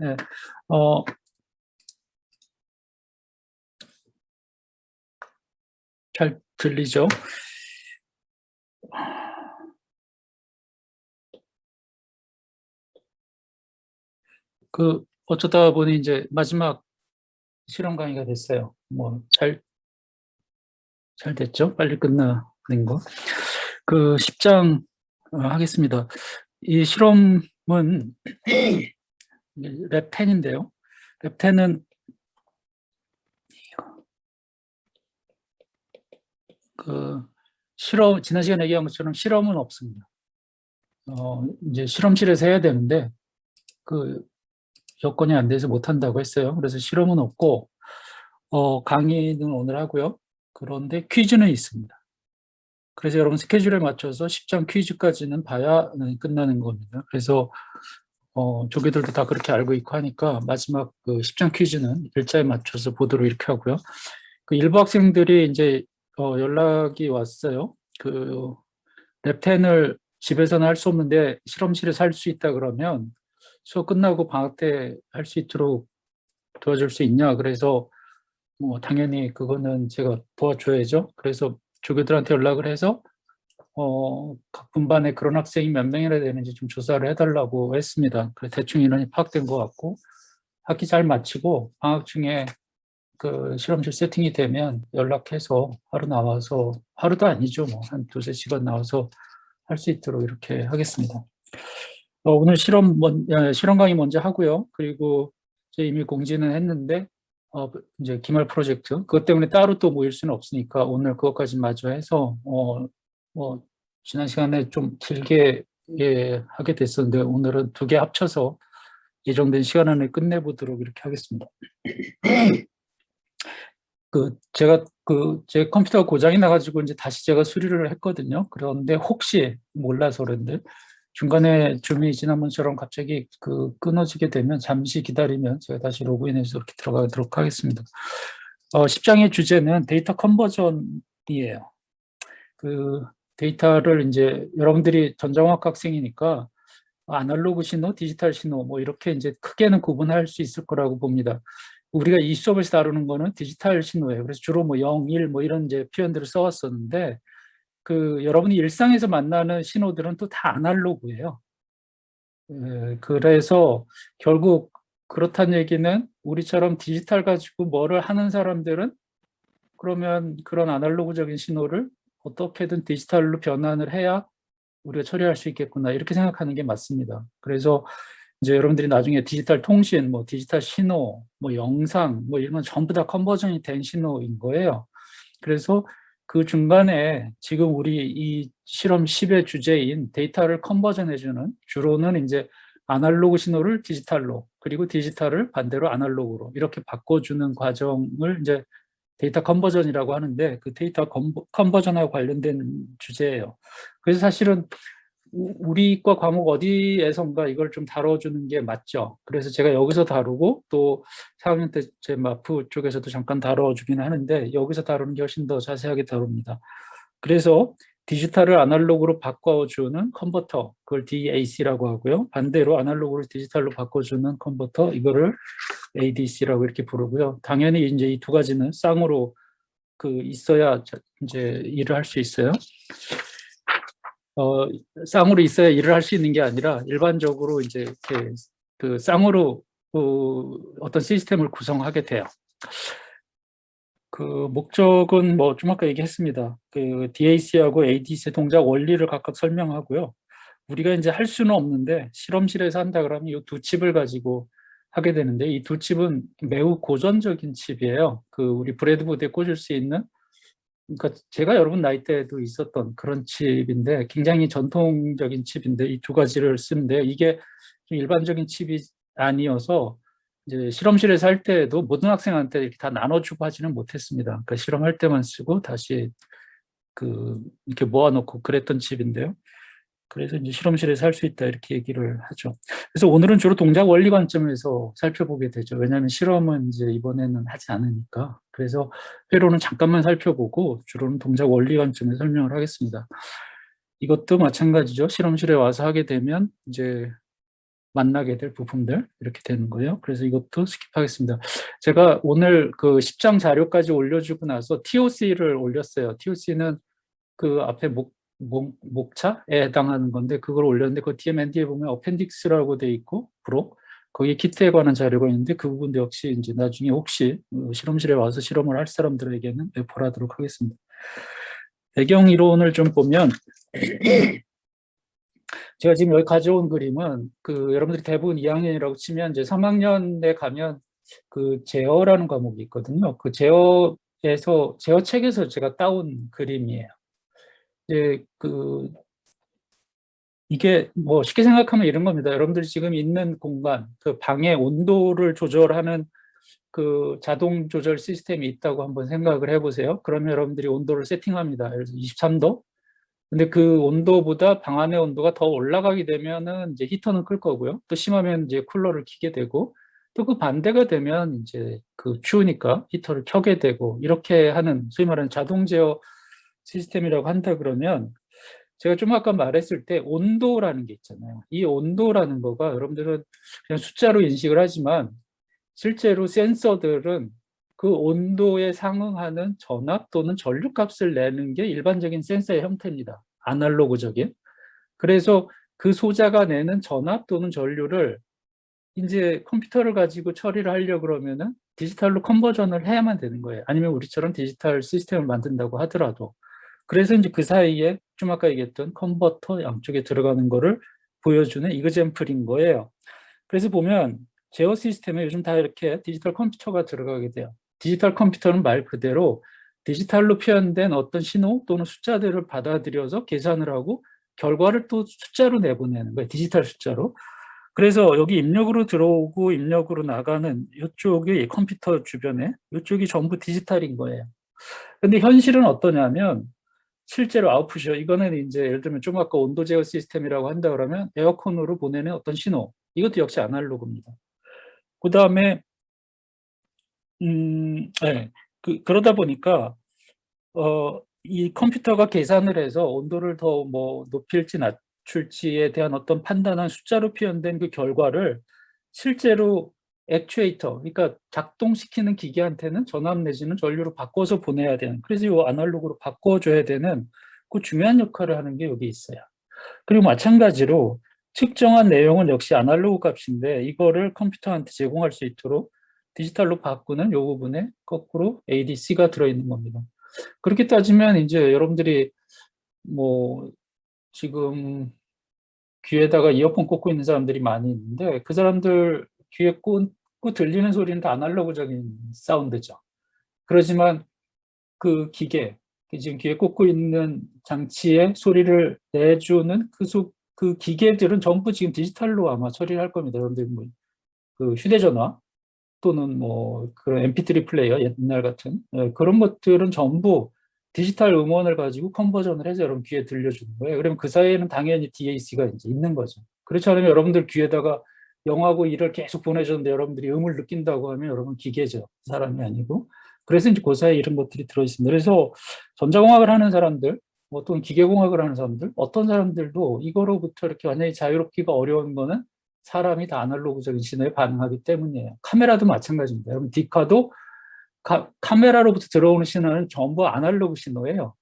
네. 어, 잘 들리죠? 어쩌다 보니 이제 마지막 실험 강의가 됐어요. 잘 됐죠? 빨리 끝나는 거. 10장 하겠습니다. 이 실험은 랩 10인데요. 랩 10은 지난 시간에 얘기한 것처럼 실험은 없습니다. 이제 실험실에서 해야 되는데, 여건이 안 돼서 못 한다고 했어요. 그래서 실험은 없고, 강의는 오늘 하고요. 그런데 퀴즈는 있습니다. 그래서 여러분 스케줄에 맞춰서 10장 퀴즈까지는 봐야 끝나는 겁니다. 그래서 조교들도 다 그렇게 알고 있고 하니까 마지막 10장 퀴즈는 일자에 맞춰서 보도록 이렇게 하고요. 일부 학생들이 이제 연락이 왔어요. 랩텐을 집에서는 할 수 없는데 실험실에서 할 수 있다 그러면 수업 끝나고 방학 때 할 수 있도록 도와줄 수 있냐. 그래서 당연히 그거는 제가 도와줘야죠. 그래서 조교들한테 연락을 해서 각 분반에 그런 학생이 몇 명이나 되는지 좀 조사를 해달라고 했습니다. 그래서 대충 인원이 파악된 것 같고, 학기 잘 마치고 방학 중에 실험실 세팅이 되면 연락해서 하루 나와서, 하루도 아니죠. 한 두세 시간 나와서 할 수 있도록 이렇게 하겠습니다. 오늘 실험 강의 먼저 하고요. 그리고 이미 공지는 했는데, 이제 기말 프로젝트, 그것 때문에 따로 또 모일 수는 없으니까 오늘 그것까지 마저 해서, 지난 시간에 좀 길게 하게 됐었는데, 오늘은 두 개 합쳐서 예정된 시간 안에 끝내보도록 이렇게 하겠습니다. 제 컴퓨터가 고장이 나가지고 이제 다시 제가 수리를 했거든요. 그런데 혹시 몰라서 그런데 중간에 줌이 지난번처럼 갑자기 끊어지게 되면 잠시 기다리면 제가 다시 로그인해서 이렇게 들어가도록 하겠습니다. 10장의 주제는 데이터 컨버전이에요. 데이터를 이제 여러분들이 전자공학 학생이니까 아날로그 신호, 디지털 신호 이렇게 이제 크게는 구분할 수 있을 거라고 봅니다. 우리가 이 수업에서 다루는 거는 디지털 신호예요. 그래서 주로 0, 1 이런 이제 표현들을 써왔었는데 여러분이 일상에서 만나는 신호들은 또 다 아날로그예요. 그래서 결국 그렇다는 얘기는 우리처럼 디지털 가지고 뭐를 하는 사람들은 그러면 그런 아날로그적인 신호를 어떻게든 디지털로 변환을 해야 우리가 처리할 수 있겠구나 이렇게 생각하는 게 맞습니다. 그래서 이제 여러분들이 나중에 디지털 통신, 디지털 신호, 영상 이런 건 전부 다 컨버전이 된 신호인 거예요. 그래서 그 중간에 지금 우리 이 실험 10의 주제인 데이터를 컨버전해주는 주로는 이제 아날로그 신호를 디지털로 그리고 디지털을 반대로 아날로그로 이렇게 바꿔주는 과정을 이제 데이터 컨버전이라고 하는데 그 데이터 컨버전하고 관련된 주제예요. 그래서 사실은 우리과 과목 어디에선가 이걸 좀 다뤄주는 게 맞죠. 그래서 제가 여기서 다루고 또 4학년 때 제 마프 쪽에서도 잠깐 다뤄주긴 하는데 여기서 다루는 게 훨씬 더 자세하게 다룹니다. 그래서 디지털을 아날로그로 바꿔주는 컨버터, 그걸 DAC라고 하고요. 반대로 아날로그를 디지털로 바꿔주는 컨버터, 이거를 ADC라고 이렇게 부르고요. 당연히 이제 이 두 가지는 쌍으로 있어야 이제 일을 할 수 있어요. 쌍으로 있어야 일을 할 수 있는 게 아니라 일반적으로 이제 이렇게 쌍으로 어떤 시스템을 구성하게 돼요. 목적은 좀 아까 얘기했습니다. DAC하고 ADC의 동작 원리를 각각 설명하고요. 우리가 이제 할 수는 없는데 실험실에서 한다 그러면 이 두 칩을 가지고 하게 되는데 이 두 칩은 매우 고전적인 칩이에요. 우리 브레드보드에 꽂을 수 있는, 그러니까 제가 여러분 나이 때도 있었던 그런 칩인데 굉장히 전통적인 칩인데 이 두 가지를 쓰는데 이게 좀 일반적인 칩이 아니어서 이제 실험실에서 할 때도 모든 학생한테 이렇게 다 나눠주고 하지는 못했습니다. 그러니까 실험할 때만 쓰고 다시 이렇게 모아놓고 그랬던 칩인데요. 그래서 이제 실험실에서 할 수 있다 이렇게 얘기를 하죠. 그래서 오늘은 주로 동작 원리 관점에서 살펴보게 되죠. 왜냐하면 실험은 이제 이번에는 하지 않으니까. 그래서 회로는 잠깐만 살펴보고 주로는 동작 원리 관점에서 설명을 하겠습니다. 이것도 마찬가지죠. 실험실에 와서 하게 되면 이제 만나게 될 부품들 이렇게 되는 거예요. 그래서 이것도 스킵하겠습니다. 제가 오늘 그 10장 자료까지 올려주고 나서 TOC를 올렸어요. TOC는 그 앞에 목차에 해당하는 건데 그걸 올렸는데 그 DMND에 보면 어펜딕스라고 돼 있고 부록 거기에 키트에 관한 자료가 있는데 그 부분도 역시 이제 나중에 혹시 실험실에 와서 실험을 할 사람들에게는 배포하도록 하겠습니다. 배경 이론을 좀 보면 제가 지금 여기 가져온 그림은 그 여러분들이 대부분 2학년이라고 치면 이제 3학년에 가면 그 제어라는 과목이 있거든요. 그 제어에서 제어 책에서 제가 따온 그림이에요. 이제 이게 뭐 쉽게 생각하면 이런 겁니다. 여러분들이 지금 있는 공간, 그 방의 온도를 조절하는 그 자동 조절 시스템이 있다고 한번 생각을 해보세요. 그러면 여러분들이 온도를 세팅합니다. 예를 들어서 23도. 근데 그 온도보다 방 안의 온도가 더 올라가게 되면은 이제 히터는 끌 거고요. 또 심하면 이제 쿨러를 켜게 되고, 또 그 반대가 되면 이제 그 추우니까 히터를 켜게 되고, 이렇게 하는 소위 말하는 자동 제어 시스템이라고 한다 그러면 제가 좀 아까 말했을 때 온도라는 게 있잖아요. 이 온도라는 거가 여러분들은 그냥 숫자로 인식을 하지만 실제로 센서들은 그 온도에 상응하는 전압 또는 전류값을 내는 게 일반적인 센서의 형태입니다. 아날로그적인. 그래서 그 소자가 내는 전압 또는 전류를 이제 컴퓨터를 가지고 처리를 하려고 그러면은 디지털로 컨버전을 해야만 되는 거예요. 아니면 우리처럼 디지털 시스템을 만든다고 하더라도. 그래서 이제 그 사이에 좀 아까 얘기했던 컨버터 양쪽에 들어가는 거를 보여주는 이그젠플인 거예요. 그래서 보면 제어 시스템에 요즘 다 이렇게 디지털 컴퓨터가 들어가게 돼요. 디지털 컴퓨터는 말 그대로 디지털로 표현된 어떤 신호 또는 숫자들을 받아들여서 계산을 하고 결과를 또 숫자로 내보내는 거예요. 디지털 숫자로. 그래서 여기 입력으로 들어오고 입력으로 나가는 이쪽이 컴퓨터 주변에 이쪽이 전부 디지털인 거예요. 근데 현실은 어떠냐면 실제로 아웃풋이요. 이거는 이제 예를 들면 좀 아까 온도 제어 시스템이라고 한다 그러면 에어컨으로 보내는 어떤 신호. 이것도 역시 아날로그입니다. 그 다음에 네. 그러다 보니까 이 컴퓨터가 계산을 해서 온도를 더 뭐 높일지 낮출지에 대한 어떤 판단한 숫자로 표현된 그 결과를 실제로 액추에이터, 그러니까 작동시키는 기계한테는 전압 내지는 전류로 바꿔서 보내야 되는, 그래서 이 아날로그로 바꿔줘야 되는 그 중요한 역할을 하는 게 여기 있어요. 그리고 마찬가지로 측정한 내용은 역시 아날로그 값인데 이거를 컴퓨터한테 제공할 수 있도록 디지털로 바꾸는 이 부분에 거꾸로 ADC가 들어있는 겁니다. 그렇게 따지면 이제 여러분들이 뭐 지금 귀에다가 이어폰 꽂고 있는 사람들이 많이 있는데 그 사람들 귀에 꽂고 들리는 소리는 다 아날로그적인 사운드죠. 그렇지만 그 기계, 지금 귀에 꽂고 있는 장치의 소리를 내주는 그 기계들은 전부 지금 디지털로 아마 처리를 할 겁니다. 여러분들 그 휴대전화 또는 뭐 그런 MP3 플레이어 옛날 같은 그런 것들은 전부 디지털 음원을 가지고 컨버전을 해서 여러분 귀에 들려주는 거예요. 그러면 그 사이에는 당연히 DAC가 이제 있는 거죠. 그렇지 않으면 여러분들 귀에다가 영하고 일을 계속 보내줬는데 여러분들이 음을 느낀다고 하면 여러분 기계죠. 사람이 아니고. 그래서 이제 그 사이에 이런 것들이 들어있습니다. 그래서 전자공학을 하는 사람들, 뭐 또는 기계공학을 하는 사람들, 어떤 사람들도 이거로부터 이렇게 완전히 자유롭기가 어려운 거는 사람이 다 아날로그적인 신호에 반응하기 때문이에요. 카메라도 마찬가지입니다. 여러분 디카도 카메라로부터 들어오는 신호는 전부 아날로그 신호예요.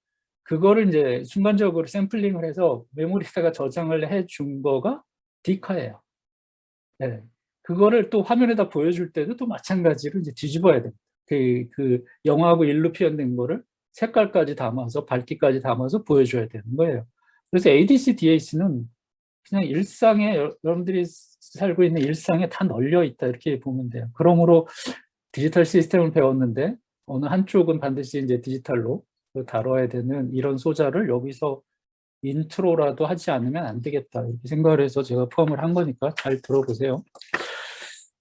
그거를 이제 순간적으로 샘플링을 해서 메모리에다가 저장을 해준 거가 디카예요. 네. 그거를 또 화면에다 보여줄 때도 또 마찬가지로 이제 뒤집어야 됩니다. 그 영하고 일로 표현된 거를 색깔까지 담아서 밝기까지 담아서 보여줘야 되는 거예요. 그래서 ADC, DAC는 그냥 일상에 여러분들이 살고 있는 일상에 다 널려 있다 이렇게 보면 돼요. 그러므로 디지털 시스템을 배웠는데 어느 한쪽은 반드시 이제 디지털로 다뤄야 되는 이런 소자를 여기서 인트로라도 하지 않으면 안 되겠다 이렇게 생각을 해서 제가 포함을 한 거니까 잘 들어보세요.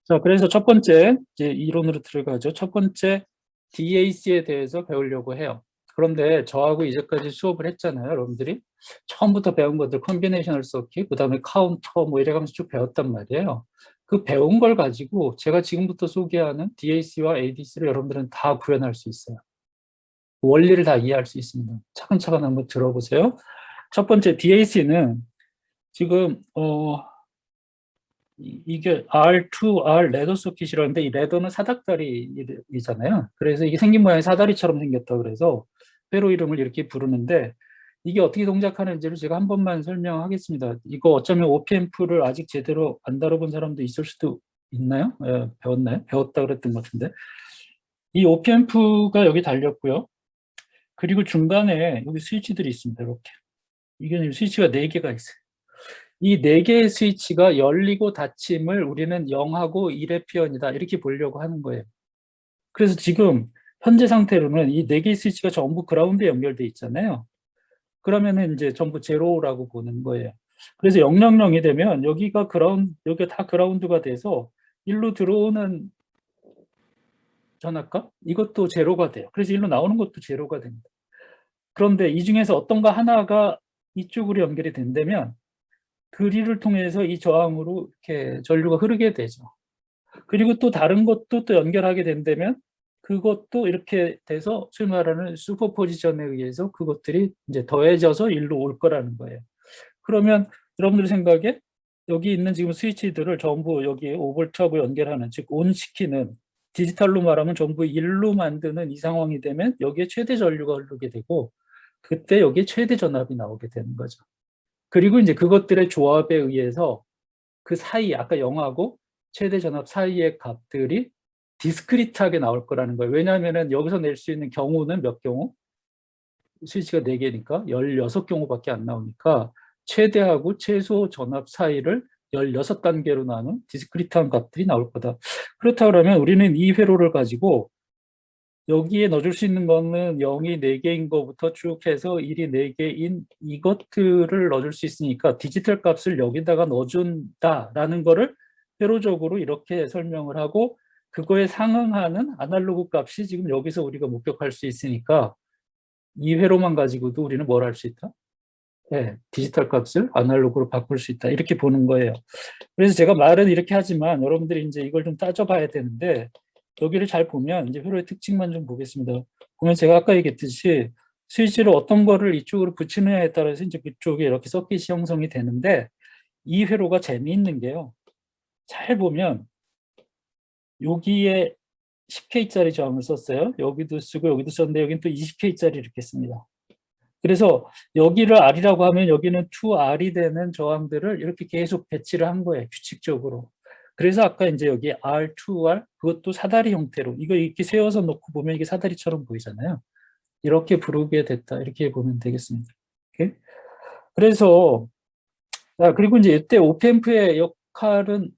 자, 그래서 첫 번째 이제 이론으로 들어가죠. 첫 번째 DAC에 대해서 배우려고 해요. 그런데 저하고 이제까지 수업을 했잖아요, 여러분들이. 처음부터 배운 것들, 컨비네이셔널 서킷, 그 다음에 카운터, 뭐 이래가면서 쭉 배웠단 말이에요. 그 배운 걸 가지고 제가 지금부터 소개하는 DAC와 ADC를 여러분들은 다 구현할 수 있어요. 원리를 다 이해할 수 있습니다. 차근차근 한번 들어보세요. 첫 번째 DAC는 지금 이게 R2, R 레더 서킷이라는데 이 레더는 사닥다리잖아요. 그래서 이게 생긴 모양이 사다리처럼 생겼다 그래서 회로 이름을 이렇게 부르는데 이게 어떻게 동작하는지를 제가 한 번만 설명하겠습니다. 이거 어쩌면 OPM프를 아직 제대로 안 다뤄본 사람도 있을 수도 있나요? 예, 배웠나요? 배웠다 그랬던 것 같은데 이 OPM프가 여기 달렸고요. 그리고 중간에 여기 스위치들이 있습니다. 이렇게 이게 스위치가 4개가 있어요. 이 4개의 스위치가 열리고 닫힘을 우리는 0하고 1의 표현이다 이렇게 보려고 하는 거예요. 그래서 지금 현재 상태로는 이 4개의 스위치가 전부 그라운드에 연결돼 있잖아요. 그러면은 이제 전부 제로라고 보는 거예요. 그래서 000이 되면 여기가 여기가 다 그라운드가 돼서 일로 들어오는 전압값 이것도 제로가 돼요. 그래서 일로 나오는 것도 제로가 됩니다. 그런데 이 중에서 어떤가 하나가 이쪽으로 연결이 된다면 그리를 통해서 이 저항으로 이렇게 전류가 흐르게 되죠. 그리고 또 다른 것도 또 연결하게 된다면 그것도 이렇게 돼서 소위 말하는 슈퍼포지션에 의해서 그것들이 이제 더해져서 일로 올 거라는 거예요. 그러면 여러분들 생각에 여기 있는 지금 스위치들을 전부 여기 5V하고 연결하는 즉 온시키는 디지털로 말하면 전부 1로 만드는 이 상황이 되면 여기에 최대 전류가 흐르게 되고 그때 여기에 최대 전압이 나오게 되는 거죠. 그리고 이제 그것들의 조합에 의해서 그 사이 아까 0하고 최대 전압 사이의 값들이 디스크리트하게 나올 거라는 거예요. 왜냐하면 여기서 낼 수 있는 경우는 몇 경우? 스위치가 4개니까 16경우밖에 안 나오니까 최대하고 최소 전압 사이를 16단계로 나눈 디스크리트한 값들이 나올 거다. 그렇다 그러면 우리는 이 회로를 가지고 여기에 넣어줄 수 있는 거는 0이 4개인 것부터 쭉 해서 1이 4개인 이것들을 넣어줄 수 있으니까 디지털 값을 여기다가 넣어준다라는 거를 회로적으로 이렇게 설명을 하고 그거에 상응하는 아날로그 값이 지금 여기서 우리가 목격할 수 있으니까 이 회로만 가지고도 우리는 뭘 할 수 있다? 네, 디지털 값을 아날로그로 바꿀 수 있다. 이렇게 보는 거예요. 그래서 제가 말은 이렇게 하지만 여러분들이 이제 이걸 좀 따져봐야 되는데 여기를 잘 보면 이제 회로의 특징만 좀 보겠습니다. 보면 제가 아까 얘기했듯이 스위치를 어떤 거를 이쪽으로 붙이느냐에 따라서 이제 그쪽에 이렇게 서킷이 형성이 되는데 이 회로가 재미있는 게요. 잘 보면 여기에 10K짜리 저항을 썼어요. 여기도 쓰고 여기도 썼는데 여기는 또 20K짜리 이렇게 씁니다. 그래서 여기를 R이라고 하면 여기는 2R이 되는 저항들을 이렇게 계속 배치를 한 거예요. 규칙적으로. 그래서 아까 이제 여기 R, 2R 그것도 사다리 형태로 이거 이렇게 세워서 놓고 보면 이게 사다리처럼 보이잖아요. 이렇게 부르게 됐다. 이렇게 보면 되겠습니다. 오케이? 그래서 그리고 이제 이때 오펜프의 역할은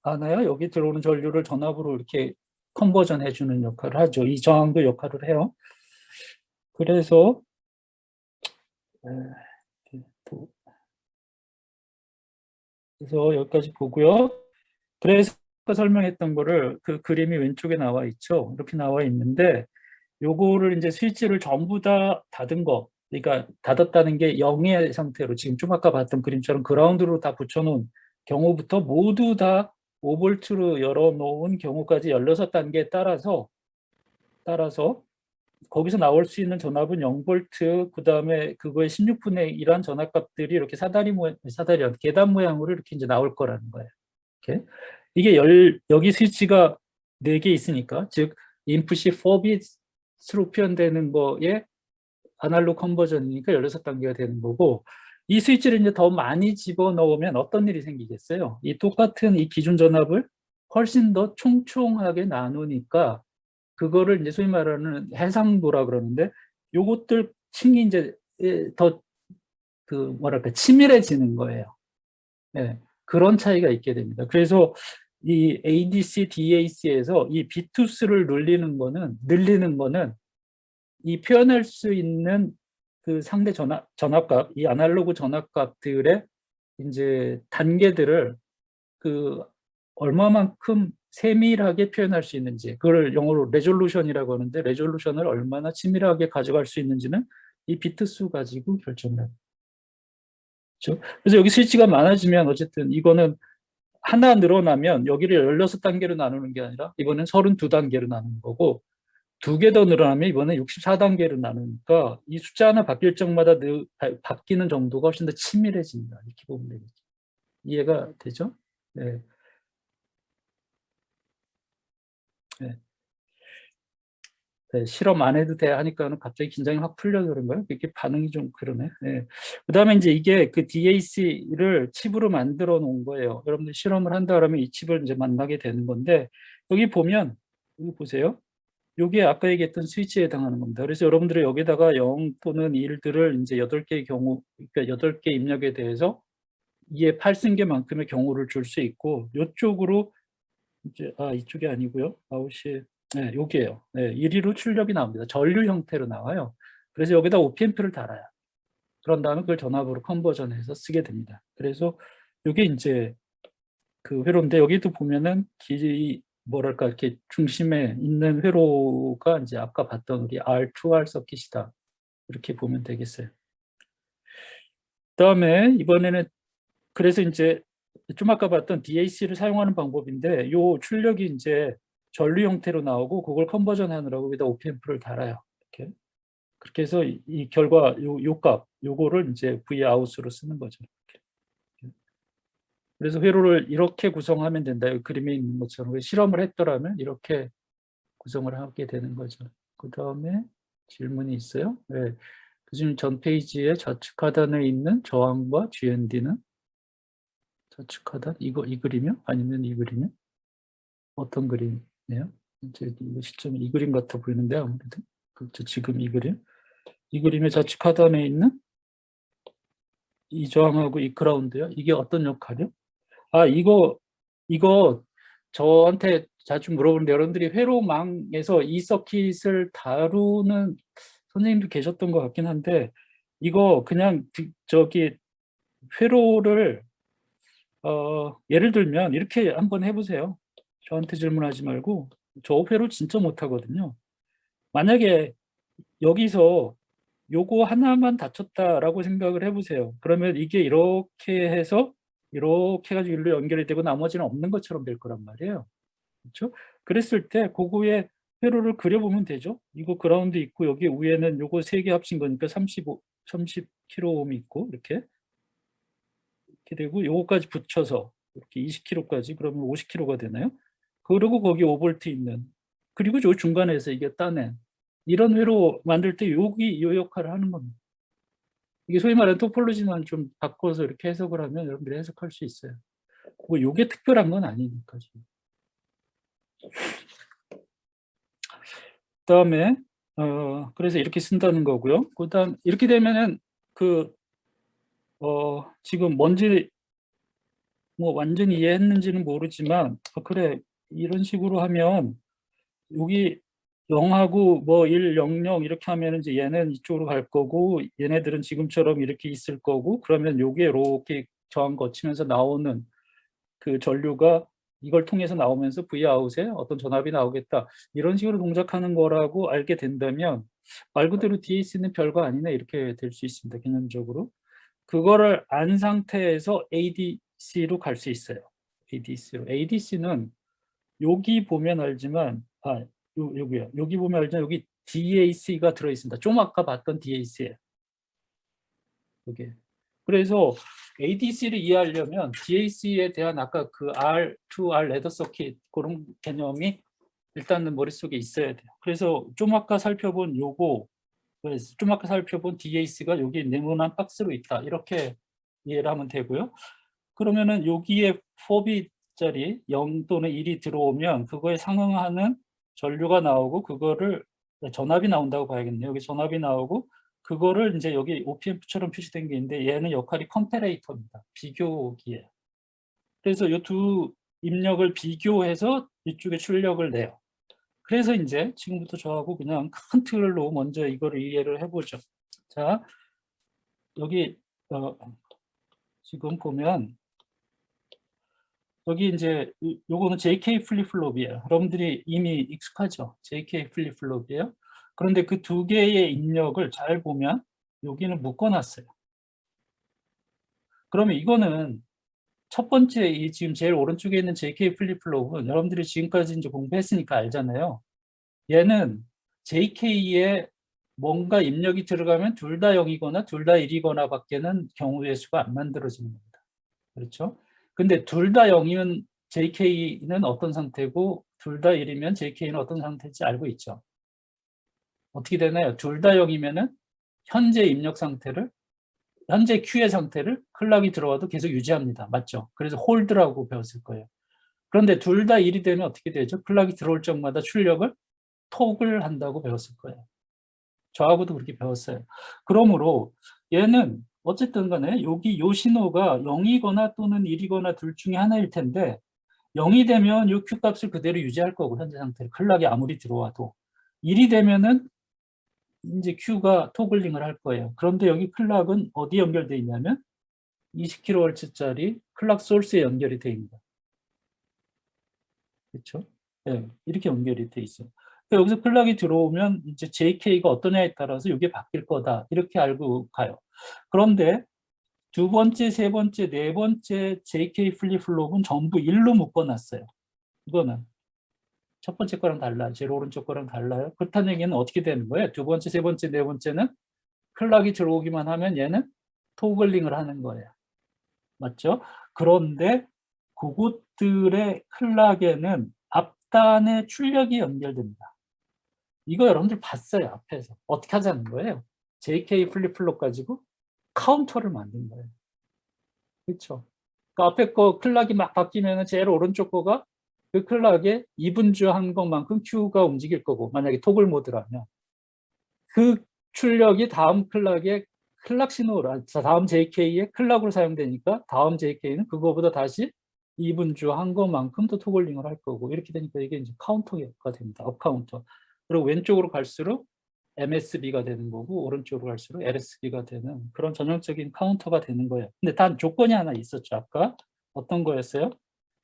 아나요? 여기 들어오는 전류를 전압으로 이렇게 컨버전 해주는 역할을 하죠. 이 저항도 역할을 해요. 그래서 그래서 여기까지 보고요. 그래서 아까 설명했던 거를 그 그림이 왼쪽에 나와 있죠. 이렇게 나와 있는데 요거를 이제 스위치를 전부 다 닫은 거 그러니까 닫았다는 게 0의 상태로 지금 좀 아까 봤던 그림처럼 그라운드로 다 붙여놓은 경우부터 모두 다 5V로 열어놓은 경우까지 16단계에 따라서 거기서 나올 수 있는 전압은 0V 그 다음에 그거의 16분의 1한 전압값들이 이렇게 사다리 계단 모양으로 이렇게 이제 나올 거라는 거예요. 이렇게. 이게 여기 스위치가 4개 있으니까 즉 인풋이 4bit으로 표현되는 거에 아날로그 컨버전이니까 16단계가 되는 거고 이 스위치를 이제 더 많이 집어넣으면 어떤 일이 생기겠어요? 이 똑같은 이 기준 전압을 훨씬 더 총총하게 나누니까 그거를 이제 소위 말하는 해상도라 그러는데 요것들 층이 이제 더 그 뭐랄까 치밀해지는 거예요. 네, 그런 차이가 있게 됩니다. 그래서 이 ADC, DAC에서 이 비투스를 늘리는 거는 이 표현할 수 있는 그 상대 전압값, 이 아날로그 전압값들의 이제 단계들을 그 얼마만큼 세밀하게 표현할 수 있는지, 그걸 영어로 레졸루션이라고 하는데 레졸루션을 얼마나 치밀하게 가져갈 수 있는지는 이 비트 수 가지고 결정을 합니다. 그렇죠? 그래서 여기 스위치가 많아지면 어쨌든 이거는 하나 늘어나면 여기를 16단계로 나누는 게 아니라 이번엔 32단계로 나누는 거고 2개 더 늘어나면 이번에 64단계로 나누니까 이 숫자 하나 바뀔 적마다 바뀌는 정도가 훨씬 더 치밀해진다. 이렇게 보면 되겠죠. 이해가 되죠? 네. 네. 네, 실험 안 해도 돼 하니까는 갑자기 긴장이 확 풀려서 그런 거예요. 이렇게 반응이 좀 그러네. 네. 그다음에 이제 이게 그 DAC를 칩으로 만들어 놓은 거예요. 여러분들 실험을 한다 그러면 이 칩을 이제 만나게 되는 건데 여기 보면 여기 보세요. 요게 아까 얘기했던 스위치에 해당하는 겁니다. 그래서 여러분들이 여기다가 0 또는 1들을 이제 8개의 경우, 그러니까 8개 입력에 대해서 2의 8승계만큼의 경우를 줄 수 있고, 요쪽으로 이제, 이쪽이 아니고요. 아웃이, 네, 여기에요. 네, 1위로 출력이 나옵니다. 전류 형태로 나와요. 그래서 여기다 OPMP를 달아요. 그런 다음에 그걸 전압으로 컨버전해서 쓰게 됩니다. 그래서 이게 이제 그 회로인데 여기도 보면은 뭐랄까 이렇게 중심에 있는 회로가 이제 아까 봤던 우리 R2R 서킷이다. 이렇게 보면 되겠어요. 그다음에 이번에는 그래서 이제 좀 아까 봤던 DAC를 사용하는 방법인데 요 출력이 이제 전류 형태로 나오고 그걸 컨버전 하느라고 여기다 OPMP를 달아요. 이렇게. 그렇게 해서 이 결과 요 값, 요거를 이제 V 아웃으로 쓰는 거죠. 이렇게. 그래서 회로를 이렇게 구성하면 된다. 이 그림에 있는 것처럼 실험을 했더라면 이렇게 구성을 하게 되는 거죠. 그 다음에 질문이 있어요. 네. 지금 전 페이지에 좌측 하단에 있는 저항과 GND는 좌측 하단 이 그림이요? 아니면 이 그림이요? 어떤 그림이에요? 이제 이 시점이 이 그림 같아 보이는데 아무래도 그렇죠. 지금 이 그림. 이 그림의 좌측 하단에 있는 이 저항하고 이 그라운드요. 이게 어떤 역할이요? 이거 저한테 자주 물어보는데 여러분들이 회로망에서 이 서킷을 다루는 선생님도 계셨던 것 같긴 한데 이거 그냥 저기 회로를 예를 들면 이렇게 한번 해보세요. 저한테 질문하지 말고 저 회로 진짜 못하거든요. 만약에 여기서 요거 하나만 다쳤다라고 생각을 해보세요. 그러면 이게 이렇게 해서 이렇게 해가지고 일로 연결이 되고 나머지는 없는 것처럼 될 거란 말이에요. 그렇죠? 그랬을 때 그거에 회로를 그려보면 되죠. 이거 그라운드 있고 여기 위에는 요거 세 개 합친 거니까 30kΩ 있고 이렇게 되고 요거까지 붙여서 이렇게 20kΩ까지 그러면 50kΩ가 되나요? 그리고 거기 5V 있는 그리고 저 중간에서 이게 따낸 이런 회로 만들 때 여기 이 역할을 하는 겁니다. 이게 소위 말하는 토폴로지만 좀 바꿔서 이렇게 해석을 하면 여러분들이 해석할 수 있어요. 뭐 요게 특별한 건 아니니까 지금. 그다음에 그래서 이렇게 쓴다는 거고요. 그다음 이렇게 되면은 그 지금 뭔지 뭐 완전히 이해했는지는 모르지만 그래 이런 식으로 하면 여기 0하고 뭐 1, 0, 0 이렇게 하면 이제 얘는 이쪽으로 갈 거고 얘네들은 지금처럼 이렇게 있을 거고 그러면 요게 이렇게 저항 거치면서 나오는 그 전류가 이걸 통해서 나오면서 V아웃에 어떤 전압이 나오겠다. 이런 식으로 동작하는 거라고 알게 된다면 말 그대로 DAC는 별거 아니네 이렇게 될 수 있습니다. 개념적으로. 그거를 안 상태에서 ADC로 갈 수 있어요. ADC로. ADC는 여기 보면 알지만 여기요. 여기 보면 알지만 여기 DAC가 들어있습니다. 좀 아까 봤던 DAC예요. 여기. 그래서 ADC를 이해하려면 DAC에 대한 아까 그 R2R 레더 서킷 그런 개념이 일단은 머릿속에 있어야 돼요. 그래서 좀 아까 살펴본 요거 좀 아까 살펴본 DAC가 여기 네모난 박스로 있다. 이렇게 이해를 하면 되고요. 그러면은 여기에 4bit짜리 0 또는 1이 들어오면 그거에 상응하는 전류가 나오고 그거를 전압이 나온다고 봐야겠네요. 여기 전압이 나오고 그거를 이제 여기 OPMP처럼 표시된 게 있는데 얘는 역할이 컴패레이터입니다. 비교기예요. 그래서 이 두 입력을 비교해서 이쪽에 출력을 내요. 그래서 이제 지금부터 저하고 그냥 큰 틀로 먼저 이거를 이해를 해보죠. 자, 여기 지금 보면 여기 이제 요거는 JK 플립플롭이에요. 여러분들이 이미 익숙하죠? JK 플립플롭이에요. 그런데 그 두 개의 입력을 잘 보면 여기는 묶어놨어요. 그러면 이거는 첫 번째 이 지금 제일 오른쪽에 있는 JK 플립플롭은 여러분들이 지금까지 이제 공부했으니까 알잖아요. 얘는 JK에 뭔가 입력이 들어가면 둘 다 0이거나 둘 다 1이거나 밖에는 경우의 수가 안 만들어지는 겁니다. 그렇죠? 근데 둘 다 0이면 JK는 어떤 상태고 둘 다 1이면 JK는 어떤 상태인지 알고 있죠. 어떻게 되나요? 둘 다 0이면은 현재 입력 상태를, 현재 Q의 상태를 클락이 들어와도 계속 유지합니다. 맞죠? 그래서 홀드라고 배웠을 거예요. 그런데 둘 다 1이 되면 어떻게 되죠? 클락이 들어올 적마다 출력을 톡을 한다고 배웠을 거예요. 저하고도 그렇게 배웠어요. 그러므로 얘는 어쨌든 간에 여기 요 신호가 0이거나 또는 1이거나 둘 중에 하나일 텐데 0이 되면 요 Q 값을 그대로 유지할 거고 현재 상태로 클락이 아무리 들어와도 1이 되면은 이제 Q가 토글링을 할 거예요. 그런데 여기 클락은 어디 연결돼 있냐면 20kH짜리 클락 소스에 연결이 돼 있는 거예요. 그렇죠? 네, 이렇게 연결이 돼 있어요. 그러니까 여기서 클락이 들어오면 이제 JK가 어떠냐에 따라서 이게 바뀔 거다. 이렇게 알고 가요. 그런데 두 번째, 세 번째, 네 번째 JK 플립플롭은 전부 1로 묶어놨어요. 이거는 첫 번째 거랑 달라요. 제일 오른쪽 거랑 달라요. 그렇다는 얘기는 어떻게 되는 거예요? 두 번째, 세 번째, 네 번째는 클락이 들어오기만 하면 얘는 토글링을 하는 거예요. 맞죠? 그런데 그것들의 클락에는 앞단에 출력이 연결됩니다. 이거 여러분들 봤어요, 앞에서. 어떻게 하자는 거예요? JK 플립플롭 가지고 카운터를 만든 거예요. 그렇죠? 그 앞에 거 클락이 막 바뀌면 제일 오른쪽 거가 그 클락에 이분주한 것만큼 Q가 움직일 거고, 만약에 토글 모드라면 그 출력이 다음 클락의 클락 신호로, 다음 JK의 클락으로 사용되니까 다음 JK는 그거보다 다시 이분주한 것만큼 또 토글링을 할 거고, 이렇게 되니까 이게 이제 카운터가 됩니다. 업 카운터. 그리고 왼쪽으로 갈수록 MSB가 되는 거고 오른쪽으로 갈수록 LSB가 되는 그런 전형적인 카운터가 되는 거예요. 근데 단 조건이 하나 있었죠. 아까 어떤 거였어요?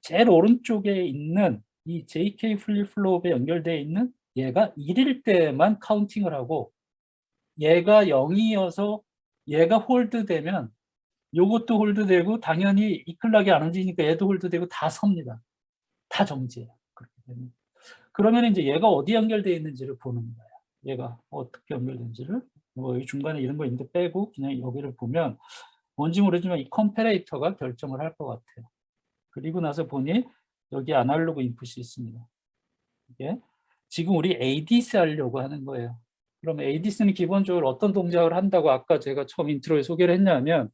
제일 오른쪽에 있는 이 JK 플립플롭에 연결되어 있는 얘가 1일 때만 카운팅을 하고 얘가 0이어서 얘가 홀드되면 요것도 홀드되고 당연히 이 클락이 안 움직이니까 얘도 홀드되고 다 섭니다. 다 정지해요. 그렇게 되면. 그러면 이제 얘가 어디 연결되어 있는지를 보는 거예요. 얘가 어떻게 연결된지를 뭐 여기 중간에 이런 거 있는데 빼고 그냥 여기를 보면 뭔지 모르지만 이 컴패레이터가 결정을 할 것 같아요. 그리고 나서 보니 여기 아날로그 인풋이 있습니다. 이게 지금 우리 ADC 하려고 하는 거예요. 그럼 ADC는 기본적으로 어떤 동작을 한다고 아까 제가 처음 인트로에 소개를 했냐면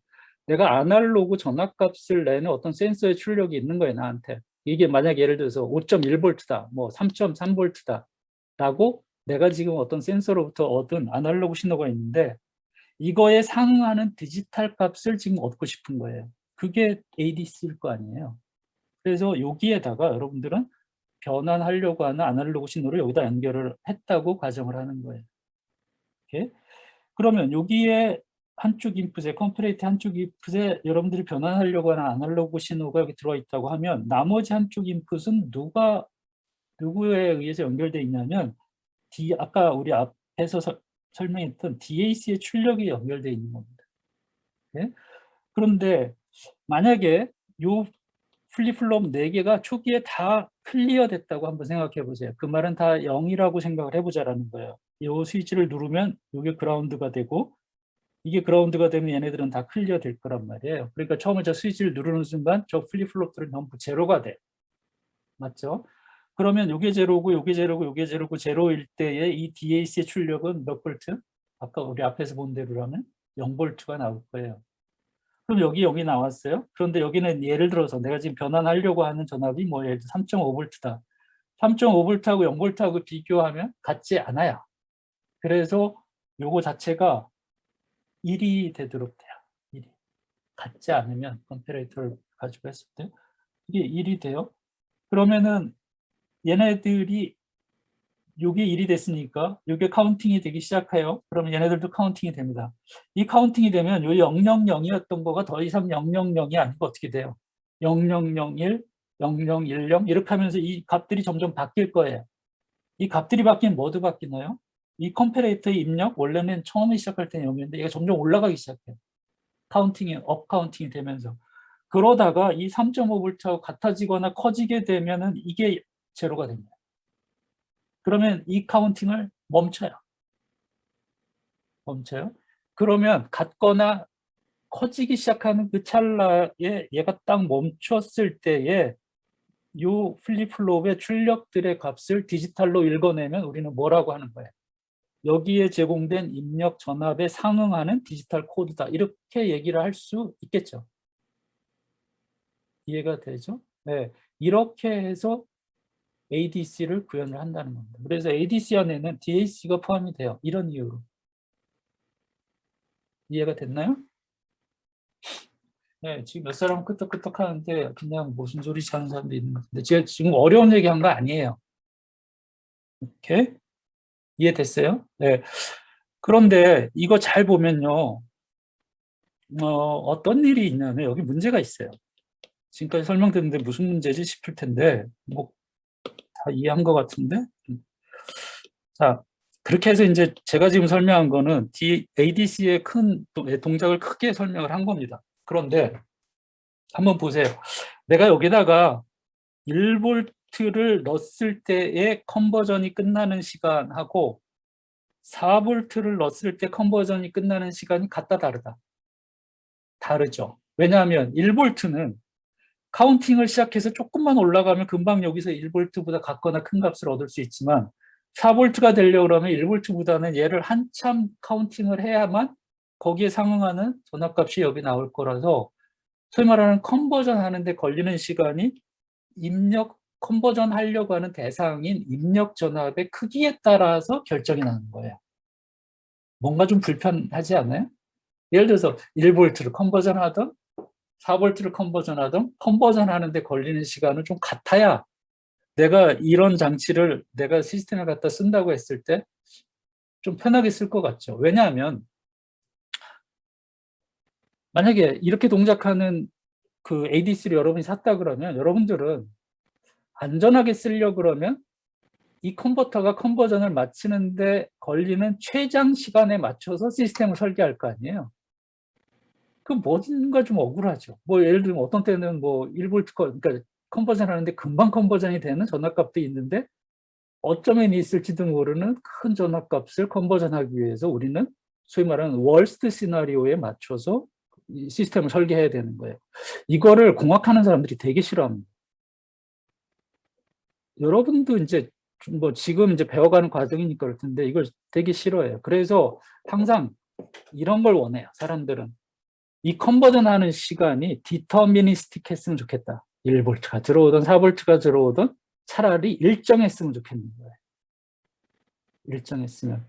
내가 아날로그 전압값을 내는 어떤 센서의 출력이 있는 거예요, 나한테. 이게 만약 예를 들어서 5.1V다, 뭐 3.3V다 라고 내가 지금 어떤 센서로부터 얻은 아날로그 신호가 있는데 이거에 상응하는 디지털 값을 지금 얻고 싶은 거예요. 그게 ADC일 거 아니에요. 그래서 여기에다가 여러분들은 변환하려고 하는 아날로그 신호를 여기다 연결을 했다고 가정을 하는 거예요. 이렇게. 그러면 여기에 한쪽 인풋에 컴플레이트 한쪽 인풋에 여러분들이 변환하려고 하는 아날로그 신호가 여기 들어와 있다고 하면 나머지 한쪽 인풋은 누구에 의해서 연결되어 있냐면 아까 우리 앞에서 설명했던 DAC의 출력이 연결되어 있는 겁니다. 네? 그런데 만약에 요 플립플롭 4개가 초기에 다 클리어 됐다고 한번 생각해 보세요. 그 말은 다 0이라고 생각을 해보자라는 거예요. 이 스위치를 누르면 이게 그라운드가 되고 이게 그라운드가 되면 얘네들은 다 클리어 될 거란 말이에요. 그러니까 처음에 저 스위치를 누르는 순간 저 플립플롭들은 전부 제로가 돼. 맞죠? 그러면 요게 제로고 요게 제로고 요게 제로고 제로일 때에 이 DAC의 출력은 몇 볼트? 아까 우리 앞에서 본 대로라면 0볼트가 나올 거예요. 그럼 여기 나왔어요. 그런데 여기는 예를 들어서 내가 지금 변환하려고 하는 전압이 뭐 예를 들어 3.5V다. 3.5V하고 0V하고 비교하면 같지 않아요. 그래서 요거 자체가 1이 되도록 돼요. 1이. 같지 않으면 컴패레이터를 가지고 했을 때 이게 1이 돼요. 그러면은 얘네들이 요게 1이 됐으니까 요게 카운팅이 되기 시작해요. 그러면 얘네들도 카운팅이 됩니다. 이 카운팅이 되면 요 000이었던 거가 더 이상 000이 아니고 어떻게 돼요? 0001, 0010 이렇게 하면서 이 값들이 점점 바뀔 거예요. 이 값들이 바뀌면 뭐도 바뀌나요? 이 컴패레이터의 입력 원래는 처음에 시작할 때는 0이었는데 얘가 점점 올라가기 시작해요. 카운팅이 업 카운팅이 되면서 그러다가 이 3.5V하고 같아지거나 커지게 되면은 이게 제로가 됩니다. 그러면 이 카운팅을 멈춰요. 그러면 같거나 커지기 시작하는 그 찰나에 얘가 딱 멈췄을 때에 요 플립플롭의 출력들의 값을 디지털로 읽어내면 우리는 뭐라고 하는 거예요? 여기에 제공된 입력 전압에 상응하는 디지털 코드다. 이렇게 얘기를 할 수 있겠죠. 이해가 되죠? 네. 이렇게 해서 ADC를 구현을 한다는 겁니다. 그래서 ADC 안에는 DAC가 포함이 돼요. 이런 이유로. 이해가 됐나요? 네, 지금 몇 사람 끄떡끄떡 하는데 그냥 무슨 소리 하는 사람도 있는 것 같은데 제가 지금 어려운 얘기 한 거 아니에요. 이렇게 이해됐어요? 네. 그런데 이거 잘 보면요. 어떤 일이 있냐면 여기 문제가 있어요. 지금까지 설명드렸는데 무슨 문제지 싶을 텐데 뭐 다 이해한 것 같은데. 자, 그렇게 해서 이제 제가 지금 설명한 거는 ADC의 큰 동작을 크게 설명을 한 겁니다. 그런데 한번 보세요. 내가 여기다가 1볼트를 넣었을 때의 컨버전이 끝나는 시간하고 4볼트를 넣었을 때 컨버전이 끝나는 시간이 같다 다르다. 다르죠. 왜냐하면 1볼트는 카운팅을 시작해서 조금만 올라가면 금방 여기서 1볼트보다 같거나 큰 값을 얻을 수 있지만 4볼트가 되려고 그러면 1볼트보다는 얘를 한참 카운팅을 해야만 거기에 상응하는 전압값이 여기 나올 거라서 소위 말하는 컨버전 하는데 걸리는 시간이 입력 컨버전 하려고 하는 대상인 입력 전압의 크기에 따라서 결정이 나는 거예요. 뭔가 좀 불편하지 않아요? 예를 들어서 1볼트를 컨버전 하든 4볼트를 컨버전 하든 컨버전 하는데 걸리는 시간은 좀 같아야 내가 이런 장치를 내가 시스템에 갖다 쓴다고 했을 때 좀 편하게 쓸 것 같죠. 왜냐하면 만약에 이렇게 동작하는 그 ADC를 여러분이 샀다 그러면 여러분들은 안전하게 쓰려고 그러면 이 컨버터가 컨버전을 마치는데 걸리는 최장 시간에 맞춰서 시스템을 설계할 거 아니에요. 그 뭔가 좀 억울하죠. 뭐 예를 들면 어떤 때는 뭐 1볼트 그러니까 컨버전 하는데 금방 컨버전이 되는 전압값도 있는데 어쩌면 있을지도 모르는 큰 전압값을 컨버전하기 위해서 우리는 소위 말하는 월스트 시나리오에 맞춰서 이 시스템을 설계해야 되는 거예요. 이거를 공학하는 사람들이 되게 싫어합니다. 여러분도 이제 뭐 지금 이제 배워가는 과정이니까 그럴 텐데 이걸 되게 싫어해요. 그래서 항상 이런 걸 원해요. 사람들은 이 컨버전 하는 시간이 디터미니스틱 했으면 좋겠다. 1볼트가 들어오든 4볼트가 들어오든 차라리 일정했으면 좋겠는 거예요. 일정했으면.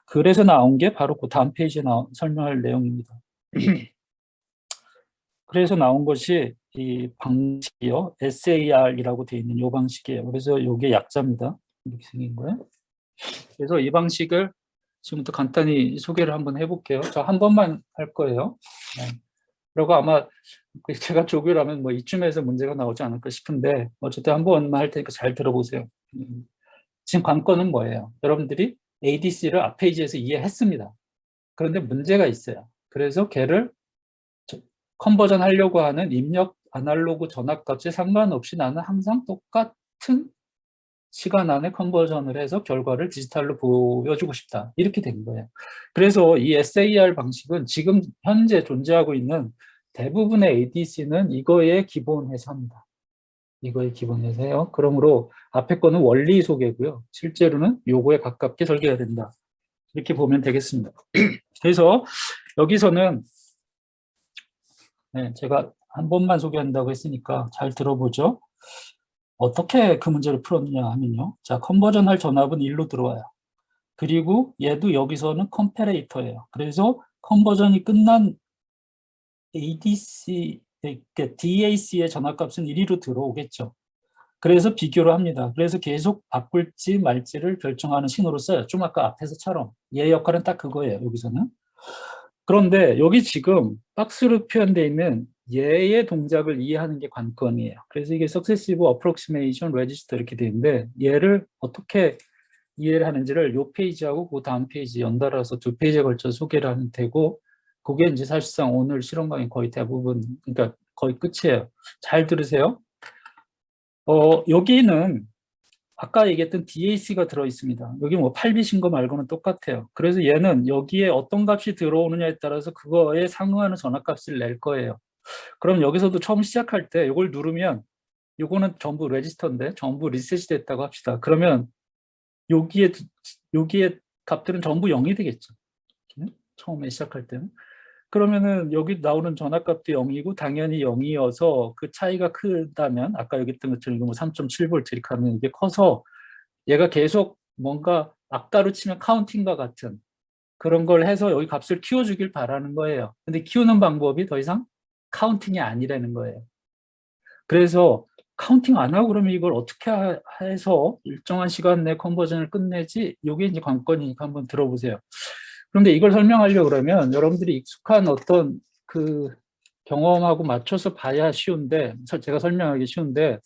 그래서 나온 게 바로 그 다음 페이지에 설명할 내용입니다. 그래서 나온 것이 이 방식이요. SAR이라고 되어 있는 이 방식이에요. 그래서 이게 약자입니다. 이렇게 생긴 거예요. 그래서 이 방식을 지금부터 간단히 소개를 한번 해볼게요. 저 한 번만 할 거예요. 네. 그리고 아마 제가 조교라면 뭐 이쯤에서 문제가 나오지 않을까 싶은데 어쨌든 한 번만 할 테니까 잘 들어보세요. 지금 관건은 뭐예요? 여러분들이 ADC를 앞 페이지에서 이해했습니다. 그런데 문제가 있어요. 그래서 걔를 컨버전 하려고 하는 입력 아날로그 전압값에 상관없이 나는 항상 똑같은 시간 안에 컨버전을 해서 결과를 디지털로 보여주고 싶다. 이렇게 된 거예요. 그래서 이 SAR 방식은 지금 현재 존재하고 있는 대부분의 ADC는 이거에 기본해서 합니다. 이거에 기본해서 해요. 그러므로 앞에 거는 원리 소개고요. 실제로는 요거에 가깝게 설계가 된다. 이렇게 보면 되겠습니다. 그래서 여기서는 네, 제가 한 번만 소개한다고 했으니까 잘 들어보죠. 어떻게 그 문제를 풀었느냐 하면요. 자, 컨버전 할 전압은 1로 들어와요. 그리고 얘도 여기서는 컴패레이터예요. 그래서 컨버전이 끝난 ADC, DAC의 전압값은 1로 들어오겠죠. 그래서 비교를 합니다. 그래서 계속 바꿀지 말지를 결정하는 신호로 써요. 좀 아까 앞에서처럼. 얘 역할은 딱 그거예요. 여기서는. 그런데 여기 지금 박스로 표현되어 있는 얘의 동작을 이해하는 게 관건이에요. 그래서 이게 Successive Approximation Register 이렇게 되어 있는데 얘를 어떻게 이해를 하는지를 이 페이지하고 그 다음 페이지 연달아서 두 페이지에 걸쳐 소개를 하면 되고 그게 이제 사실상 오늘 실험 강의 거의 대부분 그러니까 거의 끝이에요. 잘 들으세요. 여기는 아까 얘기했던 DAC가 들어있습니다. 여기 뭐 8빛인 거 말고는 똑같아요. 그래서 얘는 여기에 어떤 값이 들어오느냐에 따라서 그거에 상응하는 전압값을 낼 거예요. 그럼 여기서도 처음 시작할 때 이걸 누르면 요거는 전부 레지스터인데 전부 리셋이 됐다고 합시다. 그러면 여기에 값들은 전부 0이 되겠죠. 처음에 시작할 때는. 그러면은 여기 나오는 전압값도 0이고 당연히 0이어서 그 차이가 크다면 아까 여기 있던 것처럼 이거 뭐 3.7V 이렇게 하면 이게 커서 얘가 계속 뭔가 아까로 치면 카운팅과 같은 그런 걸 해서 여기 값을 키워주길 바라는 거예요. 근데 키우는 방법이 더 이상 카운팅이 아니라는 거예요. 그래서 카운팅 안 하고 그러면 이걸 어떻게 해서 일정한 시간 내 컨버전을 끝내지? 이게 이제 관건이니까 한번 들어보세요. 그런데 이걸 설명하려고 그러면 여러분들이 익숙한 어떤 그 경험하고 맞춰서 봐야 쉬운데, 제가 설명하기 쉬운데,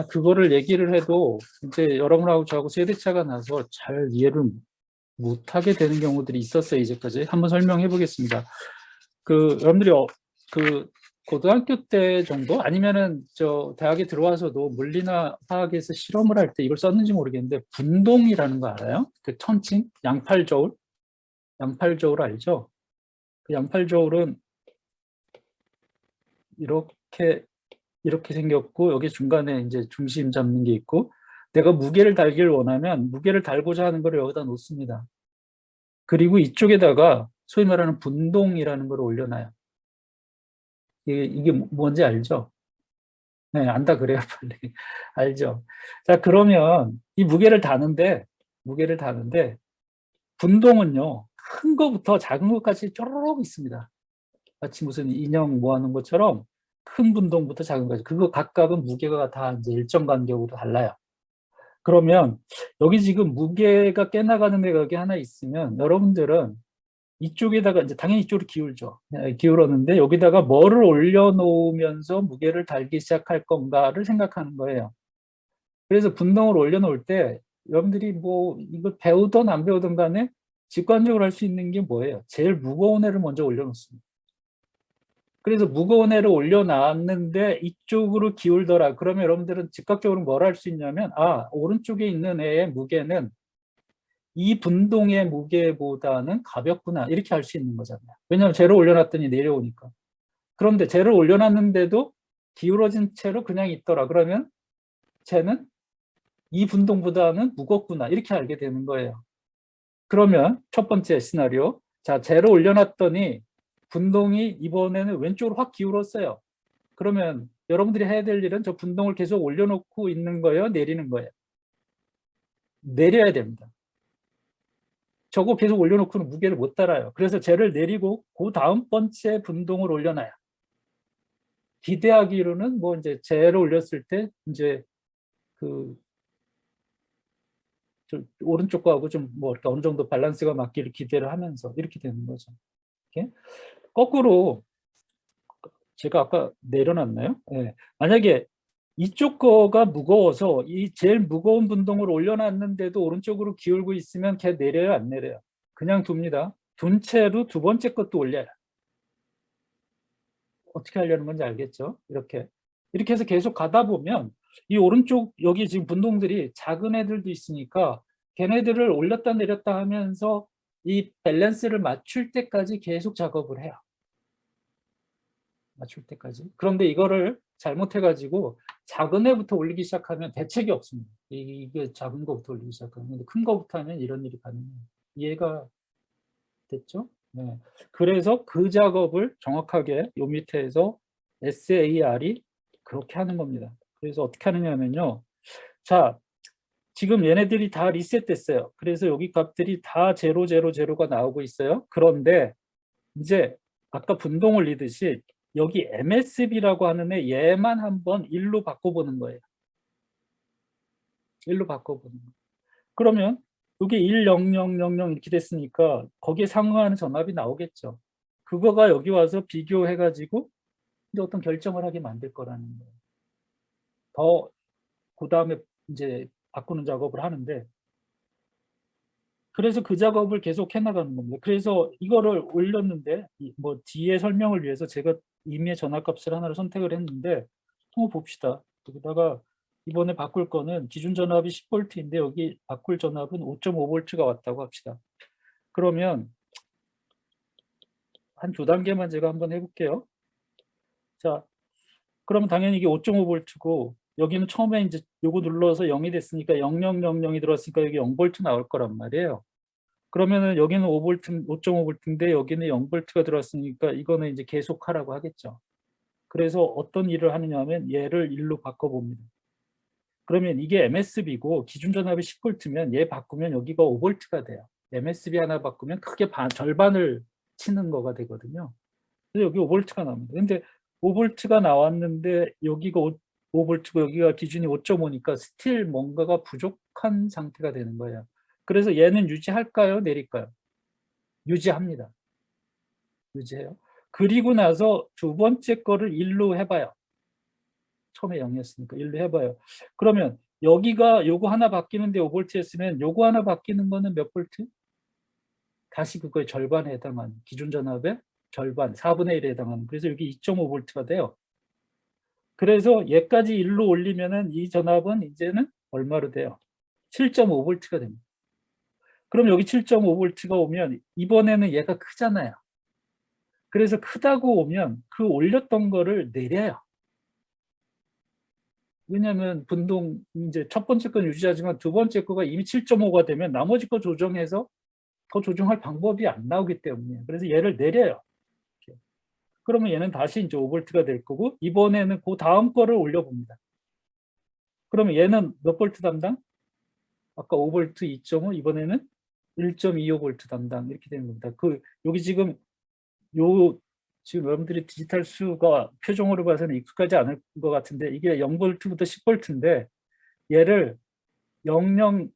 그거를 얘기를 해도 이제 여러분하고 저하고 세대차가 나서 잘 이해를 못하게 되는 경우들이 있었어요, 이제까지. 한번 설명해 보겠습니다. 여러분들이 그 고등학교 때 정도 아니면은 저 대학에 들어와서도 물리나 화학에서 실험을 할 때 이걸 썼는지 모르겠는데 분동이라는 거 알아요? 그 천칭 양팔저울 알죠? 그 양팔저울은 이렇게 생겼고 여기 중간에 이제 중심 잡는 게 있고 내가 무게를 달기를 원하면 무게를 달고자 하는 걸 여기다 놓습니다. 그리고 이쪽에다가 소위 말하는 분동이라는 걸 올려놔요. 이게 뭔지 알죠? 네, 안다 그래요, 빨리. 알죠? 자, 그러면 이 무게를 다는데, 분동은요, 큰 거부터 작은 것까지 쪼르륵 있습니다. 마치 무슨 인형 모아놓은 것처럼 큰 분동부터 작은 거지. 그거 각각은 무게가 다 이제 일정 간격으로 달라요. 그러면 여기 지금 무게가 깨나가는 데가 여기 하나 있으면 여러분들은 이쪽에다가 이제 당연히 이쪽으로 기울죠. 기울었는데 여기다가 뭐를 올려놓으면서 무게를 달기 시작할 건가를 생각하는 거예요. 그래서 분동을 올려놓을 때 여러분들이 뭐 이걸 배우든 안 배우든 간에 직관적으로 할 수 있는 게 뭐예요? 제일 무거운 애를 먼저 올려놓습니다. 그래서 무거운 애를 올려놨는데 이쪽으로 기울더라. 그러면 여러분들은 즉각적으로 뭘 할 수 있냐면 오른쪽에 있는 애의 무게는 이 분동의 무게보다는 가볍구나 이렇게 할 수 있는 거잖아요. 왜냐하면 쟤를 올려놨더니 내려오니까. 그런데 쟤를 올려놨는데도 기울어진 채로 그냥 있더라. 그러면 쟤는 이 분동보다는 무겁구나 이렇게 알게 되는 거예요. 그러면 첫 번째 시나리오, 자 쟤를 올려놨더니 분동이 이번에는 왼쪽으로 확 기울었어요. 그러면 여러분들이 해야 될 일은 저 분동을 계속 올려놓고 있는 거예요, 내리는 거예요? 내려야 됩니다. 저거 계속 올려놓고는 무게를 못 따라요. 그래서 쟤를 내리고 그 다음 번째 분동을 올려놔요. 기대하기로는 뭐 이제 쟤를 올렸을 때 이제 그 오른쪽 거하고 좀 뭐 어느 정도 밸런스가 맞기를 기대를 하면서 이렇게 되는 거죠. 이렇게. 거꾸로 제가 아까 내려놨나요? 네. 만약에 이쪽 거가 무거워서 이 제일 무거운 분동을 올려놨는데도 오른쪽으로 기울고 있으면 걔 내려요, 안 내려요? 그냥 둡니다. 둔 채로 두 번째 것도 올려요. 어떻게 하려는 건지 알겠죠? 이렇게 해서 계속 가다 보면 이 오른쪽 여기 지금 분동들이 작은 애들도 있으니까 걔네들을 올렸다 내렸다 하면서 이 밸런스를 맞출 때까지 계속 작업을 해요. 맞출 때까지. 그런데 이거를 잘못해가지고 작은 애부터 올리기 시작하면 대책이 없습니다. 이게 작은 거부터 올리기 시작하면 큰 거부터 하면 이런 일이 가능해요. 이해가 됐죠? 네. 그래서 그 작업을 정확하게 요 밑에서 SAR이 그렇게 하는 겁니다. 그래서 어떻게 하느냐면요. 자, 지금 얘네들이 다 리셋됐어요. 그래서 여기 값들이 다 0, 0, 0가 나오고 있어요. 그런데 이제 아까 분동 올리듯이 여기 MSB라고 하는 애 얘만 한번 1로 바꿔보는 거예요. 1로 바꿔보는 거예요. 그러면 여기 1, 0, 0, 0, 0 이렇게 됐으니까 거기에 상응하는 전압이 나오겠죠. 그거가 여기 와서 비교해가지고 이제 어떤 결정을 하게 만들 거라는 거예요. 더 그 다음에 이제 바꾸는 작업을 하는데 그래서 그 작업을 계속 해나가는 겁니다. 그래서 이거를 올렸는데 뭐 뒤에 설명을 위해서 제가 임의의 전압값을 하나를 선택을 했는데 한번 봅시다. 여기다가 이번에 바꿀 거는 기준 전압이 10V인데 여기 바꿀 전압은 5.5V가 왔다고 합시다. 그러면 한 두 단계만 제가 한번 해볼게요. 자, 그러면 당연히 이게 5.5V고 여기는 처음에 이제 요거 눌러서 0이 됐으니까 0000이 들어왔으니까 여기 0V 나올 거란 말이에요. 그러면은 여기는 5V, 5.5V인데 여기는 0V가 들어왔으니까 이거는 이제 계속 하라고 하겠죠. 그래서 어떤 일을 하느냐 하면 얘를 1로 바꿔봅니다. 그러면 이게 MSB고 기준 전압이 10V면 얘 바꾸면 여기가 5V가 돼요. MSB 하나 바꾸면 크게 절반을 치는 거가 되거든요. 그래서 여기 5V가 나옵니다. 근데 5V가 나왔는데 여기가 5V고 여기가 기준이 5.5니까 스틸 뭔가가 부족한 상태가 되는 거예요. 그래서 얘는 유지할까요? 내릴까요? 유지합니다. 유지해요. 그리고 나서 두 번째 거를 1로 해봐요. 처음에 0이었으니까 1로 해봐요. 그러면 여기가 요거 하나 바뀌는데 5V였으면 요거 하나 바뀌는 거는 몇 볼트? 다시 그거의 절반에 해당하는 기준 전압의 절반, 4분의 1에 해당하는. 그래서 여기 2.5V가 돼요. 그래서 얘까지 1로 올리면은 이 전압은 이제는 얼마로 돼요? 7.5V가 됩니다. 그럼 여기 7.5V가 오면 이번에는 얘가 크잖아요. 그래서 크다고 오면 그 올렸던 거를 내려요. 왜냐하면 분동 이제 첫 번째 건 유지하지만 두 번째 거가 이미 7.5가 되면 나머지 거 조정해서 더 조정할 방법이 안 나오기 때문에 그래서 얘를 내려요. 이렇게. 그러면 얘는 다시 이제 5V가 될 거고 이번에는 그 다음 거를 올려봅니다. 그러면 얘는 몇 볼트 담당? 아까 5V 2.5 이번에는 1.25V 담당 이렇게 되는 겁니다. 여기 지금 지금 여러분들이 디지털 수가 표정으로 봐서는 익숙하지 않을 것 같은데 이게 0V부터 10V인데 얘를 00,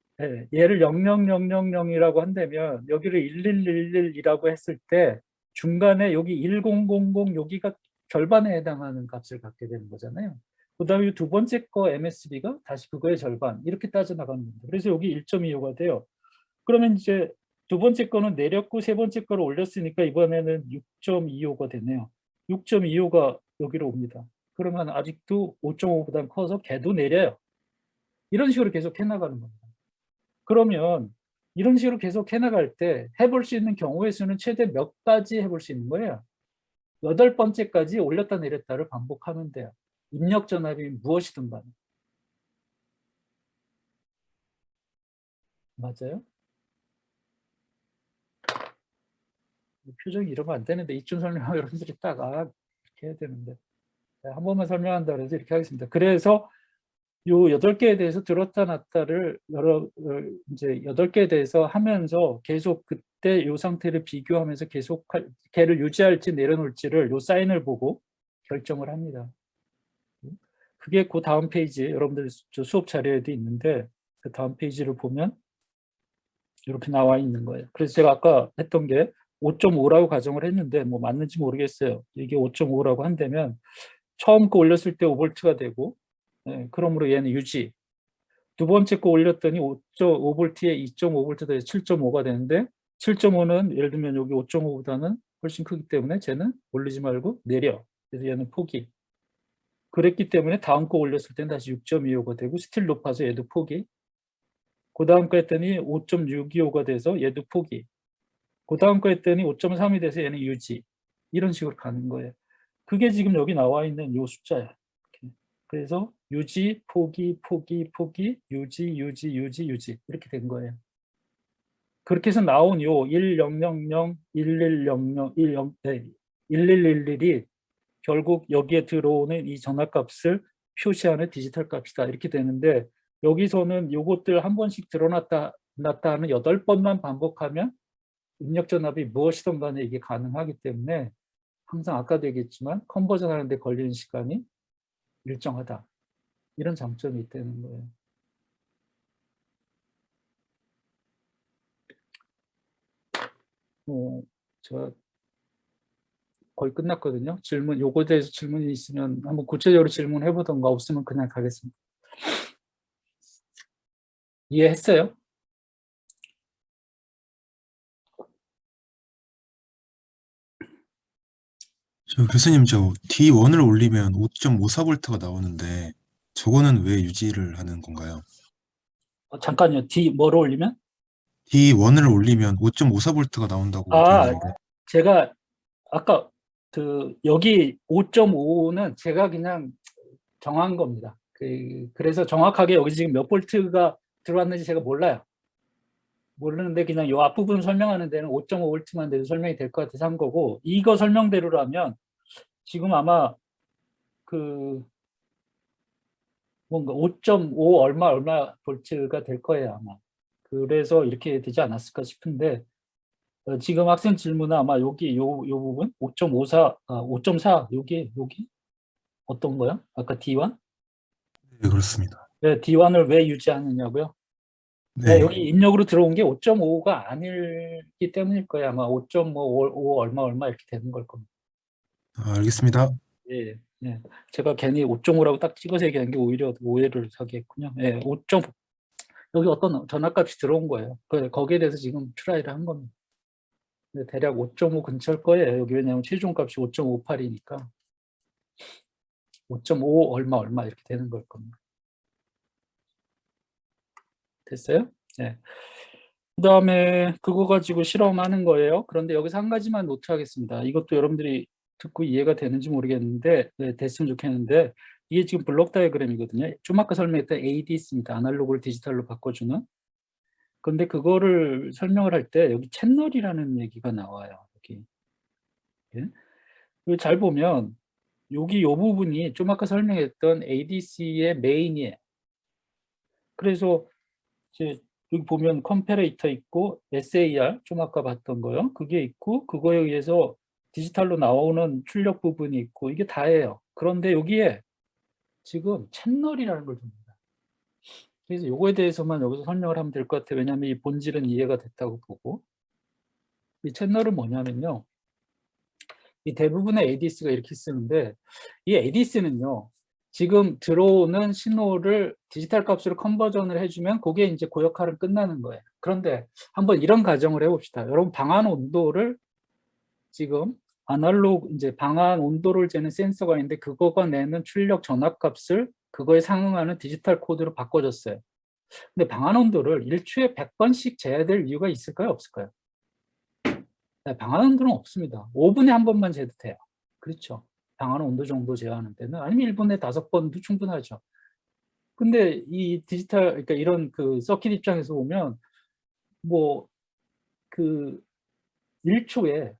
얘를 00000이라고 한다면 여기를 1111이라고 했을 때 중간에 여기 1000 여기가 절반에 해당하는 값을 갖게 되는 거잖아요. 그 다음에 두 번째 거 MSB가 다시 그거의 절반 이렇게 따져나가는 겁니다. 그래서 여기 1.25가 돼요. 그러면 이제 두 번째 거는 내렸고 세 번째 거를 올렸으니까 이번에는 6.25가 되네요. 6.25가 여기로 옵니다. 그러면 아직도 5.5보다 커서 걔도 내려요. 이런 식으로 계속 해나가는 겁니다. 그러면 이런 식으로 계속 해나갈 때 해볼 수 있는 경우의 수는 최대 몇 가지 해볼 수 있는 거예요. 8번째까지 올렸다 내렸다를 반복하면 돼요. 입력 전압이 무엇이든 간에. 맞아요? 표정이 이러면 안 되는데 이쯤 설명하면 여러분들이 딱 이렇게 해야 되는데 한 번만 설명한다 그래서 이렇게 하겠습니다. 그래서 요 8개에 대해서 들었다 놨다를 이제 8개에 대해서 하면서 계속 그때 요 상태를 비교하면서 계속 걔를 유지할지 내려놓을지를 요 사인을 보고 결정을 합니다. 그게 그 다음 페이지 여러분들 수업 자료에도 있는데 그 다음 페이지를 보면 이렇게 나와 있는 거예요. 그래서 제가 아까 했던 게 5.5라고 가정을 했는데 뭐 맞는지 모르겠어요. 이게 5.5라고 한다면 처음 거 올렸을 때 5V가 되고 그러므로 얘는 유지. 두 번째 거 올렸더니 5V에 2.5V 더해서 7.5가 되는데 7.5는 예를 들면 여기 5.5보다는 훨씬 크기 때문에 쟤는 올리지 말고 내려. 그래서 얘는 포기. 그랬기 때문에 다음 거 올렸을 때는 다시 6.25가 되고 스틸 높아서 얘도 포기. 그 다음 거 했더니 5.625가 돼서 얘도 포기. 그 다음 거 했더니 5.3이 돼서 얘는 유지. 이런 식으로 가는 거예요. 그게 지금 여기 나와 있는 요 숫자야. 그래서 유지, 포기, 포기, 포기, 유지, 유지, 유지, 유지 이렇게 된 거예요. 그렇게 해서 나온 요 1000, 1100, 1111이 결국 여기에 들어오는 이 전압값을 표시하는 디지털 값이다 이렇게 되는데 여기서는 요것들 한 번씩 드러났다 놨다 하는 8번만 반복하면 입력 전압이 무엇이든 간에 이게 가능하기 때문에 항상 아까도 얘기했지만 컨버전 하는데 걸리는 시간이 일정하다. 이런 장점이 있다는 거예요. 제가 거의 끝났거든요. 질문, 요거에 대해서 질문이 있으면 한번 구체적으로 질문해 보던가 없으면 그냥 가겠습니다. 이해했어요? 교수님, 저 D1을 올리면 5.54V가 나오는데 저거는 왜 유지를 하는 건가요? 잠깐요. D 뭐로 올리면? D1을 올리면 5.54V가 나온다고 되어 아, 있는데. 제가 아까 여기 5.5는 제가 그냥 정한 겁니다. 그래서 정확하게 여기 지금 몇 볼트가 들어왔는지 제가 몰라요. 모르는데 그냥 이 앞부분 설명하는 데는 5.5V만 돼도 설명이 될 것 같아서 한 거고, 이거 설명대로라면 지금 아마 그 뭔가 5.5 얼마 볼트가 될 거예요, 아마. 그래서 이렇게 되지 않았을까 싶은데, 지금 학생 질문은 아마 여기 요 부분 5.54, 5.4 여기 어떤 거요? 아까 D1? 네, 그렇습니다. 네, D1을 왜 유지하느냐고요? 네, 네, 여기 입력으로 들어온 게 5.5가 아니기 때문일 거예요. 아마 5.5 얼마 이렇게 되는 걸 겁니다. 알겠습니다. 예, 예. 제가 괜히 5.5라고 딱 찍어서 얘기한 게 오히려 오해를 사게 했군요. 예, 5. 여기 어떤 전압값이 들어온 거예요. 거기에 대해서 지금 트라이를 한 겁니다. 대략 5.5 근처일 거예요. 여기 왜냐하면 최종값이 5.58이니까 5.5 얼마 이렇게 되는 걸 겁니다. 됐어요? 네. 그 다음에 그거 가지고 실험하는 거예요. 그런데 여기서 한 가지만 노트하겠습니다. 이것도 여러분들이 듣고 이해가 되는지 모르겠는데, 네, 됐으면 좋겠는데, 이게 지금 블록 다이어그램이거든요. 좀 아까 설명했던 ADS입니다. 아날로그를 디지털로 바꿔주는. 그런데 그거를 설명을 할 때 여기 채널이라는 얘기가 나와요. 여기. 예? 잘 보면 여기 요 부분이 좀 아까 설명했던 ADC의 메인이에요. 그래서 이제 여기 보면 컴패레이터 있고 SAR 좀 아까 봤던 거요. 그게 있고 그거에 의해서 디지털로 나오는 출력 부분이 있고 이게 다예요. 그런데 여기에 지금 채널이라는 걸 줍니다. 그래서 요거에 대해서만 여기서 설명을 하면 될 것 같아요. 왜냐하면 이 본질은 이해가 됐다고 보고, 이 채널은 뭐냐면요, 이 대부분의 ADS가 이렇게 쓰는데, 이 ADS는요 지금 들어오는 신호를 디지털 값으로 컨버전을 해주면 그게 이제 그 역할은 끝나는 거예요. 그런데 한번 이런 가정을 해봅시다. 여러분, 방안 온도를 지금 아날로그 이제 방안 온도를 재는 센서가 있는데 그거가 내는 출력 전압값을 그거에 상응하는 디지털 코드로 바꿔줬어요. 근데 방안 온도를 일초에 100번씩 재야 될 이유가 있을까요? 없을까요? 네, 방안 온도는 없습니다. 5분에 한 번만 재도 돼요. 그렇죠? 방안 온도 정도 제어하는 때는, 아니면 1분에 5번도 충분하죠. 근데 이 디지털, 그러니까 이런 그 서킷 입장에서 보면 뭐 그 1초에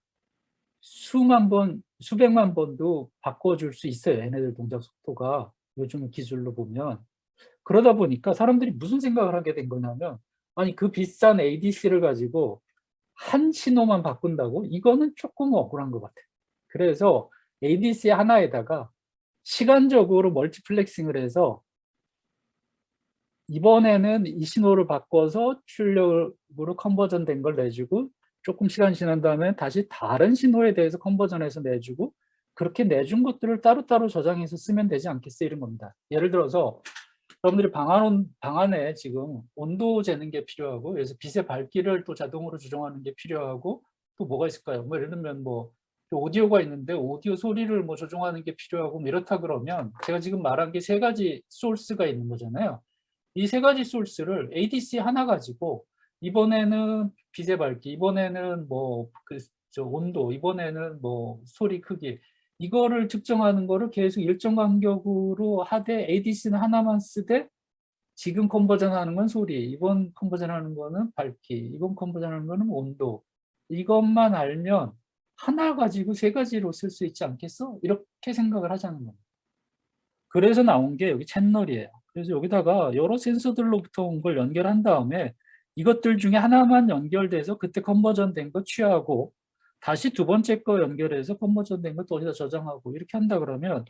수만 번, 수백만 번도 바꿔줄 수 있어요. 얘네들 동작 속도가 요즘 기술로 보면. 그러다 보니까 사람들이 무슨 생각을 하게 된 거냐면, 아니 그 비싼 ADC를 가지고 한 신호만 바꾼다고? 이거는 조금 억울한 것 같아요. 그래서 ADC 하나에다가 시간적으로 멀티플렉싱을 해서 이번에는 이 신호를 바꿔서 출력으로 컨버전 된 걸 내주고, 조금 시간 지난 다음에 다시 다른 신호에 대해서 컨버전해서 내주고, 그렇게 내준 것들을 따로따로 저장해서 쓰면 되지 않겠어요? 이런 겁니다. 예를 들어서 여러분들이 방안에 지금 온도 재는 게 필요하고, 그래서 빛의 밝기를 또 자동으로 조정하는 게 필요하고, 또 뭐가 있을까요? 뭐 예를 들면 뭐 오디오가 있는데 오디오 소리를 뭐 조정하는 게 필요하고, 뭐 이렇다 그러면 제가 지금 말한 게 세 가지 소스가 있는 거잖아요. 이 세 가지 소스를 ADC 하나 가지고 이번에는 빛의 밝기, 이번에는 뭐 온도, 이번에는 뭐 소리 크기, 이거를 측정하는 거를 계속 일정 간격으로 하되 ADC는 하나만 쓰되, 지금 컨버전 하는 건 소리, 이번 컨버전 하는 거는 밝기, 이번 컨버전 하는 거는 온도, 이것만 알면 하나 가지고 세 가지로 쓸 수 있지 않겠어? 이렇게 생각을 하자는 겁니다. 그래서 나온 게 여기 채널이에요. 그래서 여기다가 여러 센서들로부터 온 걸 연결한 다음에 이것들 중에 하나만 연결돼서 그때 컨버전 된 거 취하고, 다시 두 번째 거 연결해서 컨버전 된 거 또 어디다 저장하고, 이렇게 한다 그러면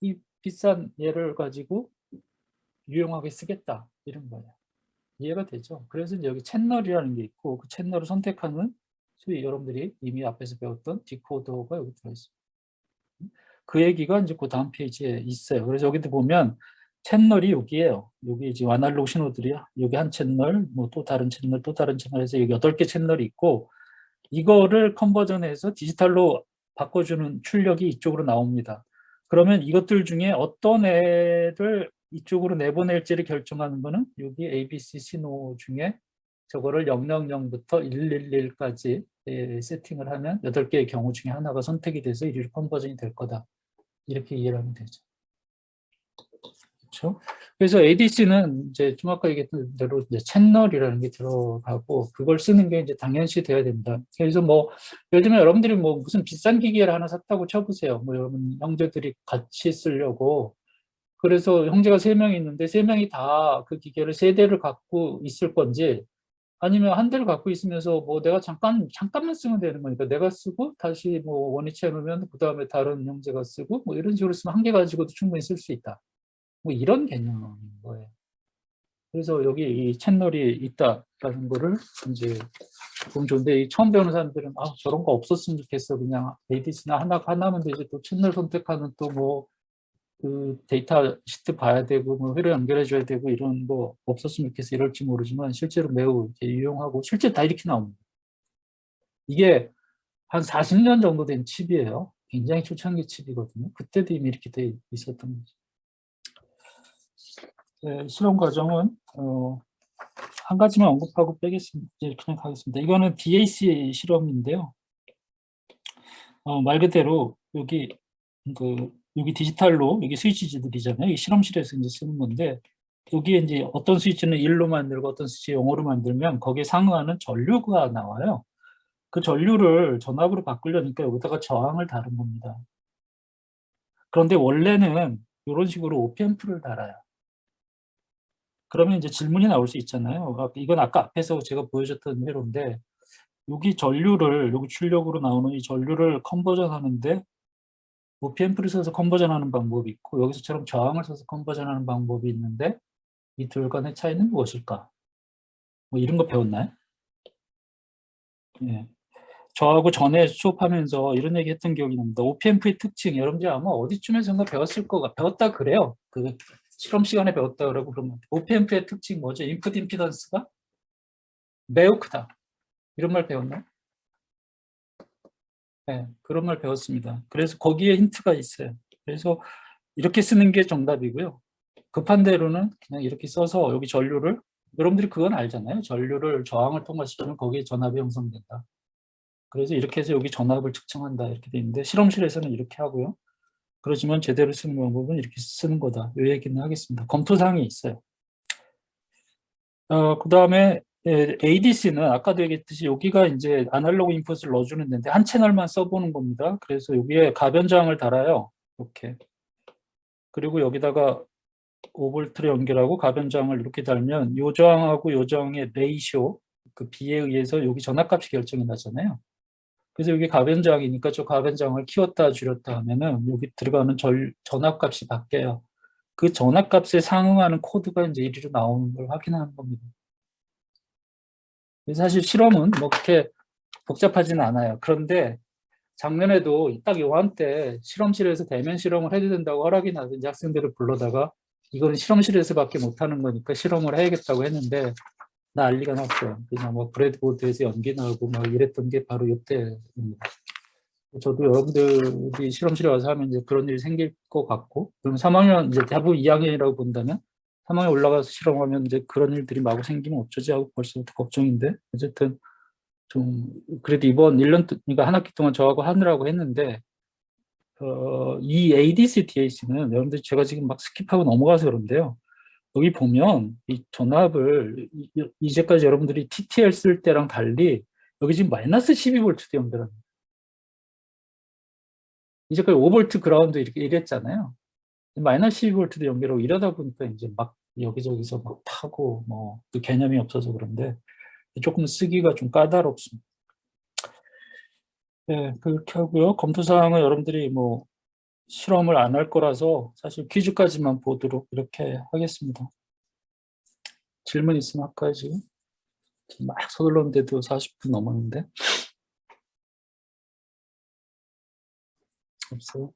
이 비싼 얘를 가지고 유용하게 쓰겠다, 이런 거예요. 이해가 되죠? 그래서 이제 여기 채널이라는 게 있고, 그 채널을 선택하는, 소위 여러분들이 이미 앞에서 배웠던 디코더가 여기 들어있습니다. 그 얘기가 이제 그 다음 페이지에 있어요. 그래서 여기도 보면 채널이 여기에요. 여기 이제 아날로그 신호들이야. 여기 한 채널, 뭐 또 다른 채널, 또 다른 채널에서 여기 8개 채널이 있고, 이거를 컨버전해서 디지털로 바꿔주는 출력이 이쪽으로 나옵니다. 그러면 이것들 중에 어떤 애를 이쪽으로 내보낼지를 결정하는 거는 여기 ABC 신호 중에 저거를 000부터 111까지 세팅을 하면 8개의 경우 중에 하나가 선택이 돼서 이리로 컨버전이 될 거다. 이렇게 이해를 하면 되죠. 그렇죠? 그래서 ADC는 이제 좀 아까 얘기했던 대로 이제 채널이라는 게 들어가고 그걸 쓰는 게 이제 당연시 돼야 된다. 그래서 뭐 예를 들면 여러분들이 뭐 무슨 비싼 기계를 하나 샀다고 쳐보세요. 뭐 여러분 형제들이 같이 쓰려고. 그래서 형제가 3명이 있는데 3명이 다 그 기계를 3대를 갖고 있을 건지 아니면 한 대를 갖고 있으면서 뭐 내가 잠깐만 쓰면 되는 거니까 내가 쓰고 다시 뭐 원위치해 놓으면 그 다음에 다른 형제가 쓰고 뭐 이런 식으로 쓰면 한 개 가지고도 충분히 쓸 수 있다. 뭐 이런 개념인 거예요. 그래서 여기 이 채널이 있다라는 거를 이제 보면 좋은데 이 처음 배우는 사람들은 아 저런 거 없었으면 좋겠어 그냥 ADC나 하나면 되지 또 채널 선택하는 또 뭐 그 데이터 시트 봐야 되고 뭐 회로 연결해 줘야 되고 이런 거 없었으면 좋겠어 이럴지 모르지만 실제로 매우 유용하고 실제 다 이렇게 나옵니다. 이게 한 40년 정도 된 칩이에요. 굉장히 초창기 칩이거든요. 그때도 이미 이렇게 돼 있었던 거죠. 네, 실험 과정은 한 가지만 언급하고 빼겠습니다. 이제 그냥 가겠습니다. 이거는 DAC 실험인데요. 말 그대로 여기 디지털로 여기 스위치들이잖아요. 이 실험실에서 이제 쓰는 건데 여기에 이제 어떤 스위치는 1로 만들고 어떤 스위치 0으로 만들면 거기에 상응하는 전류가 나와요. 그 전류를 전압으로 바꾸려니까 여기다가 저항을 다룬 겁니다. 그런데 원래는 이런 식으로 오프앰프를 달아요. 그러면 이제 질문이 나올 수 있잖아요. 이건 아까 앞에서 제가 보여줬던 회로인데 여기 출력으로 나오는 이 전류를 컨버전 하는데 오프앰프를 써서 컨버전 하는 방법이 있고 여기서처럼 저항을 써서 컨버전 하는 방법이 있는데 이 둘 간의 차이는 무엇일까? 뭐 이런 거 배웠나요? 예. 저하고 전에 수업하면서 이런 얘기 했던 기억이 납니다. 오프앰프의 특징, 여러분들 아마 어디쯤에선가 배웠다 그래요. 그 실험 시간에 배웠다 그러고 그러면 오프앰프의 특징 뭐죠? 인풋 임피던스가 매우 크다. 이런 말 배웠나요? 네, 그런 말 배웠습니다. 그래서 거기에 힌트가 있어요. 그래서 이렇게 쓰는 게 정답이고요. 급한 대로는 그냥 이렇게 써서 여기 전류를 여러분들이 그건 알잖아요. 전류를 저항을 통과시키면 거기에 전압이 형성된다. 그래서 이렇게 해서 여기 전압을 측정한다 이렇게 돼 있는데 실험실에서는 이렇게 하고요. 그렇지만 제대로 쓰는 방법은 이렇게 쓰는 거다. 이 얘기는 하겠습니다. 검토사항이 있어요. 그 다음에 ADC는 아까도 얘기했듯이 여기가 이제 아날로그 인풋을 넣어주는 데인데 한 채널만 써보는 겁니다. 그래서 여기에 가변 저항을 달아요. 이렇게. 그리고 여기다가 5V를 연결하고 가변 저항을 이렇게 달면 이 저항하고 이 저항의 레이쇼, 그 비에 의해서 여기 전압값이 결정이 나잖아요. 그래서 여기 가변 저항이니까 저 가변 저항을 키웠다 줄였다 하면은 여기 들어가는 전압값이 바뀌어요. 그 전압값에 상응하는 코드가 이제 이리로 나오는 걸 확인하는 겁니다. 사실 실험은 뭐 그렇게 복잡하지는 않아요. 그런데 작년에도 딱 요한때 실험실에서 대면 실험을 해야 된다고 허락이 나든지 학생들을 불러다가 이거는 실험실에서밖에 못하는 거니까 실험을 해야겠다고 했는데 난리가 났어요. 그냥 뭐 브레드보드에서 연기 나오고 막 이랬던 게 바로 이때입니다. 저도 여러분들이 실험실에 와서 하면 이제 그런 일이 생길 것 같고, 그럼 3학년 이제 대부분 2학년이라고 본다면 3학년 올라가서 실험하면 이제 그런 일들이 마구 생기면 어쩌지 하고 벌써부터 걱정인데 어쨌든 좀 그래도 이번 1년 그러니까 한 학기 동안 저하고 하느라고 했는데 이 ADC, DAC는 여러분들 제가 지금 막 스킵하고 넘어가서 그런데요. 여기 보면 이 전압을 이제까지 여러분들이 TTL 쓸 때랑 달리 여기 지금 마이너스 12V 연결합니다. 이제까지 5V 그라운드 이렇게 이랬잖아요. 마이너스 12V도 연결하고 이러다 보니까 이제 막 여기저기서 막 타고 뭐 그 개념이 없어서 그런데 조금 쓰기가 좀 까다롭습니다. 네, 그렇게 하고요. 검토사항은 여러분들이 뭐 실험을 안 할 거라서 사실 퀴즈까지만 보도록 이렇게 하겠습니다. 질문 있으면 할까요, 지금? 막 서둘렀는데도 40분 넘었는데. 없어요.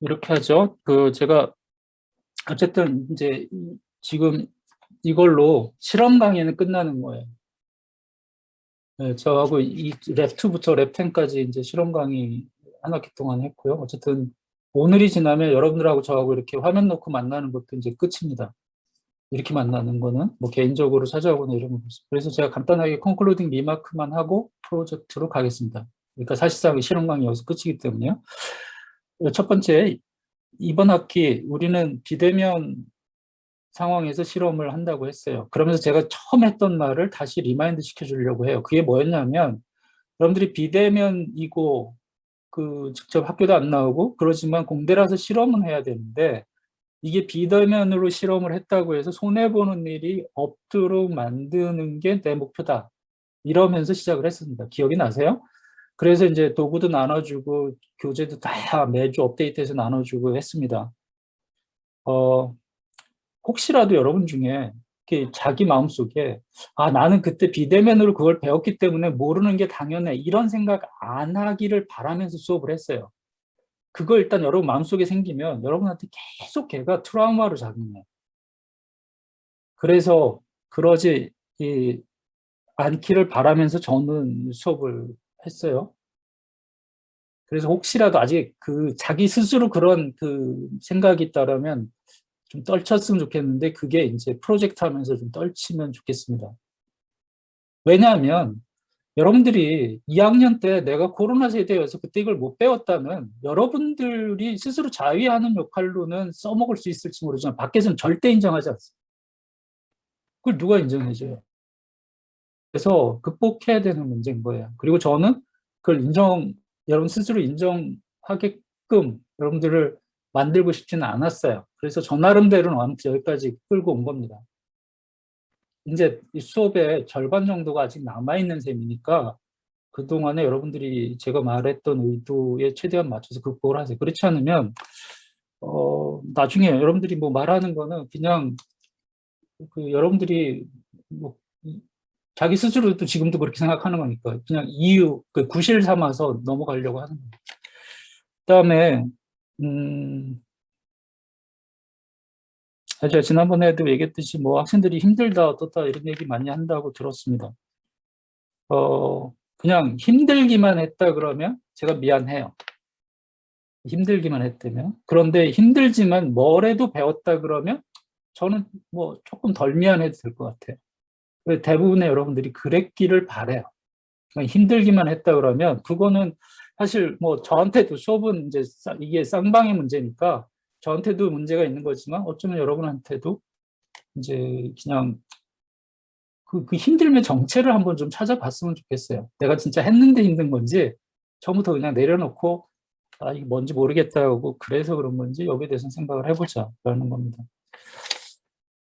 이렇게 하죠. 제가 어쨌든 이제 지금 이걸로 실험 강의는 끝나는 거예요. 네, 저하고 이 랩2부터 랩10까지 이제 실험 강의 한 학기 동안 했고요. 어쨌든 오늘이 지나면 여러분들하고 저하고 이렇게 화면 놓고 만나는 것도 이제 끝입니다. 이렇게 만나는 거는 뭐 개인적으로 찾아오거나 이런 거. 그래서 제가 간단하게 컨클루딩 리마크만 하고 프로젝트로 가겠습니다. 그러니까 사실상 실험 강의 여기서 끝이기 때문에요. 첫 번째, 이번 학기 우리는 비대면 상황에서 실험을 한다고 했어요. 그러면서 제가 처음 했던 말을 다시 리마인드 시켜주려고 해요. 그게 뭐였냐면, 여러분들이 비대면이고 직접 학교도 안 나오고 그러지만 공대라서 실험은 해야 되는데, 이게 비대면으로 실험을 했다고 해서 손해보는 일이 없도록 만드는 게 내 목표다. 이러면서 시작을 했습니다. 기억이 나세요? 그래서 이제 도구도 나눠주고 교재도 다 매주 업데이트해서 나눠주고 했습니다. 혹시라도 여러분 중에 이렇게 자기 마음속에 나는 그때 비대면으로 그걸 배웠기 때문에 모르는 게 당연해 이런 생각 안 하기를 바라면서 수업을 했어요. 그거 일단 여러분 마음속에 생기면 여러분한테 계속 걔가 트라우마로 작용해요. 그래서 그러지 않기를 바라면서 저는 수업을 했어요. 그래서 혹시라도 아직 자기 스스로 그런 생각이 있다라면 좀 떨쳤으면 좋겠는데 그게 이제 프로젝트 하면서 좀 떨치면 좋겠습니다. 왜냐하면 여러분들이 2학년 때 내가 코로나 세대여서 그때 이걸 못 배웠다면 여러분들이 스스로 자위하는 역할로는 써먹을 수 있을지 모르지만 밖에서는 절대 인정하지 않습니다. 그걸 누가 인정해줘요? 그래서 극복해야 되는 문제인 거예요. 그리고 저는 그걸 여러분 스스로 인정하게끔 여러분들을 만들고 싶지는 않았어요. 그래서 저 나름대로는 아무튼 여기까지 끌고 온 겁니다. 이제 이 수업의 절반 정도가 아직 남아있는 셈이니까 그동안에 여러분들이 제가 말했던 의도에 최대한 맞춰서 극복을 하세요. 그렇지 않으면 나중에 여러분들이 뭐 말하는 거는 그냥 여러분들이 뭐 자기 스스로도 지금도 그렇게 생각하는 거니까 그냥 구실 삼아서 넘어가려고 하는 거예요. 그다음에 제가 지난번에도 얘기했듯이 뭐 학생들이 힘들다 어떻다 이런 얘기 많이 한다고 들었습니다. 그냥 힘들기만 했다 그러면 제가 미안해요. 힘들기만 했다면. 그런데 힘들지만 뭐래도 배웠다 그러면 저는 뭐 조금 덜 미안해도 될 것 같아요. 대부분의 여러분들이 그랬기를 바래요. 힘들기만 했다 그러면 그거는 사실 뭐 저한테도 수업은 이제 이게 쌍방의 문제니까 저한테도 문제가 있는 거지만 어쩌면 여러분한테도 이제 그냥 그 힘들면 정체를 한번 좀 찾아봤으면 좋겠어요. 내가 진짜 했는데 힘든 건지 처음부터 그냥 내려놓고 이게 뭔지 모르겠다고 그래서 그런 건지 여기에 대해서 생각을 해보자라는 겁니다.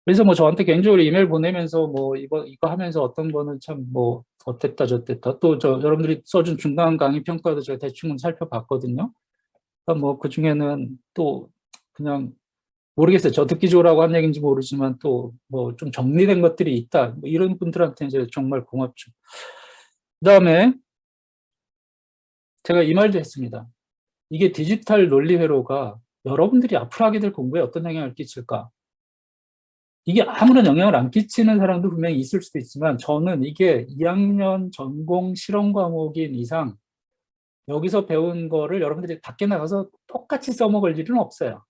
그래서 뭐 저한테 개인적으로 이메일 보내면서 뭐 이거 하면서 어떤 거는 참 뭐 어땠다 저땠다 또 여러분들이 써준 중간 강의 평가도 제가 대충 살펴봤거든요. 그러니까 뭐 그중에는 또 그냥 모르겠어요. 저 듣기 좋으라고 한 얘기인지 모르지만 또 뭐 좀 정리된 것들이 있다. 뭐 이런 분들한테 이제 정말 고맙죠. 그다음에 제가 이 말도 했습니다. 이게 디지털 논리 회로가 여러분들이 앞으로 하게 될 공부에 어떤 영향을 끼칠까? 이게 아무런 영향을 안 끼치는 사람도 분명히 있을 수도 있지만 저는 이게 2학년 전공 실험 과목인 이상 여기서 배운 거를 여러분들이 밖에 나가서 똑같이 써먹을 일은 없어요.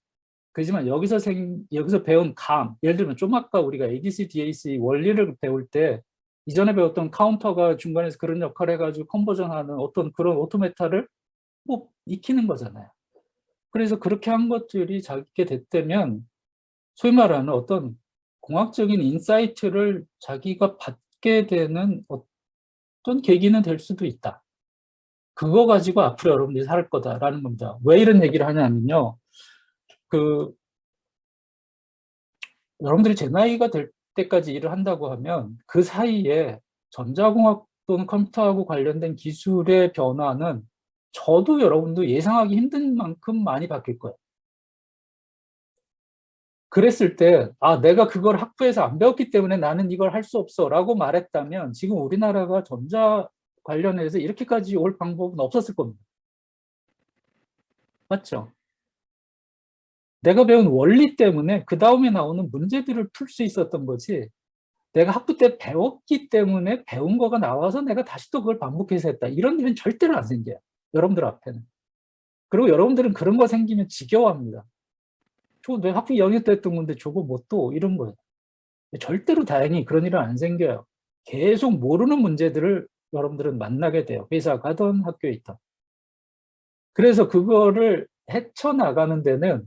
그렇지만 여기서 배운 예를 들면 좀 아까 우리가 ADC, DAC 원리를 배울 때 이전에 배웠던 카운터가 중간에서 그런 역할을 해가지고 컨버전하는 어떤 그런 오토메타를 뭐 익히는 거잖아요. 그래서 그렇게 한 것들이 자기게 됐다면 소위 말하는 어떤 공학적인 인사이트를 자기가 받게 되는 어떤 계기는 될 수도 있다. 그거 가지고 앞으로 여러분들이 살 거다라는 겁니다. 왜 이런 얘기를 하냐면요. 여러분들이 제 나이가 될 때까지 일을 한다고 하면 그 사이에 전자공학 또는 컴퓨터하고 관련된 기술의 변화는 저도 여러분도 예상하기 힘든 만큼 많이 바뀔 거예요. 그랬을 때, 내가 그걸 학부에서 안 배웠기 때문에 나는 이걸 할 수 없어 라고 말했다면 지금 우리나라가 전자 관련해서 이렇게까지 올 방법은 없었을 겁니다. 맞죠? 내가 배운 원리 때문에 그 다음에 나오는 문제들을 풀 수 있었던 거지 내가 학부 때 배웠기 때문에 배운 거가 나와서 내가 다시 또 그걸 반복해서 했다. 이런 일은 절대로 안 생겨요. 여러분들 앞에는. 그리고 여러분들은 그런 거 생기면 지겨워합니다. 저거 내 학부 2학년 때 했던 건데 저거 뭐 또 이런 거예요. 절대로 다행히 그런 일은 안 생겨요. 계속 모르는 문제들을 여러분들은 만나게 돼요. 회사 가든 학교에 있든. 그래서 그거를 헤쳐나가는 데는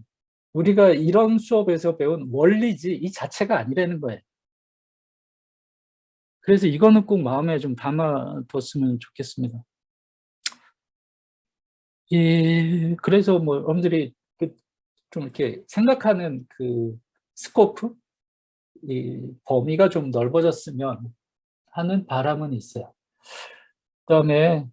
우리가 이런 수업에서 배운 원리지 이 자체가 아니라는 거예요. 그래서 이거는 꼭 마음에 좀 담아뒀으면 좋겠습니다. 그래서 뭐 여러분들이 좀 이렇게 생각하는 그 스코프, 이 범위가 좀 넓어졌으면 하는 바람은 있어요. 그다음에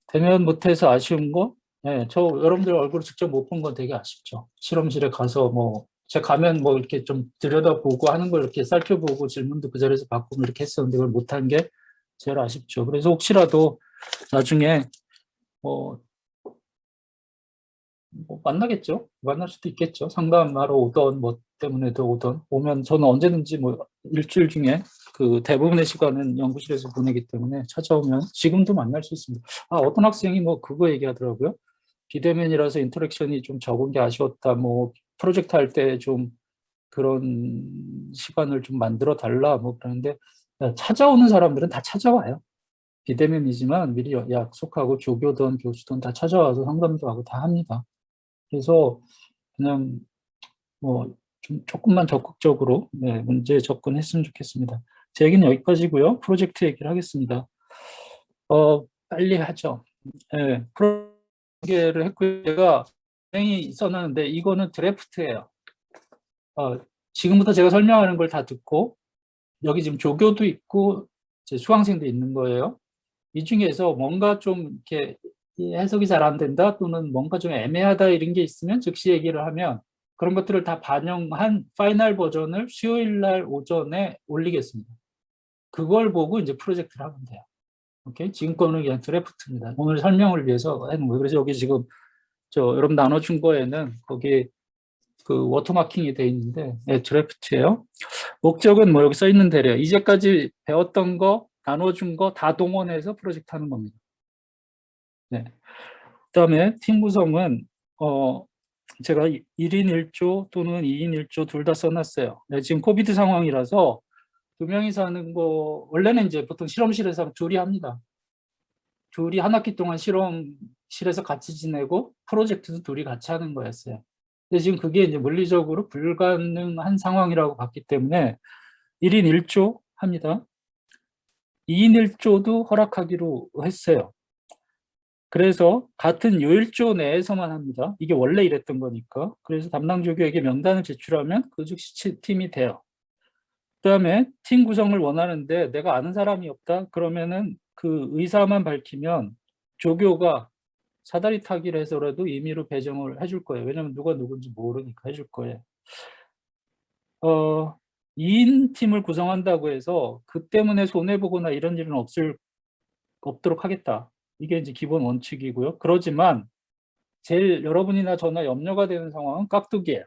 대면 못해서 아쉬운 거, 네, 저 여러분들 얼굴 직접 못 본 건 되게 아쉽죠. 실험실에 가서 뭐 제가 가면 뭐 이렇게 좀 들여다보고 하는 걸 이렇게 살펴보고 질문도 그 자리에서 받고 이렇게 했었는데 그걸 못한 게 제일 아쉽죠. 그래서 혹시라도 나중에 뭐 만나겠죠. 만날 수도 있겠죠. 상담하러 오던 뭐 때문에도 오면 저는 언제든지 뭐 일주일 중에 그 대부분의 시간은 연구실에서 보내기 때문에 찾아오면 지금도 만날 수 있습니다. 어떤 학생이 뭐 그거 얘기하더라고요. 비대면이라서 인터랙션이 좀 적은 게 아쉬웠다. 뭐 프로젝트 할 때 좀 그런 시간을 좀 만들어 달라. 뭐 그러는데 찾아오는 사람들은 다 찾아와요. 비대면이지만 미리 약속하고 조교든 교수든 다 찾아와서 상담도 하고 다 합니다. 그래서 그냥 뭐 좀 조금만 적극적으로 문제에 접근했으면 좋겠습니다. 제 얘기는 여기까지고요. 프로젝트 얘기를 하겠습니다. 빨리 하죠. 프로젝트를 했고요. 제가 진행이 있었는데 이거는 드래프트예요. 지금부터 제가 설명하는 걸 다 듣고 여기 지금 조교도 있고 제 수강생도 있는 거예요. 이 중에서 뭔가 좀 이렇게 해석이 잘 안 된다 또는 뭔가 좀 애매하다 이런 게 있으면 즉시 얘기를 하면 그런 것들을 다 반영한 파이널 버전을 수요일 날 오전에 올리겠습니다. 그걸 보고 이제 프로젝트를 하면 돼요. 오케이? 지금 거는 그냥 드래프트입니다. 오늘 설명을 위해서 해놓은 거예요. 그래서 여기 지금 여러분 나눠준 거에는 거기 그 워터마킹이 돼 있는데 드래프트예요. 목적은 뭐 여기 써 있는 대로요. 이제까지 배웠던 거, 나눠준 거 다 동원해서 프로젝트 하는 겁니다. 네. 그다음에 팀 구성은 제가 1인 1조 또는 2인 1조 둘 다 써놨어요. 네, 지금 코비드 상황이라서 2명이서 하는 거 원래는 이제 보통 실험실에서 둘이 합니다. 둘이 한 학기 동안 실험실에서 같이 지내고 프로젝트도 둘이 같이 하는 거였어요. 근데 지금 그게 이제 물리적으로 불가능한 상황이라고 봤기 때문에 1인 1조 합니다. 2인 1조도 허락하기로 했어요. 그래서 같은 요일조 내에서만 합니다. 이게 원래 이랬던 거니까. 그래서 담당 조교에게 명단을 제출하면 그 즉시 팀이 돼요. 그다음에 팀 구성을 원하는데 내가 아는 사람이 없다? 그러면은 그 의사만 밝히면 조교가 사다리 타기를 해서라도 임의로 배정을 해줄 거예요. 왜냐면 누가 누군지 모르니까 해줄 거예요. 2인 팀을 구성한다고 해서 그 때문에 손해보거나 이런 일은 없도록 하겠다. 이게 이제 기본 원칙이고요. 그러지만 제일 여러분이나 저나 염려가 되는 상황은 깍두기예요.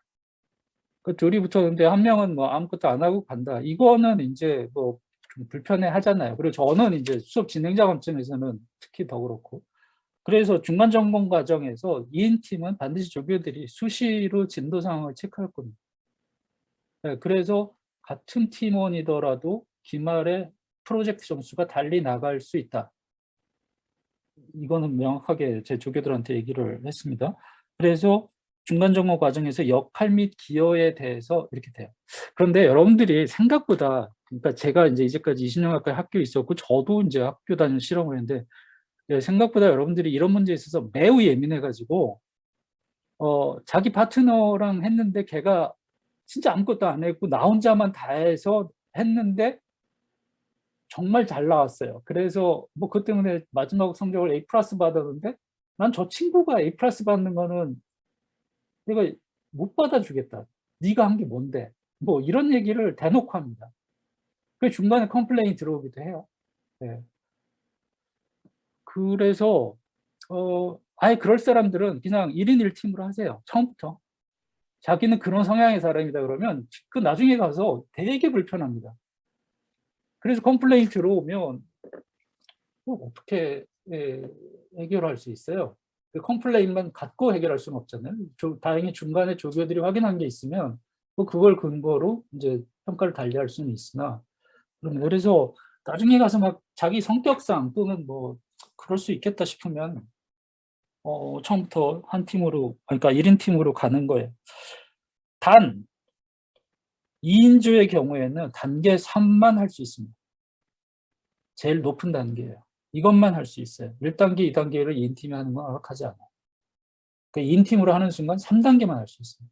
그 둘이 붙었는데 한 명은 뭐 아무것도 안 하고 간다. 이거는 이제 뭐 좀 불편해 하잖아요. 그리고 저는 이제 수업 진행자 관점에서는 특히 더 그렇고. 그래서 중간 점검 과정에서 2인 팀은 반드시 조교들이 수시로 진도 상황을 체크할 겁니다. 그래서 같은 팀원이더라도 기말에 프로젝트 점수가 달리 나갈 수 있다. 이거는 명확하게 제 조교들한테 얘기를 했습니다. 그래서 중간 점검 과정에서 역할 및 기여에 대해서 이렇게 돼요. 그런데 여러분들이 생각보다, 그러니까 제가 이제까지 20년 가까이 학교에 있었고, 저도 이제 학교 다니는 실험을 했는데, 생각보다 여러분들이 이런 문제에 있어서 매우 예민해가지고, 자기 파트너랑 했는데 걔가 진짜 아무것도 안 했고, 나 혼자만 다 해서 했는데, 정말 잘 나왔어요. 그래서 뭐 그 때문에 마지막 성적을 A+ 받았는데 난 저 친구가 A+ 받는 거는 내가 못 받아주겠다. 네가 한 게 뭔데? 뭐 이런 얘기를 대놓고 합니다. 그 중간에 컴플레인이 들어오기도 해요. 네. 그래서 아예 그럴 사람들은 그냥 1인 1팀으로 하세요. 처음부터. 자기는 그런 성향의 사람이다 그러면 그 나중에 가서 되게 불편합니다. 그래서 컴플레인 들어오면 어떻게 해결할 수 있어요? 그 컴플레인만 갖고 해결할 수는 없잖아요. 다행히 중간에 조교들이 확인한 게 있으면 뭐 그걸 근거로 이제 평가를 달리할 수는 있으나, 그래서 나중에 가서 막 자기 성격상 또는 뭐 그럴 수 있겠다 싶으면 처음부터 한 팀으로, 그러니까 1인 팀으로 가는 거예요. 단 2인조의 경우에는 단계 3만 할 수 있습니다. 제일 높은 단계예요. 이것만 할 수 있어요. 1단계, 2단계를 2인 팀이 하는 건 허락하지 않아요. 그러니까 2인 팀으로 하는 순간 3단계만 할 수 있어요.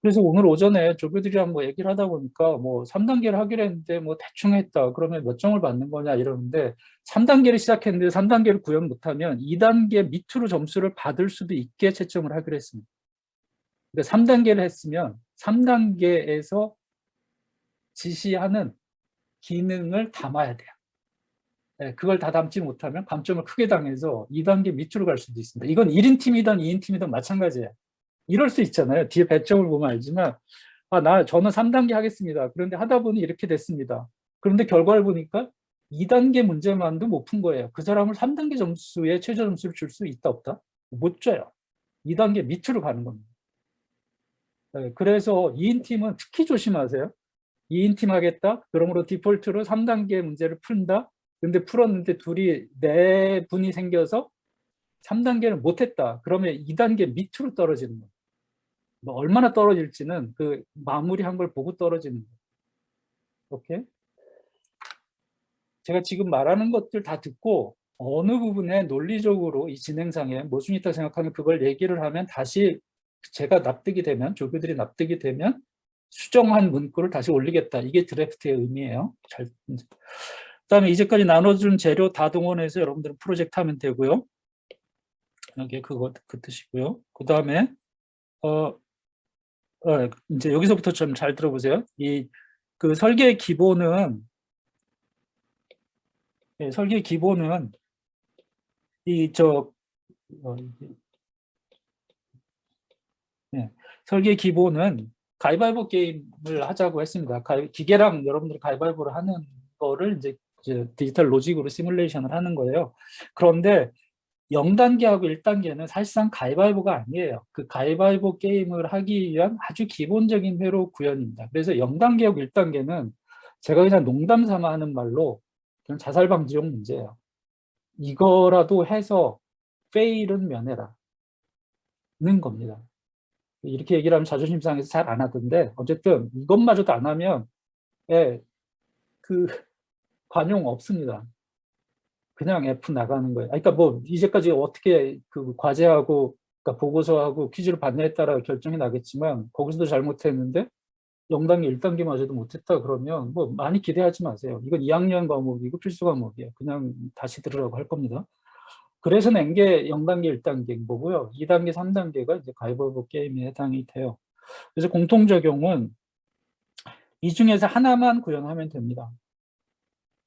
그래서 오늘 오전에 조교들이랑 뭐 얘기를 하다 보니까 뭐 3단계를 하기로 했는데 뭐 대충 했다. 그러면 몇 점을 받는 거냐 이러는데, 3단계를 시작했는데 3단계를 구현 못하면 2단계 밑으로 점수를 받을 수도 있게 채점을 하기로 했습니다. 그러니까 3단계를 했으면 3단계에서 지시하는 기능을 담아야 돼요. 네, 그걸 다 담지 못하면 감점을 크게 당해서 2단계 밑으로 갈 수도 있습니다. 이건 1인 팀이든 2인 팀이든 마찬가지예요. 이럴 수 있잖아요. 뒤에 배점을 보면 알지만, 저는 3단계 하겠습니다. 그런데 하다 보니 이렇게 됐습니다. 그런데 결과를 보니까 2단계 문제만도 못 푼 거예요. 그 사람을 3단계 점수에 최저 점수를 줄 수 있다 없다? 못 줘요. 2단계 밑으로 가는 겁니다. 네, 그래서 2인 팀은 특히 조심하세요. 2인 팀 하겠다? 그러므로 디폴트로 3단계 문제를 푼다? 근데 풀었는데 네 분이 생겨서 3단계를 못했다. 그러면 2단계 밑으로 떨어지는 거예요. 뭐 얼마나 떨어질지는 그 마무리한 걸 보고 떨어지는 거예요. 오케이? 제가 지금 말하는 것들 다 듣고 어느 부분에 논리적으로 이 진행상에 모순이 있다고 생각하면 그걸 얘기를 하면 다시 제가 납득이 되면, 조교들이 납득이 되면 수정한 문구를 다시 올리겠다. 이게 드래프트의 의미예요. 그다음에 이제까지 나눠준 재료 다 동원해서 여러분들은 프로젝트 하면 되고요. 여기 그 뜻이고요. 그다음에 이제 여기서부터 좀 잘 들어보세요. 그 설계의 기본은 설계의 기본은 설계의 기본은 가위바위보 게임을 하자고 했습니다. 기계랑 여러분들이 가위바위보를 하는 거를 이제 디지털 로직으로 시뮬레이션을 하는 거예요. 그런데 0단계하고 1단계는 사실상 가위바위보가 아니에요. 그 가위바위보 게임을 하기 위한 아주 기본적인 회로 구현입니다. 그래서 0단계하고 1단계는 제가 그냥 농담 삼아 하는 말로 그냥 자살 방지용 문제예요. 이거라도 해서 페일은 면해라 는 겁니다. 이렇게 얘기를 하면 자존심 상해서 잘 안 하던데, 어쨌든 이것마저도 안 하면 그 관용 없습니다. 그냥 F 나가는 거예요. 그러니까 뭐 이제까지 어떻게 그 과제하고, 그러니까 보고서하고 퀴즈를 받냐에 따라 결정이 나겠지만, 거기서도 잘못했는데 0단계, 1단계마저도 못했다 그러면 뭐 많이 기대하지 마세요. 이건 2학년 과목이고 필수 과목이에요. 그냥 다시 들으라고 할 겁니다. 그래서 낸 게 0단계, 1단계인 거고요. 2단계, 3단계가 이제 가위바위보 게임에 해당이 돼요. 그래서 공통 적용은 이 중에서 하나만 구현하면 됩니다.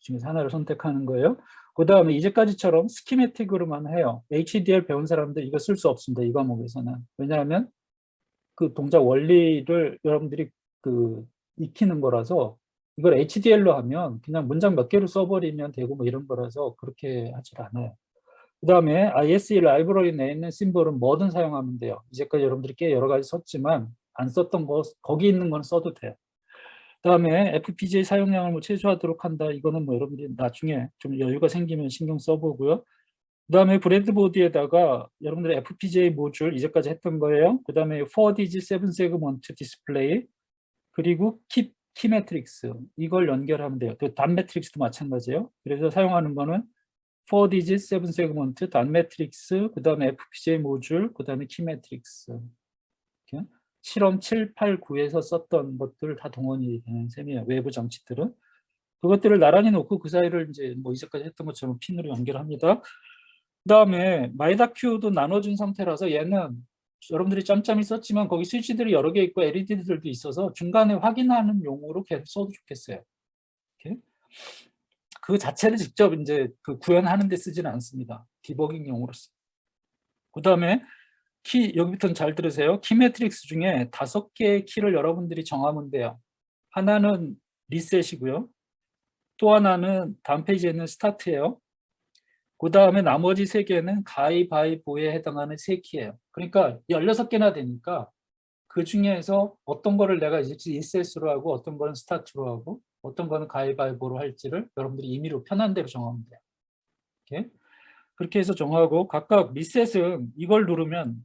이 중에서 하나를 선택하는 거예요. 그 다음에 이제까지처럼 스키매틱으로만 해요. HDL 배운 사람들 이거 쓸 수 없습니다. 이 과목에서는. 왜냐하면 그 동작 원리를 여러분들이 익히는 거라서, 이걸 HDL로 하면 그냥 문장 몇 개로 써버리면 되고 뭐 이런 거라서 그렇게 하질 않아요. 그 다음에 ISE 라이브러리 내에 있는 심볼은 뭐든 사용하면 돼요. 이제까지 여러분들이 꽤 여러 가지 썼지만 안 썼던 거, 거기 있는 건 써도 돼요. 그 다음에 FPGA 사용량을 뭐 최소화하도록 한다. 이거는 뭐 여러분들이 나중에 좀 여유가 생기면 신경 써보고요. 그 다음에 브레드보드에다가 여러분들의 FPGA 모듈 이제까지 했던 거예요. 그 다음에 4DG 7세그먼트 디스플레이, 그리고 키매트릭스, 이걸 연결하면 돼요. 또 단매트릭스도 마찬가지예요. 그래서 사용하는 거는 4DG 7세그먼트, 단매트릭스, 그 다음에 FPGA 모듈, 그 다음에 키매트릭스. 이렇게. 실험 7, 8, 9에서 썼던 것들 다 동원이 되는 셈이에요. 외부 장치들은. 그것들을 나란히 놓고 그 사이를 이제 뭐 이제까지 했던 것처럼 핀으로 연결합니다. 그 다음에 마이다큐도 나눠준 상태라서 얘는 여러분들이 짬짬이 썼지만 거기 스위치들이 여러 개 있고 LED들도 있어서 중간에 확인하는 용으로 계속 써도 좋겠어요. 이렇게. 그 자체를 직접 이제 그 구현하는 데 쓰지는 않습니다. 디버깅용으로 써. 그 다음에 여기부터는 잘 들으세요. 키 매트릭스 중에 5개의 키를 여러분들이 정하면 돼요. 하나는 리셋이고요. 또 하나는 다음 페이지에 있는 스타트예요. 그 다음에 나머지 3개는 가위바위보에 해당하는 3키예요. 그러니까 16개나 되니까 그 중에서 어떤 거를 내가 이제 리셋으로 하고 어떤 거는 스타트로 하고 어떤 거는 가위바위보로 할지를 여러분들이 임의로 편한 대로 정하면 돼요. 이렇게. 그렇게 해서 정하고 각각 리셋은 이걸 누르면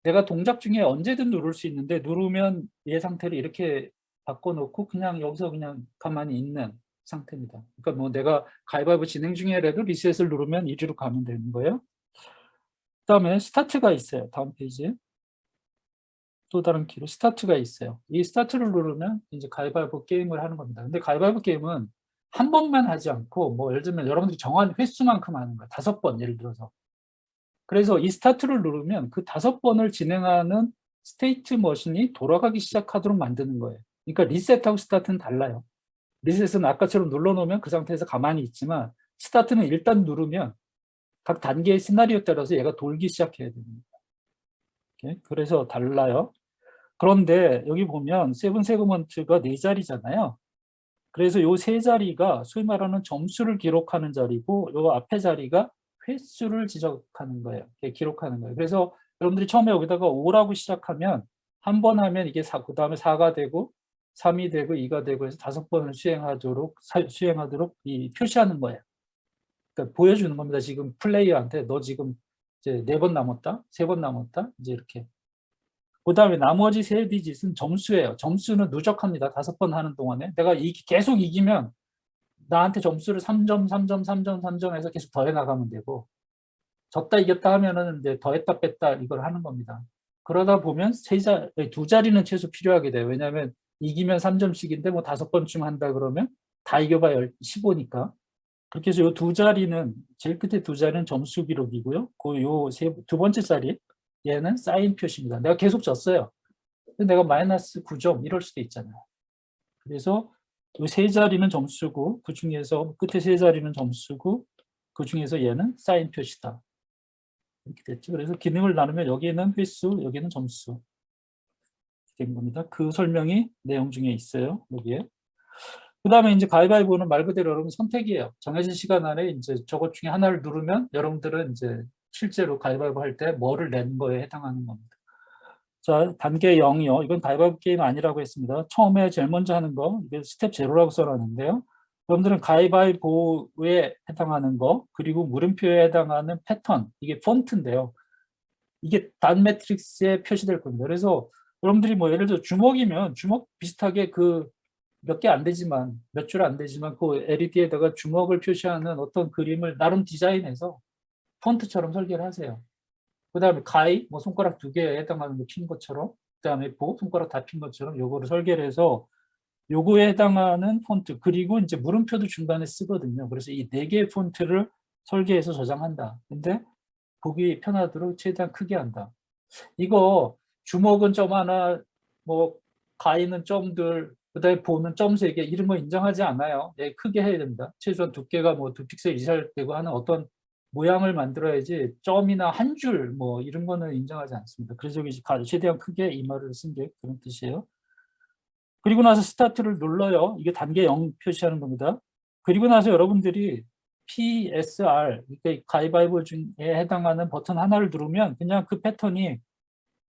내가 동작 중에 언제든 누를 수 있는데 누르면 얘 상태를 이렇게 바꿔놓고 그냥 여기서 그냥 가만히 있는 상태입니다. 그러니까 뭐 내가 가위바위보 진행 중이라도 리셋을 누르면 이리로 가면 되는 거예요. 그다음에 스타트가 있어요. 다음 페이지에. 또 다른 키로 스타트가 있어요. 이 스타트를 누르면 이제 가위바위보 게임을 하는 겁니다. 근데 가위바위보 게임은 한 번만 하지 않고 뭐 예를 들면 여러분들이 정한 횟수만큼 하는 거예요. 5번 예를 들어서. 그래서 이 스타트를 누르면 그 5번을 진행하는 스테이트 머신이 돌아가기 시작하도록 만드는 거예요. 그러니까 리셋하고 스타트는 달라요. 리셋은 아까처럼 눌러놓으면 그 상태에서 가만히 있지만 스타트는 일단 누르면 각 단계의 시나리오에 따라서 얘가 돌기 시작해야 됩니다. 그래서 달라요. 그런데 여기 보면 세븐 세그먼트가 4자리잖아요. 그래서 요 3자리가 소위 말하는 점수를 기록하는 자리고 요 앞에 자리가 횟수를 지적하는 거예요. 기록하는 거예요. 그래서 여러분들이 처음에 여기다가 5라고 시작하면 한 번 하면 이게 4, 그 다음에 4가 되고 3이 되고 2가 되고 해서 5번을 수행하도록 표시하는 거예요. 그러니까 보여주는 겁니다. 지금 플레이어한테 너 지금 이제 4번 남았다, 3번 남았다, 이제 이렇게. 그 다음에 나머지 3디짓은 점수예요. 점수는 누적합니다. 5번 하는 동안에. 내가 계속 이기면 나한테 점수를 3점, 3점, 3점, 3점 해서 계속 더해 나가면 되고, 졌다 이겼다 하면은 이제 더했다 뺐다 이걸 하는 겁니다. 그러다 보면 2자리는 최소 필요하게 돼요. 왜냐하면 이기면 3점씩인데 뭐 5번쯤 한다 그러면 다 이겨봐야 15니까. 그렇게 해서 이 2자리는 제일 끝에 2자리는 점수 기록이고요. 두 번째 자리 얘는 사인 표시입니다. 내가 계속 졌어요. 근데 내가 마이너스 9점 이럴 수도 있잖아요. 그래서 이 3자리는 점수고 그 중에서 끝에 3자리는 점수고 그 중에서 얘는 사인 표시다. 이렇게 됐죠. 그래서 기능을 나누면 여기에는 횟수, 여기는 점수 된 겁니다. 그 설명이 내용 중에 있어요. 여기에. 그 다음에 이제 가위바위보는 말 그대로 여러분 선택이에요. 정해진 시간 안에 이제 저것 중에 하나를 누르면 여러분들은 이제 실제로 가위바위보 할 때 뭐를 낸 거에 해당하는 겁니다. 자, 단계 0이요. 이건 가위바위보 게임 아니라고 했습니다. 처음에 제일 먼저 하는 거, 이게 스텝 0라고 써놨는데요. 여러분들은 가위바위보에 해당하는 거, 그리고 물음표에 해당하는 패턴, 이게 폰트인데요. 이게 단 매트릭스에 표시될 겁니다. 그래서 여러분들이 뭐 예를 들어 주먹이면 주먹 비슷하게 그 몇 개 안 되지만 몇 줄 안 되지만 그 LED에다가 주먹을 표시하는 어떤 그림을 나름 디자인해서 폰트처럼 설계를 하세요. 그 다음에 가위, 뭐 손가락 2개에 해당하는 거 핀 것처럼, 그 다음에 보, 손가락 다 핀 것처럼 요거를 설계를 해서 요거에 해당하는 폰트, 그리고 이제 물음표도 중간에 쓰거든요. 그래서 이 4개의 폰트를 설계해서 저장한다. 근데 보기 편하도록 최대한 크게 한다. 이거 주먹은 점 하나, 뭐 가위는 점들, 그다음에 보는 점 3개 이런 거 인정하지 않아요. 예, 크게 해야 됩니다. 최소한 두께가 뭐 2픽셀 이상 되고 하는 어떤 모양을 만들어야지 점이나 한 줄 뭐 이런 거는 인정하지 않습니다. 그래서 여기 최대한 크게 이 말을 쓴 게 그런 뜻이에요. 그리고 나서 스타트를 눌러요. 이게 단계 0 표시하는 겁니다. 그리고 나서 여러분들이 PSR, 그러니까 가위바위보 중에 해당하는 버튼 하나를 누르면 그냥 그 패턴이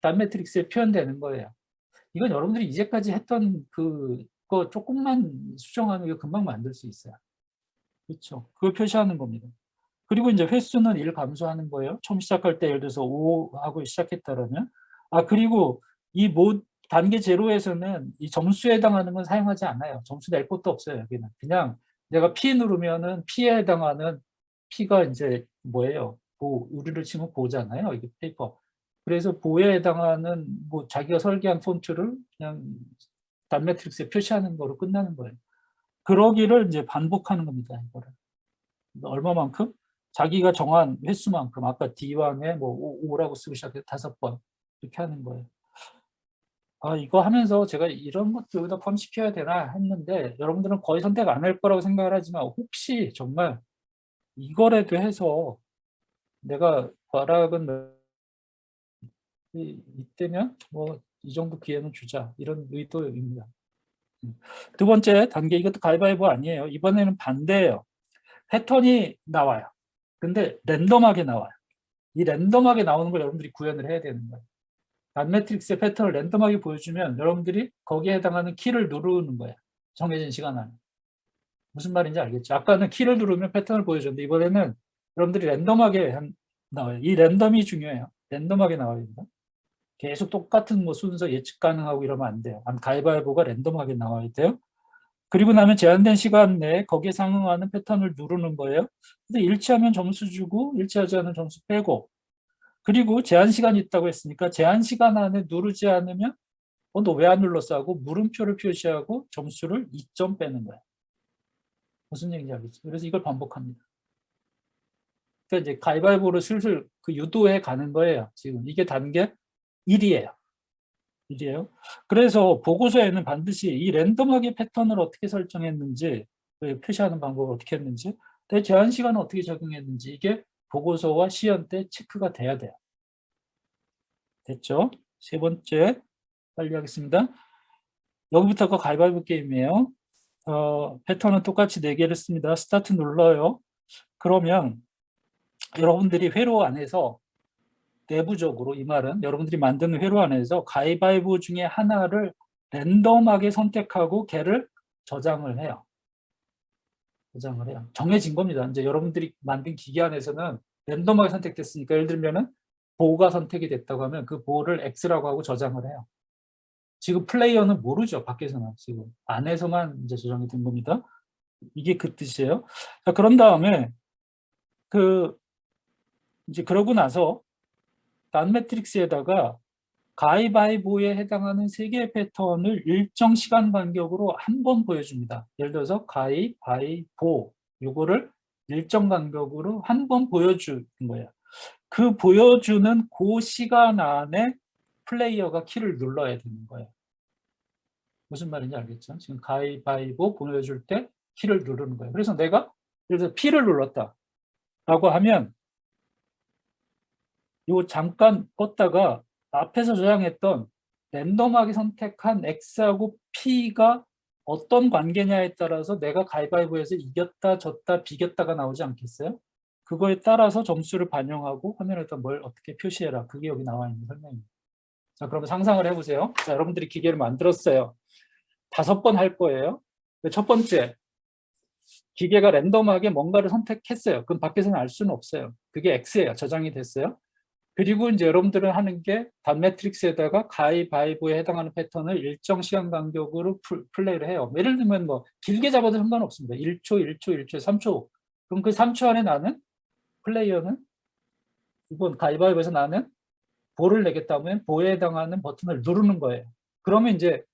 단 매트릭스에 표현되는 거예요. 이건 여러분들이 이제까지 했던 그거 조금만 수정하는 게 금방 만들 수 있어요. 그렇죠. 그걸 표시하는 겁니다. 그리고 이제 횟수는 1 감소하는 거예요. 처음 시작할 때 예를 들어서 5 하고 시작했다라면. 그리고 이 단계 0에서는 이 점수에 해당하는 건 사용하지 않아요. 점수 낼 것도 없어요, 여기는. 그냥 내가 P 누르면은 P에 해당하는 P가 이제 뭐예요? 우리를 치면 보잖아요. 이게 페이퍼. 그래서 보에 해당하는 뭐 자기가 설계한 폰트를 그냥 단 매트릭스에 표시하는 거로 끝나는 거예요. 그러기를 이제 반복하는 겁니다, 이거를. 얼마만큼? 자기가 정한 횟수만큼. 아까 D1에 뭐 5라고 쓰고 시작해서 5번 이렇게 하는 거예요. 이거 하면서 제가 이런 것도 여기다 포함시켜야 되나 했는데 여러분들은 거의 선택 안 할 거라고 생각을 하지만 혹시 정말 이거라도 해서 내가 과락은 이때면 뭐 이 정도 기회는 주자 이런 의도입니다. 두 번째 단계, 이것도 가위바위보 아니에요. 이번에는 반대예요. 패턴이 나와요. 근데 랜덤하게 나와요. 이 랜덤하게 나오는 걸 여러분들이 구현을 해야 되는 거예요. 단매트릭스의 패턴을 랜덤하게 보여주면 여러분들이 거기에 해당하는 키를 누르는 거예요. 정해진 시간 안에. 무슨 말인지 알겠죠? 아까는 키를 누르면 패턴을 보여줬는데 이번에는 여러분들이 랜덤하게 나와요. 이 랜덤이 중요해요. 랜덤하게 나와야 됩니다. 계속 똑같은 뭐 순서 예측 가능하고 이러면 안 돼요. 가위바위보가 랜덤하게 나와야 돼요. 그리고 나면 제한된 시간 내에 거기에 상응하는 패턴을 누르는 거예요. 근데 일치하면 점수 주고 일치하지 않으면 점수 빼고, 그리고 제한 시간이 있다고 했으니까 제한 시간 안에 누르지 않으면 너 왜 안 눌렀어 하고 물음표를 표시하고 점수를 2점 빼는 거예요. 무슨 얘기인지 알겠죠? 그래서 이걸 반복합니다. 그러니까 이제 가위바위보로 슬슬 그 유도해 가는 거예요. 지금 이게 단계 1이에요. 1이에요. 그래서 보고서에는 반드시 이 랜덤하게 패턴을 어떻게 설정했는지, 표시하는 방법을 어떻게 했는지, 내 제한 시간을 어떻게 적용했는지 이게 보고서와 시연 때 체크가 돼야 돼요. 됐죠? 세 번째 빨리 하겠습니다. 여기부터가 가위바위보 게임이에요. 패턴은 똑같이 4개를 씁니다. 스타트 눌러요. 그러면 여러분들이 회로 안에서 내부적으로, 이 말은 여러분들이 만드는 회로 안에서 가위바위보 중에 하나를 랜덤하게 선택하고 걔를 저장을 해요. 저장을 해요. 정해진 겁니다. 이제 여러분들이 만든 기계 안에서는 랜덤하게 선택됐으니까, 예를 들면은 보호가 선택이 됐다고 하면 그 보호를 X라고 하고 저장을 해요. 지금 플레이어는 모르죠. 밖에서만. 지금 안에서만 이제 저장이 된 겁니다. 이게 그 뜻이에요. 자, 그런 다음에 이제 그러고 나서 단 매트릭스에다가 가위바위보에 해당하는 3개의 패턴을 일정 시간 간격으로 한 번 보여줍니다. 예를 들어서 가위바위보, 요거를 일정 간격으로 한 번 보여주는 거예요. 그 보여주는 그 시간 안에 플레이어가 키를 눌러야 되는 거예요. 무슨 말인지 알겠죠? 지금 가위바위보 보여줄 때 키를 누르는 거예요. 그래서 내가 예를 들어서 P를 눌렀다라고 하면 요 잠깐 껐다가 앞에서 저장했던 랜덤하게 선택한 X하고 P가 어떤 관계냐에 따라서 내가 가위바위보에서 이겼다, 졌다, 비겼다가 나오지 않겠어요? 그거에 따라서 점수를 반영하고 화면에다 뭘 어떻게 표시해라. 그게 여기 나와 있는 설명입니다. 자, 그러면 상상을 해보세요. 자, 여러분들이 기계를 만들었어요. 5번 할 거예요. 첫 번째, 기계가 랜덤하게 뭔가를 선택했어요. 그럼 밖에서는 알 수는 없어요. 그게 X예요. 저장이 됐어요. 그리고 이제 여러분들은 하는 게 단 매트릭스에다가 가위바위보에 해당하는 패턴을 일정 시간 간격으로 플레이를 해요. 예를 들면 뭐 길게 잡아도 상관없습니다. 1초, 1초, 1초, 3초. 그럼 그 3초 안에 나는 플레이어는 이번 가위바위보에서 나는 볼을 내겠다면 볼에 해당하는 버튼을 누르는 거예요. 그러면 이제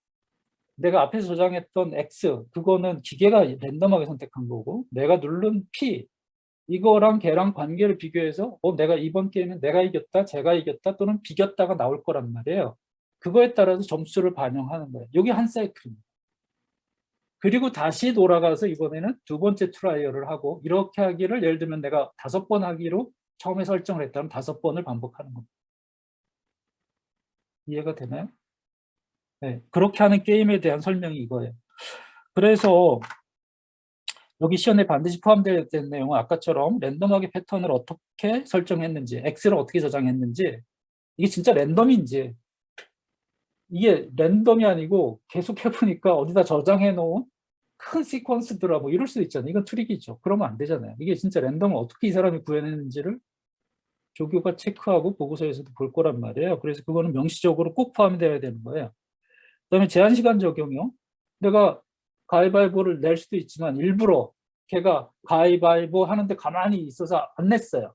내가 앞에서 저장했던 X, 그거는 기계가 랜덤하게 선택한 거고, 내가 누른 P, 이거랑 걔랑 관계를 비교해서 내가 이번 게임은 내가 이겼다, 제가 이겼다 또는 비겼다가 나올 거란 말이에요. 그거에 따라서 점수를 반영하는 거예요. 이게 한 사이클입니다. 그리고 다시 돌아가서 이번에는 2번째 트라이얼을 하고, 이렇게 하기를 예를 들면 내가 5번 하기로 처음에 설정을 했다면 5번을 반복하는 겁니다. 이해가 되나요? 네, 그렇게 하는 게임에 대한 설명이 이거예요. 그래서 여기 시연에 반드시 포함되어 있는 내용은 아까처럼 랜덤하게 패턴을 어떻게 설정했는지, X를 어떻게 저장했는지, 이게 진짜 랜덤인지, 이게 랜덤이 아니고 계속 해보니까 어디다 저장해 놓은 큰 시퀀스더라 뭐 이럴 수도 있잖아요. 이건 트릭이죠. 그러면 안 되잖아요. 이게 진짜 랜덤을 어떻게 이 사람이 구해냈는지를 조교가 체크하고 보고서에서도 볼 거란 말이에요. 그래서 그거는 명시적으로 꼭 포함되어야 되는 거예요. 그다음에 제한시간 적용이요. 내가 가위바위보를 낼 수도 있지만 일부러 걔가 가위바위보 하는데 가만히 있어서 안 냈어요.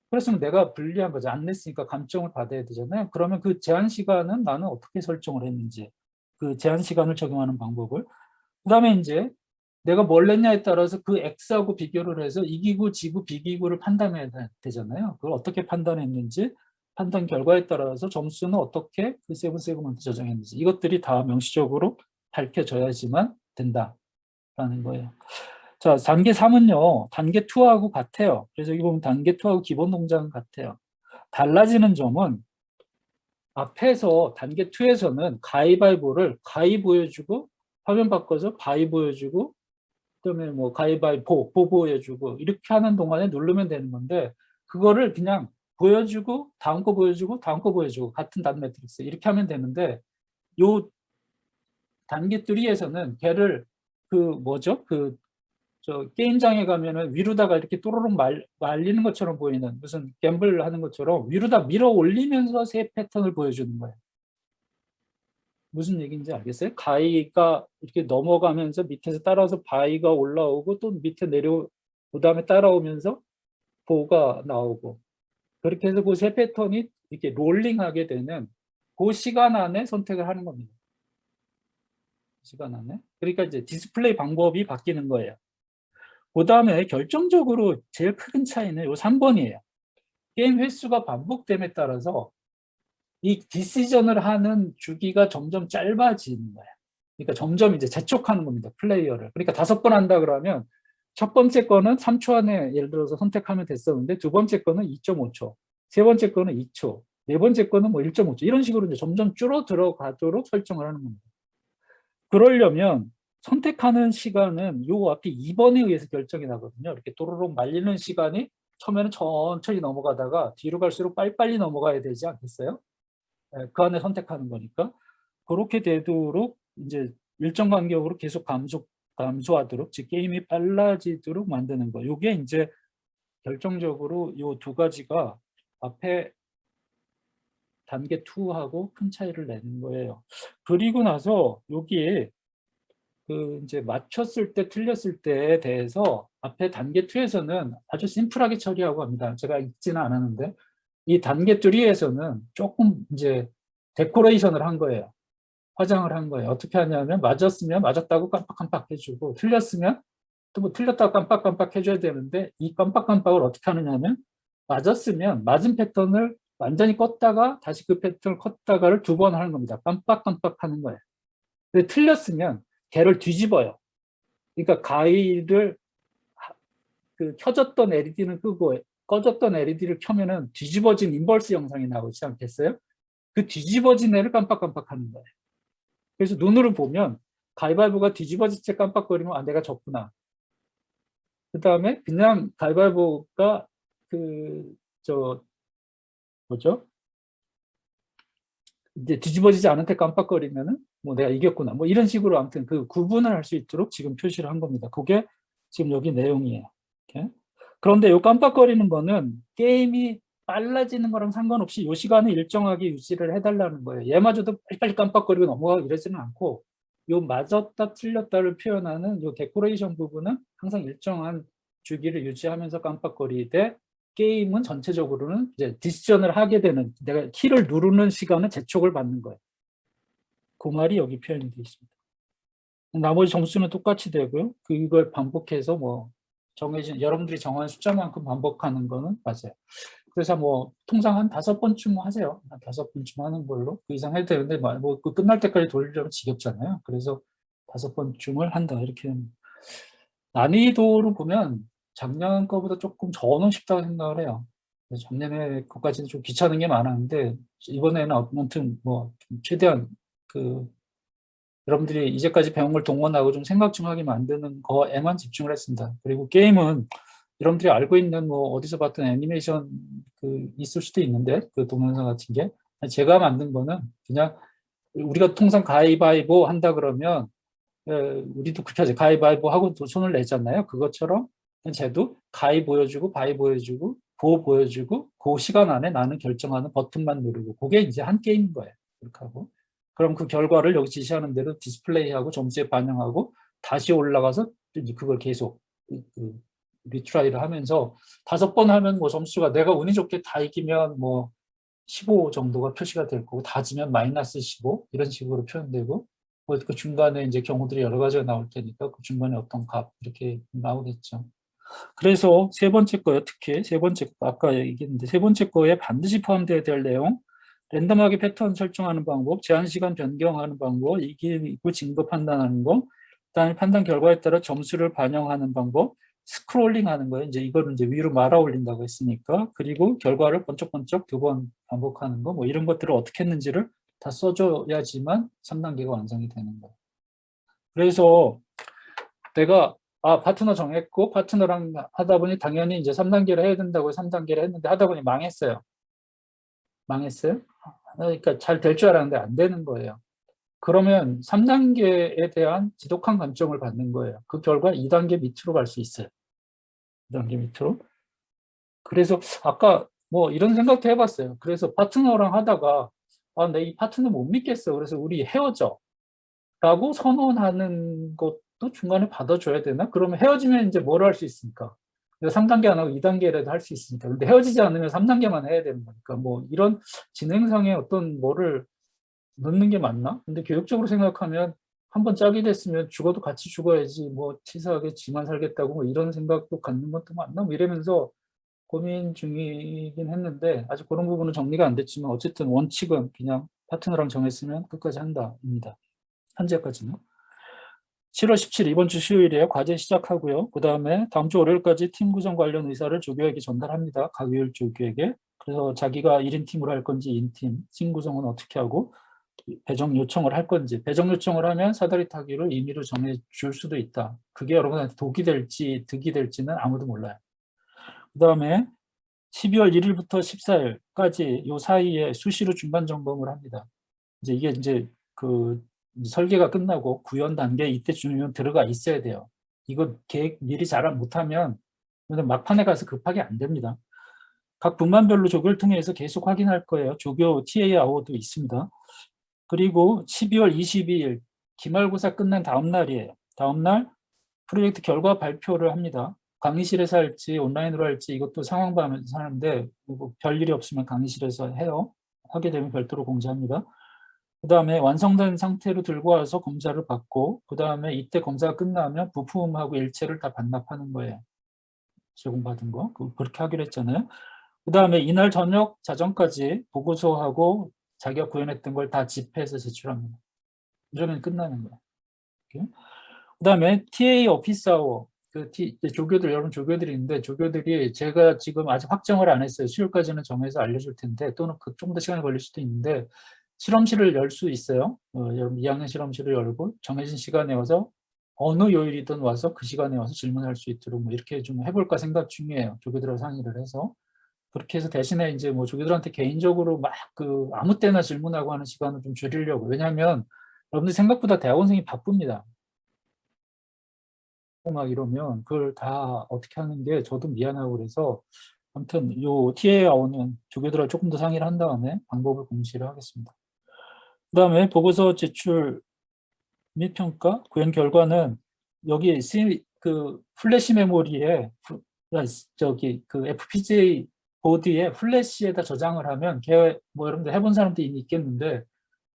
그랬으면 내가 불리한 거죠. 안 냈으니까 감점을 받아야 되잖아요. 그러면 그 제한 시간은 나는 어떻게 설정을 했는지, 그 제한 시간을 적용하는 방법을. 그다음에 이제 내가 뭘 냈냐에 따라서 그 X하고 비교를 해서 이기고 지고 비기고를 판단해야 되잖아요. 그걸 어떻게 판단했는지, 판단 결과에 따라서 점수는 어떻게 그 세븐세븐한테 저장했는지, 이것들이 다 명시적으로 밝혀져야지만 된다라는 거예요. 자, 단계 3은요, 단계 2하고 같아요. 그래서 여기 보면 단계 2하고 기본 동작은 같아요. 달라지는 점은 앞에서 단계 2에서는 가위바위보를 가위 보여주고, 화면 바꿔서 바위 보여주고, 그다음에 뭐 가위바위보 보여주고 이렇게 하는 동안에 누르면 되는 건데 그거를 그냥 보여주고 다음 거 보여주고 다음 거 보여주고 같은 단 매트릭스 이렇게 하면 되는데 요 단계 3에서는 걔를 그 뭐죠? 그 저 게임장에 가면은 위로다가 이렇게 또로록 말리는 것처럼 보이는 무슨 갬블 하는 것처럼 위로다 밀어 올리면서 새 패턴을 보여주는 거예요. 무슨 얘기인지 알겠어요? 가위가 이렇게 넘어가면서 밑에서 따라서 바위가 올라오고 또 밑에 내려 그 다음에 따라오면서 보가 나오고 그렇게 해서 그 세 패턴이 이렇게 롤링하게 되는 그 시간 안에 선택을 하는 겁니다. 시간 안에. 그러니까 이제 디스플레이 방법이 바뀌는 거예요. 그 다음에 결정적으로 제일 큰 차이는 요 3번이에요. 게임 횟수가 반복됨에 따라서 이 디시전을 하는 주기가 점점 짧아지는 거예요. 그러니까 점점 이제 재촉하는 겁니다. 플레이어를. 그러니까 5번 한다 그러면 첫 번째 거는 3초 안에 예를 들어서 선택하면 됐었는데 두 번째 거는 2.5초, 세 번째 거는 2초, 네 번째 거는 뭐 1.5초 이런 식으로 이제 점점 줄어들어 가도록 설정을 하는 겁니다. 그러려면 선택하는 시간은 요 앞에 2번에 의해서 결정이 나거든요. 이렇게 도로록 말리는 시간이 처음에는 천천히 넘어가다가 뒤로 갈수록 빨리빨리 넘어가야 되지 않겠어요? 그 안에 선택하는 거니까. 그렇게 되도록 이제 일정 간격으로 계속 감소하도록, 즉 게임이 빨라지도록 만드는 거. 요게 이제 결정적으로 요 두 가지가 앞에 단계 2하고 큰 차이를 내는 거예요. 그리고 나서 여기에 그 이제 맞췄을 때 틀렸을 때에 대해서 앞에 단계 2에서는 아주 심플하게 처리하고 합니다. 제가 읽지는 않았는데 이 단계 3에서는 조금 이제 데코레이션을 한 거예요. 화장을 한 거예요. 어떻게 하냐면 맞았으면 맞았다고 깜빡깜빡 해주고 틀렸으면 또 뭐 틀렸다고 깜빡깜빡 해줘야 되는데 이 깜빡깜빡을 어떻게 하느냐면 맞았으면 맞은 패턴을 완전히 껐다가 다시 그 패턴을 껐다가를 2번 하는 겁니다. 깜빡깜빡 하는 거예요. 근데 틀렸으면 걔를 뒤집어요. 그러니까 가위를 그 켜졌던 LED는 끄고 꺼졌던 LED를 켜면은 뒤집어진 인버스 영상이 나오지 않겠어요? 그 뒤집어진 애를 깜빡깜빡 하는 거예요. 그래서 눈으로 보면 가위바위보가 뒤집어질 때 깜빡거리면 아 내가 졌구나. 그 다음에 그냥 가위바위보가 저 뭐죠? 이제 뒤집어지지 않은 때 깜빡거리면은 뭐 내가 이겼구나. 뭐 이런 식으로 아무튼 그 구분을 할 수 있도록 지금 표시를 한 겁니다. 그게 지금 여기 내용이에요. 이렇게. 그런데 이 깜빡거리는 거는 게임이 빨라지는 거랑 상관없이 이 시간을 일정하게 유지를 해달라는 거예요. 얘마저도 빨리빨리 깜빡거리고 넘어가고 이러지는 않고 요 맞았다 틀렸다를 표현하는 요 데코레이션 부분은 항상 일정한 주기를 유지하면서 깜빡거리되 게임은 전체적으로는 이제 디시전을 하게 되는 내가 키를 누르는 시간은 재촉을 받는 거예요. 그 말이 여기 표현이 되어 있습니다. 나머지 점수는 똑같이 되고요. 그걸 반복해서 뭐 정해진 여러분들이 정한 숫자만큼 반복하는 거는 맞아요. 그래서 뭐 통상 한 5번쯤 하세요. 한 5번쯤 하는 걸로 그 이상 해도 되는데 뭐 그 끝날 때까지 돌리려면 지겹잖아요. 그래서 5번쯤을 한다 이렇게. 난이도로 보면 작년 거보다 조금 저는 쉽다고 생각을 해요. 작년에 그까지는 좀 귀찮은 게 많았는데 이번에는 아무튼 뭐 최대한 그 여러분들이 이제까지 배운 걸 동원하고 좀 생각 좀 하게 만드는 거에만 집중을 했습니다. 그리고 게임은 여러분들이 알고 있는 뭐 어디서 봤던 애니메이션 그 있을 수도 있는데 그 동영상 같은 게 제가 만든 거는 그냥 우리가 통상 가위바위보 한다 그러면 우리도 그렇게 하죠. 가위바위보 하고 또 손을 내잖아요. 그것처럼 쟤도 가위 보여주고 바위 보여주고 보 보여주고 그 시간 안에 나는 결정하는 버튼만 누르고 그게 이제 한 게임인 거예요. 그렇게 하고 그럼 그 결과를 여기 지시하는 대로 디스플레이하고 점수에 반영하고 다시 올라가서 이제 그걸 계속 리트라이를 하면서 5번 하면 뭐 점수가 내가 운이 좋게 다 이기면 뭐 15 정도가 표시가 될 거고 다 지면 마이너스 15 이런 식으로 표현되고 그 중간에 이제 경우들이 여러 가지가 나올 테니까 그 중간에 어떤 값 이렇게 나오겠죠. 그래서 세 번째 거요. 특히 세 번째 거 아까 얘기했는데 세 번째 거에 반드시 포함되어야 될 내용 랜덤하게 패턴 설정하는 방법, 제한 시간 변경하는 방법, 이기고 진거 판단하는 거, 그다음에 판단 결과에 따라 점수를 반영하는 방법, 스크롤링 하는 거예요. 이제 이거를 이제 위로 말아 올린다고 했으니까. 그리고 결과를 번쩍번쩍 2번 반복하는 거, 뭐 이런 것들을 어떻게 했는지를 다 써줘야지만 3단계가 완성이 되는 거예요. 그래서 내가 파트너 정했고 파트너랑 하다 보니 당연히 이제 3단계를 해야 된다고 3단계를 했는데 하다 보니 망했어요. 망했어요. 그러니까 잘 될 줄 알았는데 안 되는 거예요. 그러면 3단계에 대한 지독한 감정을 받는 거예요. 그 결과 2단계 밑으로 갈 수 있어요. 2단계 밑으로. 그래서 아까 뭐 이런 생각도 해봤어요. 그래서 파트너랑 하다가 내 이 파트너 못 믿겠어. 그래서 우리 헤어져. 라고 선언하는 것도 중간에 받아줘야 되나? 그러면 헤어지면 이제 뭘 할 수 있습니까? 3단계 안 하고 2단계라도 할 수 있으니까. 근데 헤어지지 않으면 3단계만 해야 되는 거니까. 뭐 이런 진행상의 어떤 뭐를 넣는 게 맞나? 근데 교육적으로 생각하면 한번 짝이 됐으면 죽어도 같이 죽어야지 뭐 치사하게 지만 살겠다고 뭐 이런 생각도 갖는 것도 맞나? 뭐 이러면서 고민 중이긴 했는데 아직 그런 부분은 정리가 안 됐지만 어쨌든 원칙은 그냥 파트너랑 정했으면 끝까지 한다입니다. 현재까지는. 7월 17일 이번 주 수요일에 과제 시작하고요. 그 다음에 다음 주 월요일까지 팀 구성 관련 의사를 조교에게 전달합니다. 각 요일 조교에게. 그래서 자기가 1인 팀으로 할 건지 2인 팀, 팀 구성은 어떻게 하고 배정 요청을 할 건지. 배정 요청을 하면 사다리 타기를 임의로 정해줄 수도 있다. 그게 여러분한테 독이 될지 득이 될지는 아무도 몰라요. 그 다음에 12월 1일부터 14일까지 요 사이에 수시로 중간 점검을 합니다. 이게 이제 그 설계가 끝나고 구현 단계 이때쯤이면 들어가 있어야 돼요. 이거 계획 미리 잘 못하면 막판에 가서 급하게 안 됩니다. 각 분만별로 조교를 통해서 계속 확인할 거예요. 조교 TA 아워도 있습니다. 그리고 12월 22일 기말고사 끝난 다음 날이에요. 다음 날 프로젝트 결과 발표를 합니다. 강의실에서 할지 온라인으로 할지 이것도 상황 봐면서 하는데 별일이 없으면 강의실에서 해요. 하게 되면 별도로 공지합니다. 그 다음에 완성된 상태로 들고 와서 검사를 받고 그 다음에 이때 검사가 끝나면 부품하고 일체를 다 반납하는 거예요. 제공받은 거. 그렇게 하기로 했잖아요. 그 다음에 이날 저녁 자정까지 보고서하고 자기가 구현했던 걸 다 집해서 제출합니다. 이러면 끝나는 거예요. 그 다음에 TA 오피스아워, 조교들, 여러분 조교들이 있는데 조교들이 제가 지금 아직 확정을 안 했어요. 수요일까지는 정해서 알려줄 텐데 또는 좀 더 시간이 걸릴 수도 있는데 실험실을 열 수 있어요. 여러분 2학년 실험실을 열고 정해진 시간에 와서 어느 요일이든 와서 그 시간에 와서 질문할 수 있도록 뭐 이렇게 좀 해볼까 생각 중이에요. 조교들하고 상의를 해서. 그렇게 해서 대신에 이제 뭐 조교들한테 개인적으로 막 아무 때나 질문하고 하는 시간을 좀 줄이려고. 왜냐하면 여러분들 생각보다 대학원생이 바쁩니다. 막 이러면 그걸 다 어떻게 하는 게 저도 미안하고 그래서 아무튼 요 TA 아웃은 조교들하고 조금 더 상의를 한 다음에 방법을 공시를 하겠습니다. 그 다음에 보고서 제출 및 평가 구현 결과는 여기 그 플래시 메모리에 그 FPGA 보드에 플래시에다 저장을 하면 뭐 여러분들 해본 사람도 이미 있겠는데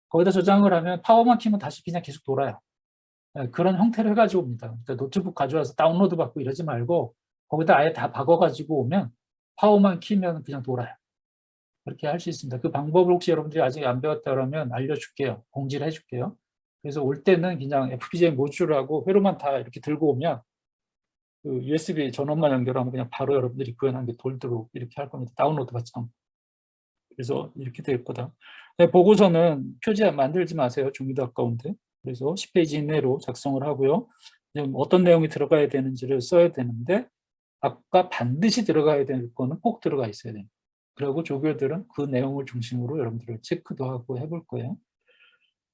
거기다 저장을 하면 파워만 키면 다시 그냥 계속 돌아요. 그런 형태로 해가지고 옵니다. 그러니까 노트북 가져와서 다운로드 받고 이러지 말고 거기다 아예 다 박아가지고 오면 파워만 키면 그냥 돌아요. 그렇게 할 수 있습니다. 그 방법을 혹시 여러분들이 아직 안 배웠다 그러면 알려줄게요. 공지를 해줄게요. 그래서 올 때는 그냥 FPGA 모듈하고 회로만 다 이렇게 들고 오면 그 USB 전원만 연결하면 그냥 바로 여러분들이 구현한 게 돌도록 이렇게 할 겁니다. 다운로드 받지 않고. 그래서 이렇게 될 거다. 보고서는 표지 만들지 마세요. 종이도 아까운데. 그래서 10페이지 이내로 작성을 하고요. 어떤 내용이 들어가야 되는지를 써야 되는데 아까 반드시 들어가야 될 거는 꼭 들어가 있어야 돼요. 그리고 조교들은 그 내용을 중심으로 여러분들을 체크도 하고 해볼 거예요.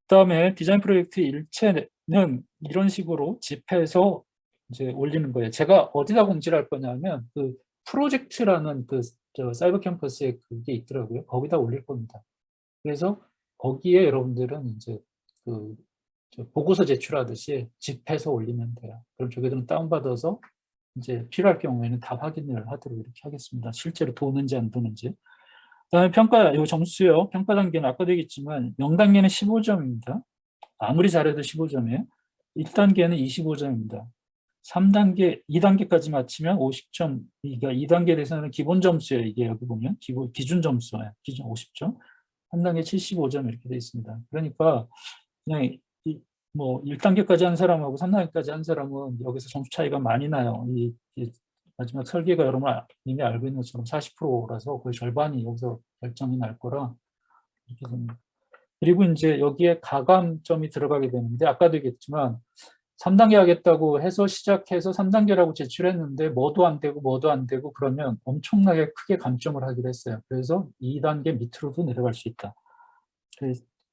그다음에 디자인 프로젝트 일체는 이런 식으로 집해서 이제 올리는 거예요. 제가 어디다 공지를 할 거냐면 그 프로젝트라는 사이버 캠퍼스에 그게 있더라고요. 거기다 올릴 겁니다. 그래서 거기에 여러분들은 이제 보고서 제출하듯이 집해서 올리면 돼요. 그럼 조교들은 다운받아서 이제 필요할 경우에는 다 확인을 하도록 이렇게 하겠습니다. 실제로 도는지 안 도는지. 그다음에 평가, 요 점수요. 평가 단계는 아까도 얘기했지만 0단계는 15점입니다. 아무리 잘해도 15점이에요. 1단계는 25점입니다. 3단계, 2단계까지 마치면 50점. 그러니까 2단계 대해서는 기본 점수예요. 이게 여기 보면 기준 점수예요. 기준 50점. 3단계 75점 이렇게 되어 있습니다. 그러니까 그냥 뭐 1단계까지 한 사람하고 3단계까지 한 사람은 여기서 점수 차이가 많이 나요. 마지막 설계가 여러분 이미 알고 있는 것처럼 40%라서 거의 절반이 여기서 결정이 날 거라 이렇게 됩니다. 그리고 이제 여기에 가감점이 들어가게 되는데 아까도 얘기했지만 3단계 하겠다고 해서 시작해서 3단계라고 제출했는데 뭐도 안 되고 뭐도 안 되고 그러면 엄청나게 크게 감점을 하기로 했어요. 그래서 2단계 밑으로도 내려갈 수 있다.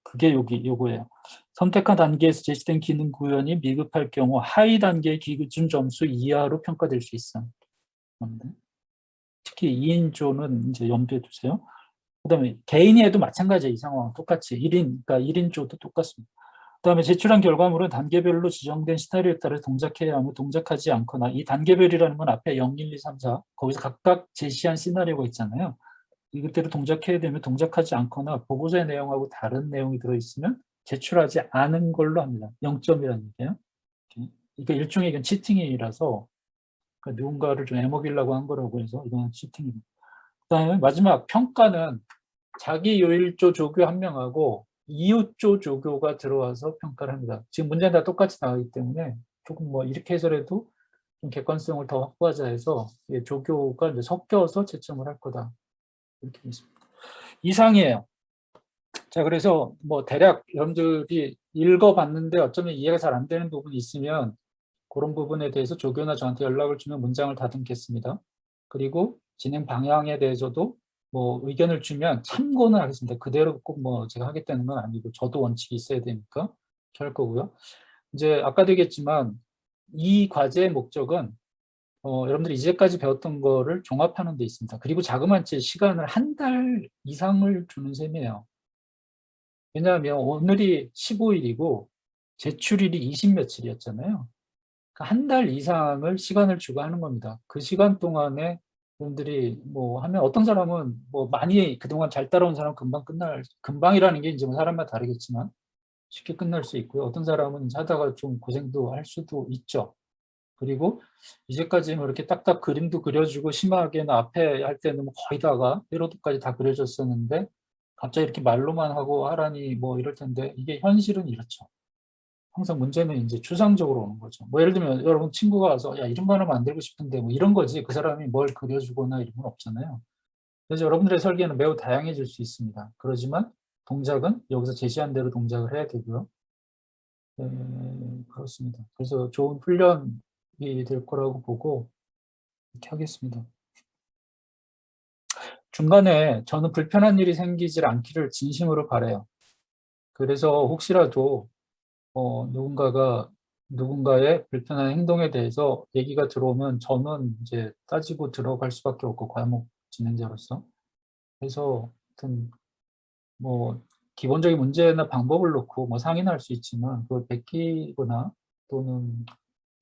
그게 요거예요. 선택한 단계에서 제시된 기능 구현이 미흡할 경우 하위 단계의 기준 점수 이하로 평가될 수 있어. 특히 2인조는 이제 염두에 두세요. 그다음에 개인이 해도 마찬가지예요. 이 상황은 똑같이 1인, 그러니까 1인조도 똑같습니다. 그다음에 제출한 결과물은 단계별로 지정된 시나리오에 따라 동작해야 하며 동작하지 않거나 이 단계별이라는 건 앞에 0, 1, 2, 3, 4 거기서 각각 제시한 시나리오가 있잖아요. 이것대로 동작해야 되면 동작하지 않거나 보고서의 내용하고 다른 내용이 들어있으면 제출하지 않은 걸로 합니다. 0점이라는 얘기예요. 그러니까 일종의 이건 치팅이라서 그러니까 누군가를 좀 애먹이려고 한 거라고 해서 이건 치팅입니다. 그다음에 마지막 평가는 자기 요일조 조교 한 명하고 이웃조 조교가 들어와서 평가를 합니다. 지금 문제는 다 똑같이 나오기 때문에 조금 뭐 이렇게 해서라도 좀 객관성을 더 확보하자 해서 조교가 이제 섞여서 채점을 할 거다. 이렇게 있습니다. 이상이에요. 자, 그래서 뭐 대략 여러분들이 읽어봤는데 어쩌면 이해가 잘 안 되는 부분이 있으면 그런 부분에 대해서 조교나 저한테 연락을 주면 문장을 다듬겠습니다. 그리고 진행 방향에 대해서도 뭐 의견을 주면 참고는 하겠습니다. 그대로 꼭 뭐 제가 하겠다는 건 아니고 저도 원칙이 있어야 되니까 그렇게 할 거고요. 이제 아까도 얘기했지만 이 과제의 목적은 여러분들이 이제까지 배웠던 거를 종합하는 데 있습니다. 그리고 자그마치 시간을 한 달 이상을 주는 셈이에요. 왜냐하면 오늘이 15일이고 제출일이 20 며칠이었잖아요. 한 달 이상을 시간을 주고 하는 겁니다. 그 시간 동안에 여러분들이 뭐 하면 어떤 사람은 뭐 많이 그동안 잘 따라온 사람은 금방이라는 게 이제 뭐 사람마다 다르겠지만 쉽게 끝날 수 있고요. 어떤 사람은 이제 하다가 좀 고생도 할 수도 있죠. 그리고 이제까지 뭐 이렇게 딱딱 그림도 그려주고 심하게는 앞에 할 때는 뭐 거의 다가 회로도까지 다 그려졌었는데 갑자기 이렇게 말로만 하고 하라니 뭐 이럴 텐데 이게 현실은 이렇죠. 항상 문제는 이제 추상적으로 오는 거죠. 뭐 예를 들면 여러분 친구가 와서 야 이런 거 하나 만들고 싶은데 뭐 이런 거지 그 사람이 뭘 그려주거나 이런 건 없잖아요. 그래서 여러분들의 설계는 매우 다양해질 수 있습니다. 그렇지만 동작은 여기서 제시한 대로 동작을 해야 되고요. 그렇습니다. 그래서 좋은 훈련이 될 거라고 보고 이렇게 하겠습니다. 중간에 저는 불편한 일이 생기질 않기를 진심으로 바라요. 그래서 혹시라도 누군가의 불편한 행동에 대해서 얘기가 들어오면 저는 이제 따지고 들어갈 수밖에 없고 과목 진행자로서. 그래서 하여튼 뭐 기본적인 문제나 방법을 놓고 뭐 상의는 할 수 있지만 그걸 베끼거나 또는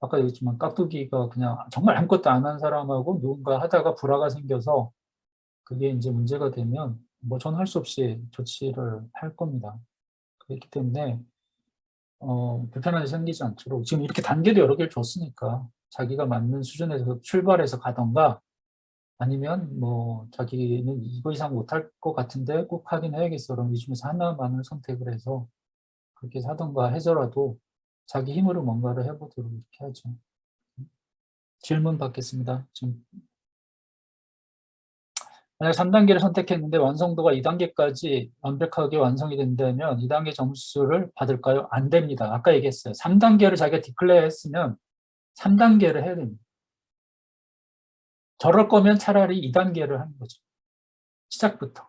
아까 얘기했지만 깍두기가 그냥 정말 아무것도 안 한 사람하고 누군가 하다가 불화가 생겨서 그게 이제 문제가 되면 뭐 저는 할 수 없이 조치를 할 겁니다. 그렇기 때문에 불편한 일이 생기지 않도록 지금 이렇게 단계도 여러 개를 줬으니까 자기가 맞는 수준에서 출발해서 가던가 아니면 뭐 자기는 이거 이상 못할 것 같은데 꼭 하긴 해야겠어. 그럼 이 중에서 하나만을 선택을 해서 그렇게 하던가 해서라도 자기 힘으로 뭔가를 해보도록 이렇게 하죠. 질문 받겠습니다. 지금 만약 3단계를 선택했는데 완성도가 2단계까지 완벽하게 완성이 된다면 2단계 점수를 받을까요? 안 됩니다. 아까 얘기했어요. 3단계를 자기가 디클레어 했으면 3단계를 해야 됩니다. 저럴 거면 차라리 2단계를 하는 거죠. 시작부터.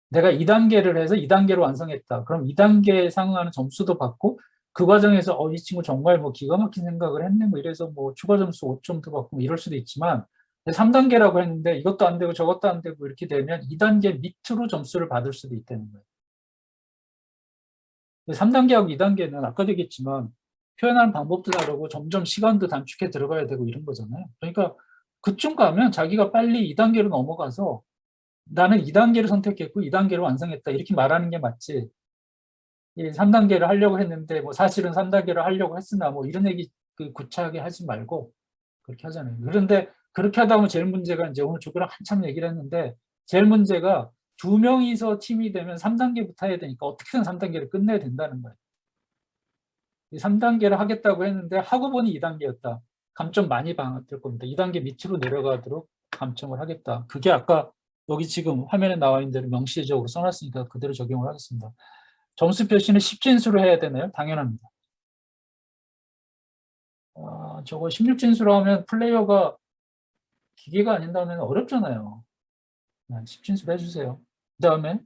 내가 2단계를 해서 2단계로 완성했다. 그럼 2단계에 상응하는 점수도 받고 그 과정에서 이 친구 정말 뭐 기가 막힌 생각을 했네 뭐 이래서 뭐 추가 점수 5점도 받고 뭐 이럴 수도 있지만 3단계라고 했는데 이것도 안 되고 저것도 안 되고 이렇게 되면 2단계 밑으로 점수를 받을 수도 있다는 거예요. 3단계하고 2단계는 아까도 얘기했지만 표현하는 방법도 다르고 점점 시간도 단축해 들어가야 되고 이런 거잖아요. 그러니까 그쯤 가면 자기가 빨리 2단계로 넘어가서 나는 2단계를 선택했고 2단계를 완성했다 이렇게 말하는 게 맞지 3단계를 하려고 했는데 뭐 사실은 3단계를 하려고 했으나 뭐 이런 얘기 구차하게 하지 말고 그렇게 하잖아요. 그런데 그렇게 하다 보면 제일 문제가 이제 오늘 조교랑 한참 얘기를 했는데 제일 문제가 2명이서 팀이 되면 3단계부터 해야 되니까 어떻게든 3단계를 끝내야 된다는 거예요. 3단계를 하겠다고 했는데 하고 보니 2단계였다. 감점 많이 받을 겁니다. 2단계 밑으로 내려가도록 감점을 하겠다. 그게 아까 여기 지금 화면에 나와 있는 대로 명시적으로 써놨으니까 그대로 적용을 하겠습니다. 점수 표시는 10진수로 해야 되나요? 당연합니다. 저거 16진수로 하면 플레이어가 기계가 아닌다면 어렵잖아요. 10진수로 해주세요. 그 다음에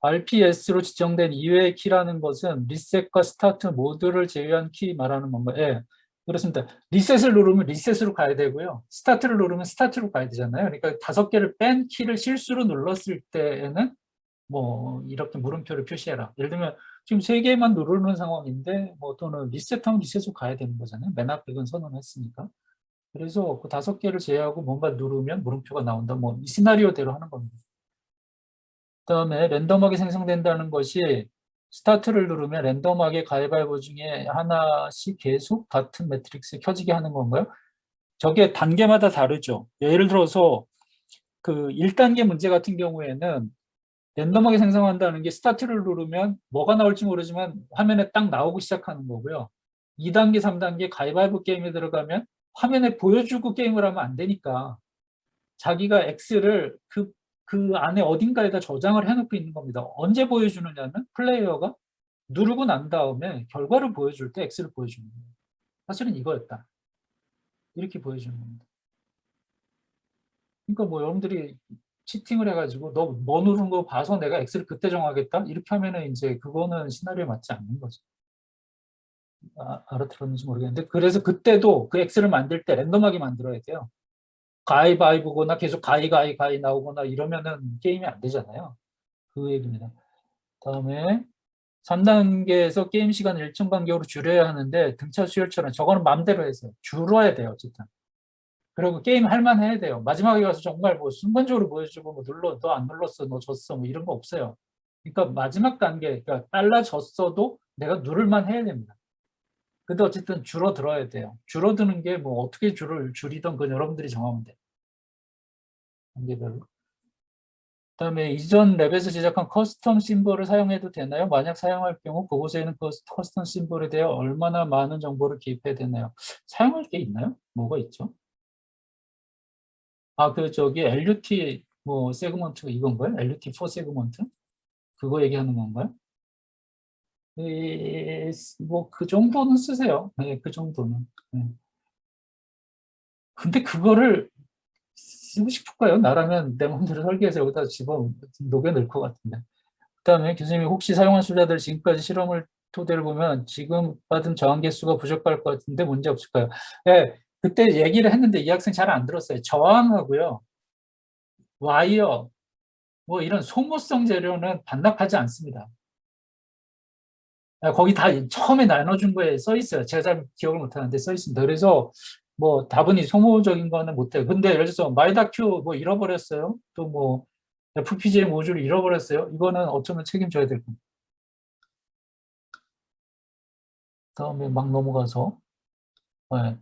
RPS로 지정된 이외의 키라는 것은 리셋과 스타트 모두를 제외한 키 말하는 건가요? 예, 그렇습니다. 리셋을 누르면 리셋으로 가야 되고요. 스타트를 누르면 스타트로 가야 되잖아요. 그러니까 5개를 뺀 키를 실수로 눌렀을 때에는 뭐 이렇게 물음표를 표시해라. 예를 들면 지금 3개만 누르는 상황인데 뭐 또는 리셋하면 리셋으로 가야 되는 거잖아요. 맨 앞에 건 선언했으니까. 그래서 그 5개를 제외하고 뭔가 누르면 물음표가 나온다. 뭐 이 시나리오대로 하는 겁니다. 그다음에 랜덤하게 생성된다는 것이 스타트를 누르면 랜덤하게 가위바위보 중에 하나씩 계속 같은 매트릭스에 켜지게 하는 건가요? 저게 단계마다 다르죠. 예를 들어서 그 1단계 문제 같은 경우에는 랜덤하게 생성한다는 게 스타트를 누르면 뭐가 나올지 모르지만 화면에 딱 나오고 시작하는 거고요. 2단계, 3단계 가위바위보 게임에 들어가면 화면에 보여주고 게임을 하면 안 되니까 자기가 X를 그 안에 어딘가에다 저장을 해놓고 있는 겁니다. 언제 보여주느냐는 플레이어가 누르고 난 다음에 결과를 보여줄 때 X를 보여주는 거예요. 사실은 이거였다. 이렇게 보여주는 겁니다. 그러니까 뭐 여러분들이 치팅을 해가지고 너 뭐 누른 거 봐서 내가 X를 그때 정하겠다? 이렇게 하면은 이제 그거는 시나리오에 맞지 않는 거죠. 알아들었는지 모르겠는데 그래서 그때도 그 X를 만들 때 랜덤하게 만들어야 돼요. 가위바위보거나 계속 가위 나오거나 이러면은 게임이 안 되잖아요. 그 얘기입니다. 다음에 3단계에서 게임 시간을 일정 간격으로 줄여야 하는데 등차 수열처럼 저거는 마음대로 해서 줄어야 돼요. 어쨌든. 그리고 게임 할만 해야 돼요. 마지막에 가서 정말 뭐 순간적으로 보여주고 뭐 눌러 너 안 눌렀어 너 졌어 뭐 이런 거 없어요. 그러니까 마지막 단계 그러니까 빨라졌어도 내가 누를만 해야 됩니다. 근데 어쨌든 줄어들어야 돼요. 줄어드는 게 뭐 어떻게 줄이던 그건 여러분들이 정하면 돼요. 단계별로. 그다음에 이전 랩에서 제작한 커스텀 심볼을 사용해도 되나요? 만약 사용할 경우 그곳에는 커스텀 심볼에 대해 얼마나 많은 정보를 기입해야 되나요? 사용할 게 있나요? 뭐가 있죠? 그 저기 LUT 뭐 세그먼트가 이건가요? LUT4 세그먼트? 그거 얘기하는 건가요? 뭐 그 정도는 쓰세요. 네, 그 정도는. 네. 근데 그거를 쓰고 싶을까요? 나라면 내 마음대로 설계해서 여기다 집어 녹여 넣을 것 같은데. 그다음에 교수님이 혹시 사용한 수자들 지금까지 실험을 토대로 보면 지금 받은 저항 개수가 부족할 것 같은데 문제 없을까요? 네, 그때 얘기를 했는데 이 학생 잘 안 들었어요. 저항하고요, 와이어, 뭐 이런 소모성 재료는 반납하지 않습니다. 거기 다 처음에 나눠준 거에 써 있어요. 제가 잘 기억을 못하는데 써 있습니다. 그래서 뭐 다분히 소모적인 거는 못해요. 근데 예를 들어서 마이다큐 뭐 잃어버렸어요. 또 뭐 FPGA 모듈 잃어버렸어요. 이거는 어쩌면 책임져야 될 겁니다. 다음에 막 넘어가서 네.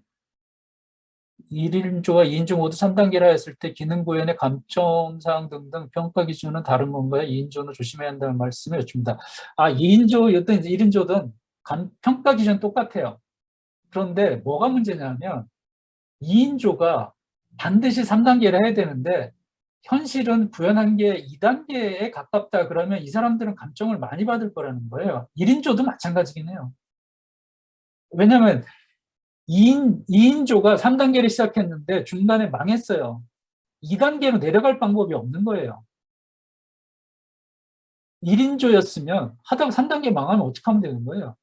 1인조와 2인조 모두 3단계라 했을 때 기능 구현의 감점사항 등등 평가 기준은 다른 건가요? 2인조는 조심해야 한다는 말씀을 여쭙니다. 2인조였든 1인조든 평가 기준 똑같아요. 그런데 뭐가 문제냐면 2인조가 반드시 3단계를 해야 되는데 현실은 구현한 게 2단계에 가깝다 그러면 이 사람들은 감점을 많이 받을 거라는 거예요. 1인조도 마찬가지긴 해요. 왜냐하면 2인조가 3단계를 시작했는데 중간에 망했어요. 2단계로 내려갈 방법이 없는 거예요. 1인조였으면 하다가 3단계 망하면 어떻게 하면 되는 거예요?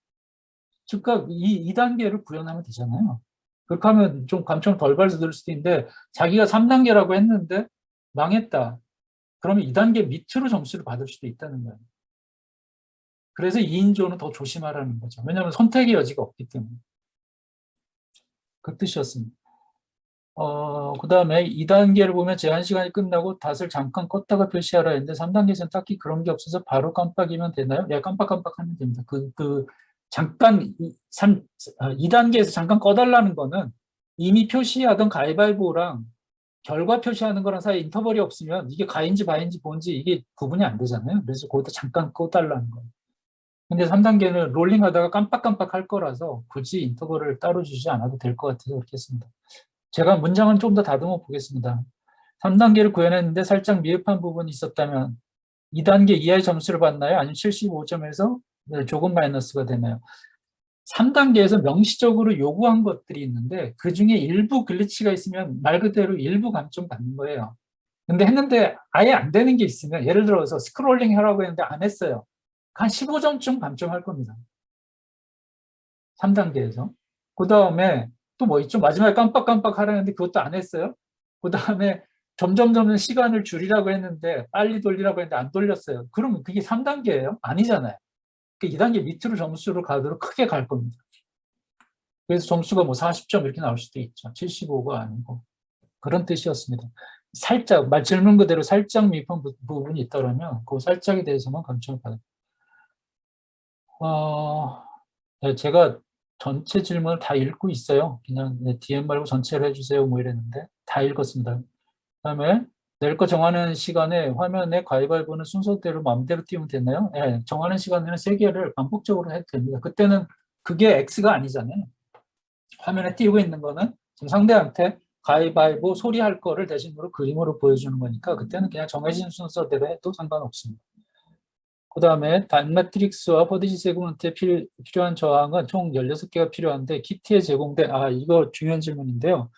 즉각 2단계를 구현하면 되잖아요. 그렇게 하면 좀 감점 덜 받을 수도 있는데 자기가 3단계라고 했는데 망했다. 그러면 2단계 밑으로 점수를 받을 수도 있다는 거예요. 그래서 2인조는 더 조심하라는 거죠. 왜냐하면 선택의 여지가 없기 때문에. 그 뜻이었습니다. 그 다음에 2단계를 보면 제한 시간이 끝나고 닷을 잠깐 껐다가 표시하라 했는데 3단계에서는 딱히 그런 게 없어서 바로 깜빡이면 되나요? 네, 깜빡깜빡 하면 됩니다. 잠깐 2단계에서 잠깐 꺼달라는 거는 이미 표시하던 가위바위보랑 결과 표시하는 거랑 사이 인터벌이 없으면 이게 가인지 바인지 뭔지 이게 구분이 안 되잖아요. 그래서 거기다 잠깐 꺼달라는 거예요. 근데 3단계는 롤링하다가 깜빡깜빡 할 거라서 굳이 인터벌을 따로 주지 않아도 될 것 같아서 그렇게 했습니다. 제가 문장은 좀 더 다듬어 보겠습니다. 3단계를 구현했는데 살짝 미흡한 부분이 있었다면 2단계 이하의 점수를 받나요? 아니면 75점에서 조금 마이너스가 되나요? 3단계에서 명시적으로 요구한 것들이 있는데 그중에 일부 글리치가 있으면 말 그대로 일부 감점 받는 거예요. 근데 했는데 아예 안 되는 게 있으면 예를 들어서 스크롤링 하라고 했는데 안 했어요. 한 15점쯤 감점할 겁니다. 3단계에서. 그 다음에 또 뭐 있죠? 마지막에 깜빡깜빡 하라는데 그것도 안 했어요. 그 다음에 점점 시간을 줄이라고 했는데 빨리 돌리라고 했는데 안 돌렸어요. 그러면 그게 3단계예요? 아니잖아요. 2단계 밑으로 점수를 가도록 크게 갈 겁니다. 그래서 점수가 뭐 40점 이렇게 나올 수도 있죠. 75가 아니고. 그런 뜻이었습니다. 살짝, 말 질문 그대로 살짝 미흡한 부분이 있다면 그 살짝에 대해서만 감점을 받아요. 네, 제가 전체 질문을 다 읽고 있어요. 그냥 DM 말고 전체를 해주세요 뭐 이랬는데 다 읽었습니다. 그다음에 낼 거 정하는 시간에 화면에 가위바위보는 순서대로 마음대로 띄우면 되나요? 네, 정하는 시간에는 3개를 반복적으로 해도 됩니다. 그때는 그게 X가 아니잖아요. 화면에 띄우고 있는 거는 지금 상대한테 가위바위보 소리할 거를 대신으로 그림으로 보여주는 거니까 그때는 그냥 정해진 순서대로 해도 상관없습니다. 그 다음에 단매트릭스와 포디지 세그먼트에 필요한 저항은 총 16개가 필요한데 키트에 제공된, 이거 중요한 질문인데요.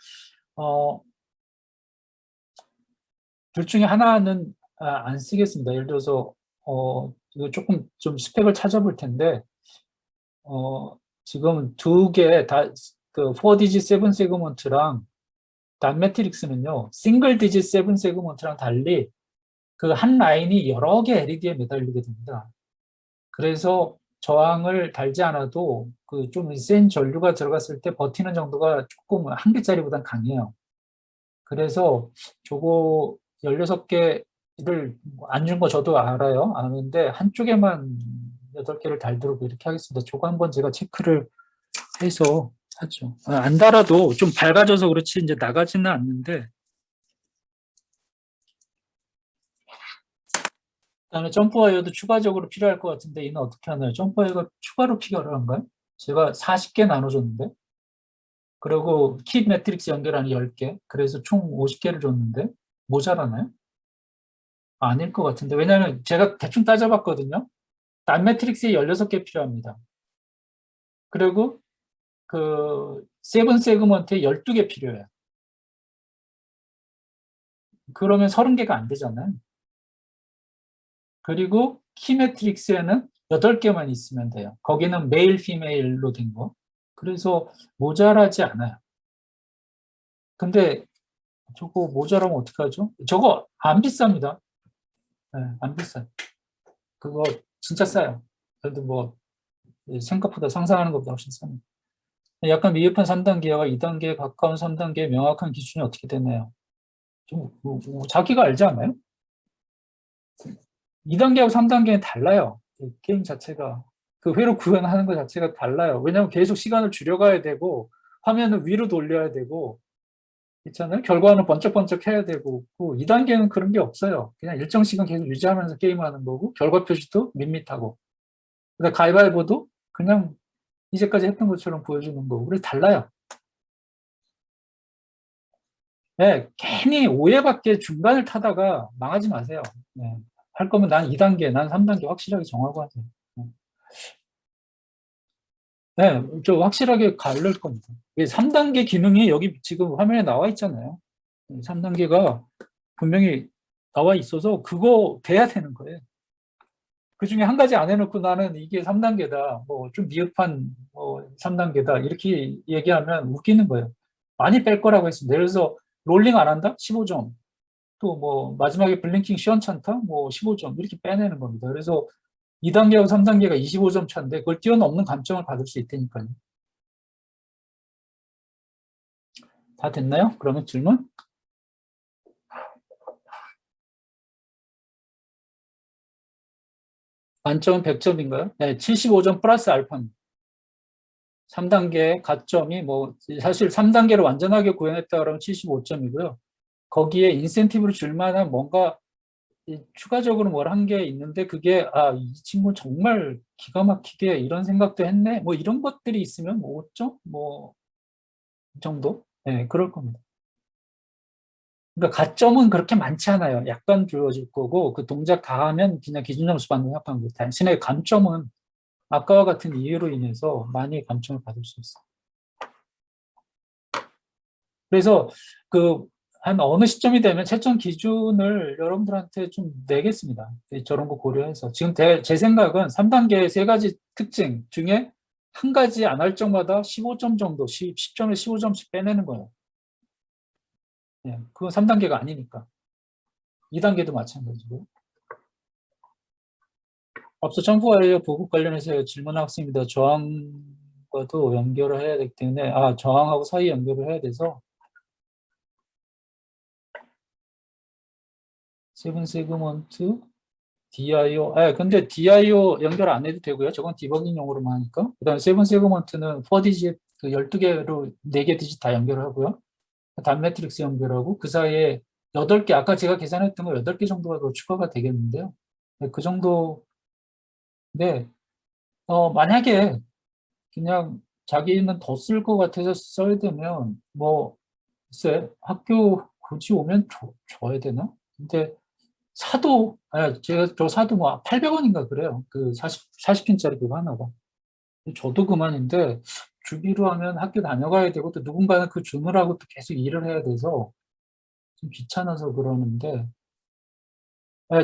둘 중에 하나는 안 쓰겠습니다. 예를 들어서 이거 조금 좀 스펙을 찾아볼 텐데 지금 두 개 다 그 4디지 7 세그먼트랑 단매트릭스는요. 싱글 디지 7 세그먼트랑 달리 그 한 라인이 여러 개 LED에 매달리게 됩니다. 그래서 저항을 달지 않아도 그 좀 센 전류가 들어갔을 때 버티는 정도가 조금 한 개짜리보단 강해요. 그래서 저거 16개를 안 준 거 저도 알아요. 아는데 한쪽에만 8개를 달도록 이렇게 하겠습니다. 저거 한번 제가 체크를 해서 하죠. 안 달아도 좀 밝아져서 그렇지 이제 나가지는 않는데. 그다음에 점프와이어도 추가적으로 필요할 것 같은데 이는 어떻게 하나요? 점프와이어가 추가로 필요한가요? 제가 40개 나눠줬는데 그리고 키 매트릭스 연결하는 10개 그래서 총 50개를 줬는데 모자라나요? 아닐 것 같은데 왜냐하면 제가 대충 따져봤거든요. 단 매트릭스에 16개 필요합니다. 그리고 그 세븐 세그먼트에 12개 필요해요. 그러면 30개가 안 되잖아요. 그리고 키 매트릭스에는 8개만 있으면 돼요. 거기는 메일, 피메일로 된 거. 그래서 모자라지 않아요. 근데 저거 모자라면 어떡하죠? 저거 안 비쌉니다. 네, 안 비싸요. 그거 진짜 싸요. 그래도 뭐 생각보다 상상하는 것보다 훨씬 쌉니다. 약간 미흡한 3단계와 2단계에 가까운 3단계의 명확한 기준이 어떻게 되나요? 좀 자기가 알지 않나요? 2단계하고 3단계는 달라요. 게임 자체가. 그 회로 구현하는 것 자체가 달라요. 왜냐하면 계속 시간을 줄여가야 되고 화면을 위로 돌려야 되고 있잖아요. 결과는 번쩍번쩍 해야 되고 2단계는 그런 게 없어요. 그냥 일정 시간 계속 유지하면서 게임하는 거고 결과 표시도 밋밋하고 가위바위보도 그냥 이제까지 했던 것처럼 보여주는 거고 그래서 달라요. 네, 괜히 오해받게 중간을 타다가 망하지 마세요. 네. 할 거면 난 2단계, 난 3단계 확실하게 정하고 하세요. 네, 저 확실하게 가를 겁니다. 3단계 기능이 여기 지금 화면에 나와 있잖아요. 3단계가 분명히 나와 있어서 그거 돼야 되는 거예요. 그 중에 한 가지 안 해놓고 나는 이게 3단계다, 뭐 좀 미흡한 3단계다 이렇게 얘기하면 웃기는 거예요. 많이 뺄 거라고 했습니다. 예를 들어서 롤링 안 한다? 15점. 또 뭐 마지막에 블링킹 시원찮다? 뭐 15점 이렇게 빼내는 겁니다. 그래서 2단계하고 3단계가 25점 차인데 그걸 뛰어넘는 감점을 받을 수 있다니까요. 다 됐나요? 그러면 질문? 만점은 100점인가요? 네, 75점 플러스 알파입니다. 3단계 가점이 뭐 사실 3단계를 완전하게 구현했다 그러면 75점이고요. 거기에 인센티브를 줄 만한 뭔가 추가적으로 뭘 한 게 있는데 그게 이 친구 정말 기가 막히게 이런 생각도 했네 뭐 이런 것들이 있으면 뭐 5점 뭐 정도 네, 그럴 겁니다. 그러니까 가점은 그렇게 많지 않아요. 약간 주어질 거고 그 동작 다 하면 그냥 기준 점수 받는 합한 거. 단순히 감점은 아까와 같은 이유로 인해서 많이 감점을 받을 수 있어요. 그래서 그 한 어느 시점이 되면 채점 기준을 여러분들한테 좀 내겠습니다. 저런 거 고려해서. 지금 제 생각은 3단계의 세 가지 특징 중에 한 가지 안 할 적마다 15점 정도, 10점에 15점씩 빼내는 거예요. 네, 그건 3단계가 아니니까. 2단계도 마찬가지고. 앞서 점프와이어 보급 관련해서 질문한 학생입니다. 저항과도 연결을 해야 되기 때문에, 저항하고 사이 연결을 해야 돼서, 세븐 세그먼트, DIO, 근데 DIO 연결 안 해도 되고요. 저건 디버깅용으로만 하니까. 그 다음에 세븐 세그먼트는 4디짓, 그 12개로 4개 디짓 다 연결을 하고요. 단 매트릭스 연결하고, 그 사이에 8개, 아까 제가 계산했던 거 8개 정도가 더 추가가 되겠는데요. 네, 그 정도, 네. 만약에 그냥 자기는 더 쓸 것 같아서 써야 되면, 뭐, 글쎄, 학교 굳이 오면 줘야 되나? 근데 사도, 제가 저 사도 뭐 800원인가 그래요. 그 40핀짜리 그거 하나가. 저도 그만인데, 주기로 하면 학교 다녀가야 되고, 또 누군가는 그 주느라고 또 계속 일을 해야 돼서 좀 귀찮아서 그러는데,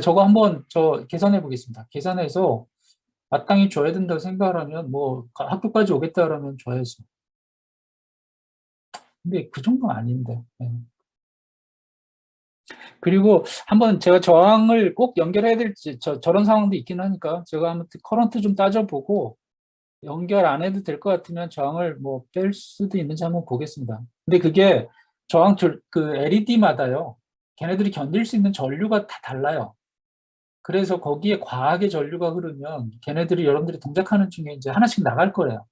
저거 한번 계산해 보겠습니다. 계산해서 마땅히 줘야 된다고 생각을 하면, 뭐, 학교까지 오겠다 그러면 줘야죠. 근데 그 정도는 아닌데. 네. 그리고 한번 제가 저항을 꼭 연결해야 될지, 저런 상황도 있긴 하니까, 제가 한번 커런트 좀 따져보고, 연결 안 해도 될 것 같으면 저항을 뭐 뺄 수도 있는지 한번 보겠습니다. 근데 그게 저항 그 LED마다요. 걔네들이 견딜 수 있는 전류가 다 달라요. 그래서 거기에 과하게 전류가 흐르면 걔네들이 여러분들이 동작하는 중에 이제 하나씩 나갈 거예요.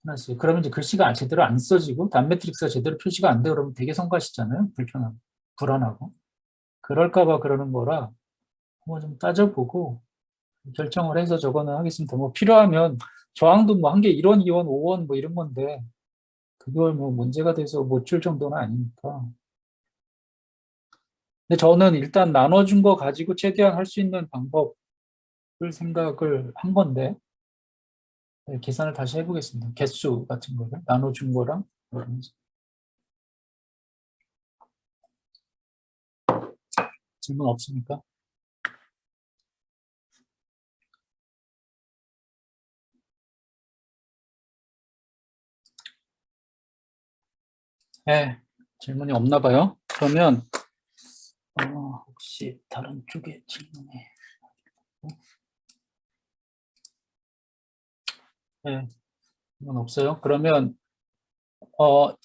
하나씩. 그러면 이제 글씨가 제대로 안 써지고 단 매트릭스가 제대로 표시가 안 돼. 그러면 되게 성가시잖아요. 불편하고 불안하고. 그럴까 봐 그러는 거라 한번 좀 따져보고 결정을 해서 저거는 하겠습니다. 뭐 필요하면 저항도 뭐 한 개 1원, 2원, 5원 뭐 이런 건데 그걸 뭐 문제가 돼서 못 줄 정도는 아니니까. 근데 저는 일단 나눠준 거 가지고 최대한 할 수 있는 방법을 생각을 한 건데 계산을 다시 해보겠습니다. 개수 같은 거를 나눠준 거랑 이러면서. 질문 없습니까? 네, 질문이 없나 봐요. 그러면 혹시 다른 쪽에 질문이 네, 질문 없어요. 그러면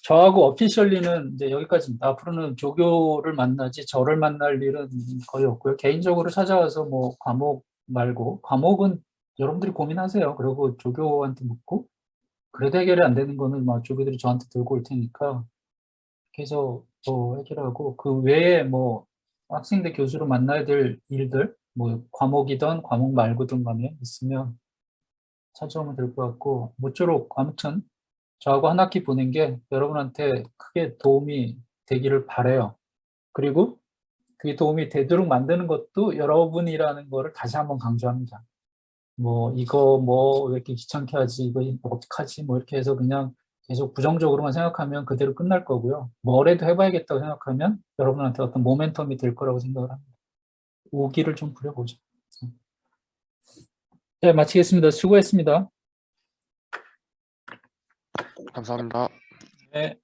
저하고 어피셜리는 이제 여기까지입니다. 앞으로는 조교를 만나지 저를 만날 일은 거의 없고요. 개인적으로 찾아와서 뭐 과목 말고 과목은 여러분들이 고민하세요. 그리고 조교한테 묻고 그래도 해결이 안 되는 거는 막 조교들이 저한테 들고 올 테니까 계속 해결하고 그 외에 뭐 학생들 교수로 만나야 될 일들 뭐 과목이든 과목 말고든 간에 있으면 찾아오면 될 것 같고 모쪼록 아무튼 저하고 한 학기 보낸 게 여러분한테 크게 도움이 되기를 바라요. 그리고 그게 도움이 되도록 만드는 것도 여러분이라는 거를 다시 한번 강조합니다. 뭐 이거 뭐 왜 이렇게 귀찮게 하지 이거 어떡하지 뭐 이렇게 해서 그냥 계속 부정적으로만 생각하면 그대로 끝날 거고요. 뭐래도 해봐야겠다고 생각하면 여러분한테 어떤 모멘텀이 될 거라고 생각을 합니다. 오기를 좀 부려보죠. 네, 마치겠습니다. 수고했습니다. 감사합니다. 네.